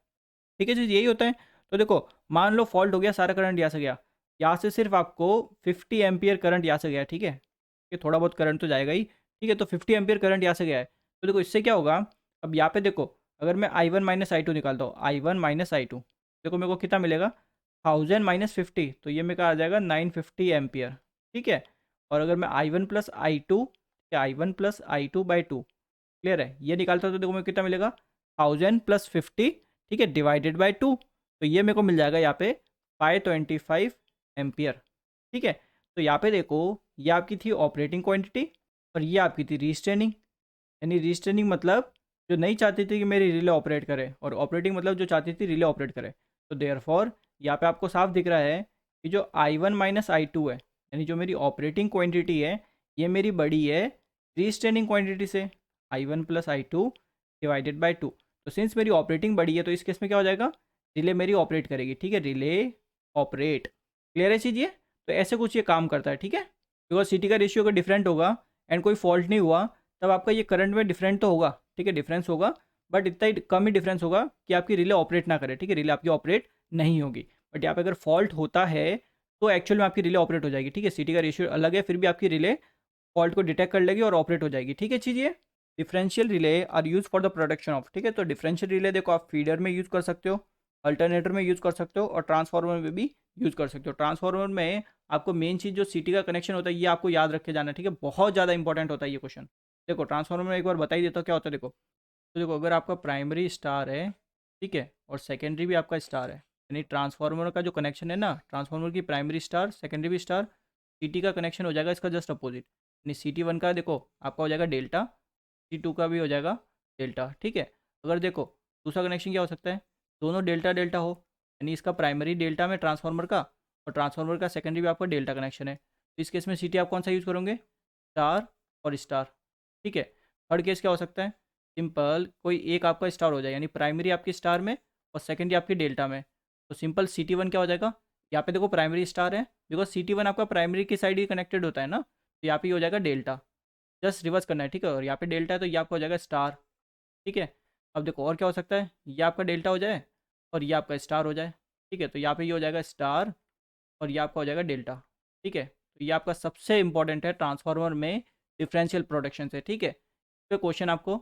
ठीक है जी, यही होता है। तो देखो मान लो फॉल्ट हो गया, सारा करंट यहाँ से गया, यहाँ से सिर्फ आपको 50 एम्पियर करंट यहाँ से गया, ठीक है, ये थोड़ा बहुत करंट तो जाएगा ही, ठीक है, तो 50 एम्पियर करंट यहाँ से गया है। तो देखो इससे क्या होगा, अब यहाँ पे देखो अगर मैं I1 माइनस आई टू निकालता हूँ, I1 माइनस आई टू, देखो मेरे को कितना मिलेगा, 1000 - 50, तो ये मेरे का आ जाएगा 950 एम्पियर, ठीक है। और अगर मैं I1 plus I two, I1 plus I two by two, clear है, ये निकालता हूँ तो देखो मेरे को कितना मिलेगा, 1000 + 50, ठीक है, डिवाइडेड बाई टू, तो ये मेरे को मिल जाएगा यहाँ पे 525 एम्पियर, ठीक है। तो यहाँ पे देखो ये आपकी थी ऑपरेटिंग क्वांटिटी और ये आपकी थी रीस्ट्रेनिंग, यानी रीस्ट्रेनिंग मतलब जो नहीं चाहती थी कि मेरी रिले ऑपरेट करे, और ऑपरेटिंग मतलब जो चाहती थी रिले ऑपरेट करे। तो देयरफॉर यहाँ पे आपको साफ दिख रहा है कि जो I1 माइनस आई टू है, यानी जो मेरी ऑपरेटिंग क्वांटिटी है, ये मेरी बड़ी है रीस्ट्रेनिंग क्वांटिटी से, I1 + I two divided by two. तो सिंस मेरी ऑपरेटिंग बड़ी है तो इस केस में क्या हो जाएगा, रिले मेरी ऑपरेट करेगी, ठीक है, रिले ऑपरेट, क्लियर है चीज़ ये। तो ऐसे कुछ ये काम करता है, ठीक है, बिकॉज सिटी का रेशियो अगर डिफरेंट होगा एंड कोई फॉल्ट नहीं हुआ, तब आपका ये करंट में डिफरेंट तो होगा, ठीक है, डिफरेंस होगा, बट इतना ही कम ही डिफरेंस होगा कि आपकी रिले ऑपरेट ना करे, ठीक है, रिले आपकी ऑपरेट नहीं होगी। बट यहाँ पे अगर फॉल्ट होता है तो एक्चुअल में आपकी रिले ऑपरेट हो जाएगी, ठीक है, सिटी का रेशियो अलग है, फिर भी आपकी रिले फॉल्ट को डिटेक्ट कर लेगी और ऑपरेट हो जाएगी, ठीक है चीज़ ये। Differential relay are use for the production of, ठीक है, तो डिफरेंशियल रिले देखो आप फीडर में यूज़ कर सकते हो, अल्टरनेटर में यूज़ कर सकते हो और ट्रांसफार्मर में भी यूज़ कर सकते हो। ट्रांसफार्मर में आपको मेन चीज़ जो सिटी का कनेक्शन होता है ये आपको याद रख के जाना है, ठीक है, बहुत ज़्यादा इंपॉर्टेंट होता है ये क्वेश्चन। देखो ट्रांसफार्मर में एक बार बता ही देता हूँ क्या होता है, देखो तो देखो अगर आपका प्राइमरी स्टार है, ठीक है, और सेकेंडरी भी आपका स्टार है, यानी ट्रांसफार्मर का जो कनेक्शन है ना, ट्रांसफार्मर की प्राइमरी स्टार सेकेंडरी भी स्टार, सिटी का कनेक्शन हो जाएगा इसका जस्ट अपोजिट, यानी CT1 का देखो आपका हो जाएगा डेल्टा, CT2 का भी हो जाएगा डेल्टा, ठीक है। अगर देखो दूसरा कनेक्शन क्या हो सकता है, दोनों डेल्टा डेल्टा हो, यानी इसका प्राइमरी डेल्टा में ट्रांसफार्मर का, और ट्रांसफार्मर का सेकेंडरी भी आपका डेल्टा कनेक्शन है, तो इस केस में सिटी आप कौन सा यूज़ करोगे, स्टार और स्टार, ठीक है। थर्ड केस क्या हो सकता है, सिंपल कोई एक आपका स्टार हो जाए, यानी प्राइमरी आपकी स्टार में और सेकेंडरी आपकी डेल्टा में, तो सिंपल CT1 क्या हो जाएगा, यहाँ पे देखो प्राइमरी स्टार है, बिकॉज CT1 आपका प्राइमरी की साइड ही कनेक्टेड होता है ना, तो यहाँ पे हो जाएगा डेल्टा, जस्ट रिवर्स करना है, ठीक है, और यहाँ पे डेल्टा है तो ये आपका हो जाएगा स्टार, ठीक है। अब देखो और क्या हो सकता है, ये आपका डेल्टा हो जाए और ये आपका स्टार हो जाए, ठीक है, तो यहाँ पे ये हो जाएगा स्टार और ये आपका हो जाएगा डेल्टा, ठीक है। तो ये आपका सबसे इंपॉर्टेंट है ट्रांसफार्मर में डिफरेंशियल प्रोडक्शन से, ठीक है, इस पे क्वेश्चन आपको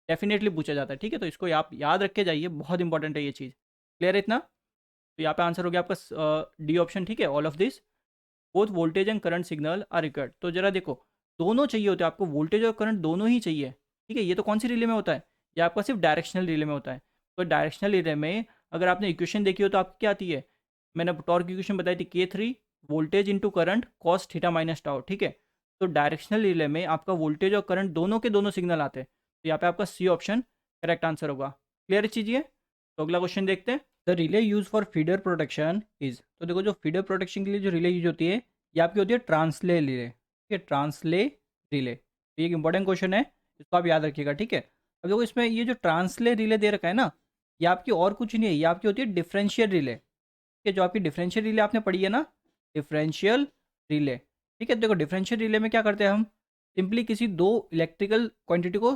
डेफिनेटली पूछा जाता है, ठीक है, तो इसको आप याद रख के जाइए, बहुत इंपॉर्टेंट है ये चीज़, क्लियर है इतना। तो यहाँ पे आंसर हो गया आपका डी ऑप्शन, ठीक है, all of this both voltage and current signal are required. तो जरा देखो दोनों चाहिए होते हैं आपको, वोल्टेज और करंट दोनों ही चाहिए, ठीक है, ये तो कौन सी रिले में होता है, ये आपका सिर्फ डायरेक्शनल रिले में होता है। तो डायरेक्शनल रिले में अगर आपने इक्वेशन देखी हो तो आपकी क्या आती है, मैंने टॉर्क इक्वेशन बताई थी, K3 voltage into current cos theta minus tau, ठीक है। तो डायरेक्शनल रिले में आपका वोल्टेज और करंट दोनों के दोनों सिग्नल आते हैं, तो यहाँ पे आपका सी ऑप्शन करेक्ट आंसर होगा, क्लियर चीज़। तो अगला क्वेश्चन देखते हैं, the relay use for feeder protection is, तो देखो जो फीडर प्रोटेक्शन के लिए जो रिले यूज होती है ये आपकी होती है ट्रांसले रिले, ठीक है, ट्रांसले रिले, तो ये एक इंपॉर्टेंट क्वेश्चन है, इसको आप याद रखिएगा, ठीक है। अब देखो इसमें ये जो ट्रांसले रिले दे रखा है ना, ये आपकी और कुछ नहीं है, ये आपकी होती है डिफरेंशियल रिले, ठीक है, जो आपकी डिफरेंशियल रिले आपने पढ़ी है ना, डिफरेंशियल रिले, ठीक है। देखो डिफरेंशियल रिले में क्या करते हैं हम, सिंपली किसी दो इलेक्ट्रिकल क्वांटिटी को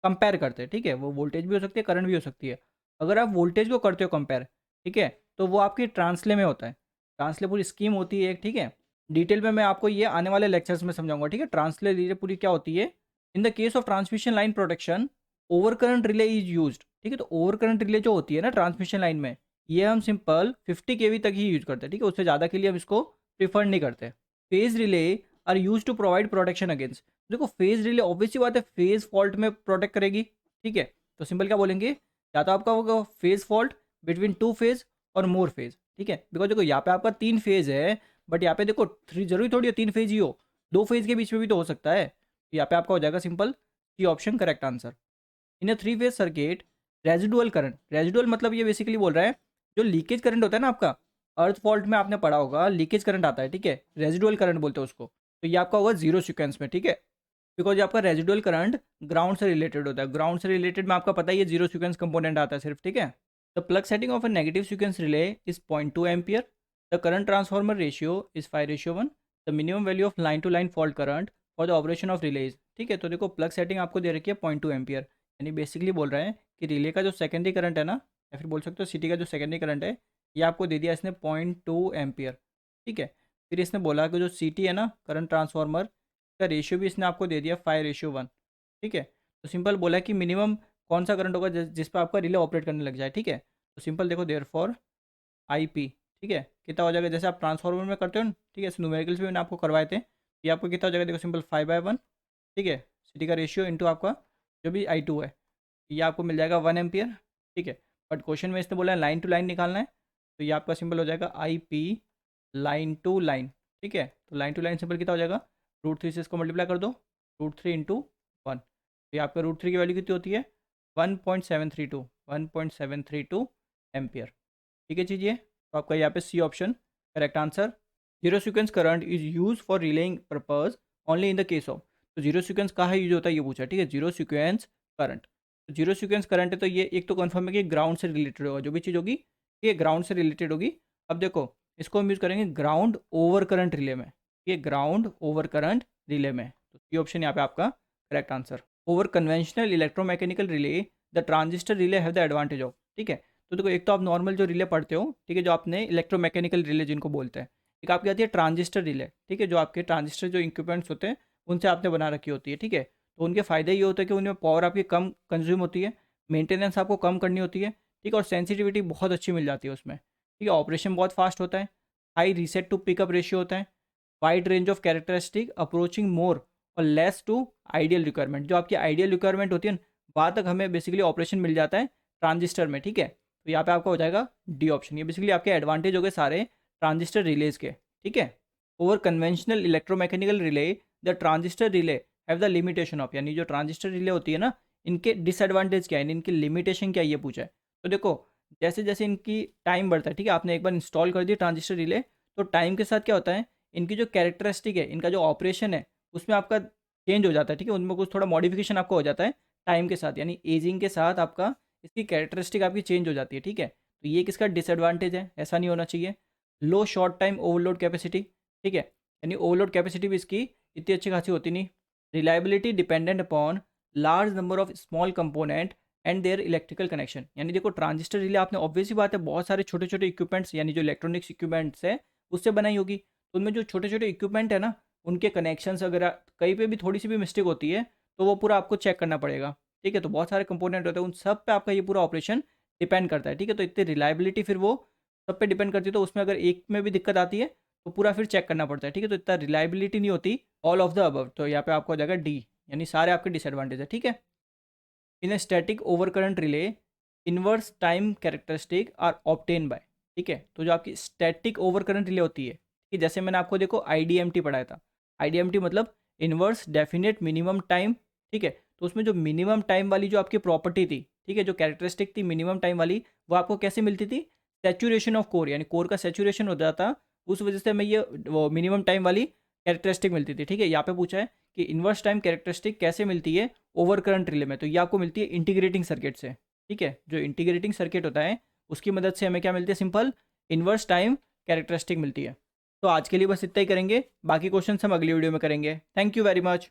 कंपेयर करते हैं, ठीक है, वो वोल्टेज भी हो सकती है करंट भी हो सकती है। अगर आप वोल्टेज को करते हो कंपेयर, ठीक है, तो वो आपकी ट्रांसले में होता है, ट्रांसले पूरी स्कीम होती है एक, ठीक है, डिटेल में मैं आपको ये आने वाले लेक्चर्स में समझाऊंगा, ठीक है। ट्रांसले रिले पूरी क्या होती है, इन the case of transmission line protection over current relay is used, ठीक है, तो ओवर करंट रिले जो होती है ना ट्रांसमिशन लाइन में, ये हम सिंपल 50 kV तक ही यूज करते हैं, ठीक है, उससे ज़्यादा के लिए हम इसको प्रीफर नहीं करते। Phase relay are use to provide protection against, देखो फेज रिले ऑब्वियसली बात है फेज फॉल्ट में प्रोटेक्ट करेगी, ठीक है, तो सिंपल क्या बोलेंगे, या तो आपका होगा phase fault between two phase और मोर फेज, ठीक है, बिकॉज देखो यहाँ पे आपका 3 फेज है, बट यहाँ पे देखो 3 जरूरी थोड़ी है 3 फेज ही हो, 2 फेज के बीच में भी तो हो सकता है। तो यहाँ पे आपका हो जाएगा सिंपल सी option correct answer. In a 3 phase circuit residual current, residual मतलब ये बेसिकली बोल रहा है जो लीकेज करंट होता है ना आपका, अर्थ फॉल्ट में आपने पढ़ा होगा लीकेज करंट आता है, ठीक है, रेजिडुअल करंट बोलते हैं उसको। तो ये आपका होगा जीरो सीक्वेंस में, ठीक है, बिकॉज ये आपका रेजिडुअल करंट ग्राउंड से रिलेटेड होता है। ग्राउंड से रिलेटेड में आपका पता ही है जीरो सीक्वेंस कंपोनेंट आता है सिर्फ, ठीक है। The plug setting of a negative sequence relay is 0.2 ampere. The current transformer ratio is 5:1। The minimum value of line to line fault current for the operation of relays, ठीक है। तो देखो plug setting आपको दे रखी है 0.2 ampere, यानी basically बोल रहे हैं कि रिले का जो सेकेंडरी करंट है ना, या फिर बोल सकते हो सिटी का जो सेकेंडरी करंट है, ये आपको दे दिया इसने 0.2 एम्पियर, ठीक है। फिर इसने बोला कि जो सिटी है ना करंट ट्रांसफार्मर का रेशियो भी इसने आपको दे दिया 5:1, ठीक है। तो सिंपल बोला है कि मिनिमम कौन सा करंट होगा जिस पर आपका रिले ऑपरेट करने लग जाए, ठीक है। तो सिंपल देखो देयर फॉर आई पी, ठीक है, कितना हो जाएगा जैसे आप ट्रांसफार्मर में करते हो ना, ठीक है, न्यूमेरिकल्स भी मैंने आपको करवाए थे। ये आपको कितना हो जाएगा देखो सिंपल 5/1, ठीक है, सिटी का रेशियो इंटू आपका जो भी I2 है, ये आपको मिल जाएगा 1 एम्पियर, ठीक है। बट क्वेश्चन में इसने बोला है लाइन टू लाइन निकालना है, तो ये आपका सिंपल हो जाएगा IP लाइन टू लाइन, ठीक है। तो लाइन टू लाइन सिंपल कितना हो जाएगा, √3 से इसको मल्टीप्लाई कर दो, √3 इंटू 1, तो ये आपका √3 की वैल्यू कितनी होती है 1.732 एम्पियर, ठीक है चीजिए। तो आपका यहाँ पे C option correct answer. Zero sequence current is use for relaying purpose only in the case of, तो जीरो सीक्वेंस कहाँ यूज होता है ये पूछा, ठीक है, जीरो सीक्वेंस करंट। तो जीरो सीक्वेंस करंट है तो ये एक तो कंफर्म है कि ग्राउंड से रिलेटेड होगा, जो भी चीज़ होगी ये ग्राउंड से रिलेटेड होगी। अब देखो इसको हम यूज़ करेंगे ग्राउंड ओवर करंट रिले में, ये ग्राउंड ओवर करंट रिले में, तो ये ऑप्शन यहाँ पे आपका correct answer. Over conventional electromechanical relay the transistor relay have the advantage of, ठीक है। तो देखो एक तो आप नॉर्मल जो रिले पढ़ते हो, ठीक है, जो आपने इलेक्ट्रोमैकेनिकल रिले जिनको बोलते हैं, एक आपकी आती है ट्रांजिस्टर रिले, ठीक है, जो आपके ट्रांजिस्टर जो इक्विपमेंट्स होते हैं उनसे आपने बना रखी होती है, ठीक है। तो उनके फ़ायदे ये होते हैं कि उनमें पावर आपकी कम कंज्यूम होती है, मेंटेनेंस आपको कम करनी होती है, ठीक है, और सेंसिटिविटी बहुत अच्छी मिल जाती है उसमें, ठीक है, ऑपरेशन बहुत फास्ट होता है, high reset to pickup ratio होता है, wide range of characteristic approaching more और लेस टू आइडियल रिक्वायरमेंट, जो आपकी आइडियल रिक्वायरमेंट होती है ना, वहाँ तक हमें बेसिकली ऑपरेशन मिल जाता है ट्रांजिस्टर में, ठीक है। तो यहाँ पे आपका हो जाएगा डी ऑप्शन, ये बेसिकली आपके एडवांटेज हो गए सारे ट्रांजिस्टर रिलेज के, ठीक है। Over conventional electromechanical relay the transistor relay have the limitation of, यानी जो ट्रांजिस्टर रिले होती है ना इनके डिसएडवांटेज क्या है, इनकी लिमिटेशन क्या है ये पूछा है। तो देखो जैसे जैसे इनकी टाइम बढ़ता है, ठीक है, आपने एक बार इंस्टॉल कर दिया ट्रांजिस्टर रिले, तो टाइम के साथ क्या होता है इनकी जो कैरेक्टरिस्टिक है, इनका जो ऑपरेशन है उसमें आपका चेंज हो जाता है, ठीक है, उनमें कुछ थोड़ा मॉडिफिकेशन आपका हो जाता है टाइम के साथ, यानी एजिंग के साथ आपका इसकी कैरेक्टरिस्टिक आपकी चेंज हो जाती है, ठीक है। तो ये किसका डिसएडवांटेज है, ऐसा नहीं होना चाहिए। लो शॉर्ट टाइम ओवरलोड कैपेसिटी, ठीक है, यानी ओवरलोड कैपेसिटी भी इसकी इतनी अच्छी खासी होती नहीं। Reliability dependent upon large number of small component and their electrical connection, यानी देखो ट्रांजिस्टर रिले आपने ऑब्वियसली बात है बहुत सारे छोटे छोटे इक्विपमेंट्स यानी जो इलेक्ट्रॉनिक्स इक्विपमेंट्स है उससे बनाई होगी, तो उनमें जो छोटे छोटे इक्विपमेंट है ना उनके कनेक्शंस अगर कहीं पे भी थोड़ी सी भी मिस्टेक होती है तो वो पूरा आपको चेक करना पड़ेगा, ठीक है। तो बहुत सारे कंपोनेंट होते हैं उन सब पे आपका ये पूरा ऑपरेशन डिपेंड करता है, ठीक है। तो इतनी रिलायबिलिटी फिर वो सब पे डिपेंड करती है, तो उसमें अगर एक में भी दिक्कत आती है तो पूरा फिर चेक करना पड़ता है, ठीक है। तो इतना रिलायबिलिटी नहीं होती ऑल ऑफ द अबव, तो यहाँ पे आपको हो जाएगा डी, यानी सारे आपके डिसएडवांटेज है, ठीक है। In a static over current relay inverse time characteristic are obtain by, ठीक है। तो जो आपकी स्टैटिक ओवर करंट रिले होती है कि जैसे मैंने आपको देखो IDMT पढ़ाया था, IDMT मतलब इनवर्स डेफिनेट मिनिमम टाइम, ठीक है। तो उसमें जो मिनिमम टाइम वाली जो आपकी प्रॉपर्टी थी, ठीक है, जो कैरेक्टरिस्टिक थी मिनिमम टाइम वाली, वो आपको कैसे मिलती थी, सेचुरेशन ऑफ कोर, यानी कोर का सेचुरेशन हो जाता, उस वजह से हमें ये वो मिनिमम टाइम वाली कैरेक्टरिस्टिक मिलती थी, ठीक है। यहाँ पे पूछा है कि इन्वर्स टाइम कैरेक्टरिस्टिक कैसे मिलती है ओवर करंट रिले में, तो ये आपको मिलती है इंटीग्रेटिंग सर्किट से, ठीक है। जो इंटीग्रेटिंग सर्किट होता है उसकी मदद से हमें क्या मिलती है, सिंपल इन्वर्स टाइम कैरेक्टरिस्टिक मिलती है। तो आज के लिए बस इतना ही करेंगे, बाकी क्वेश्चन हम अगली वीडियो में करेंगे। Thank you very much.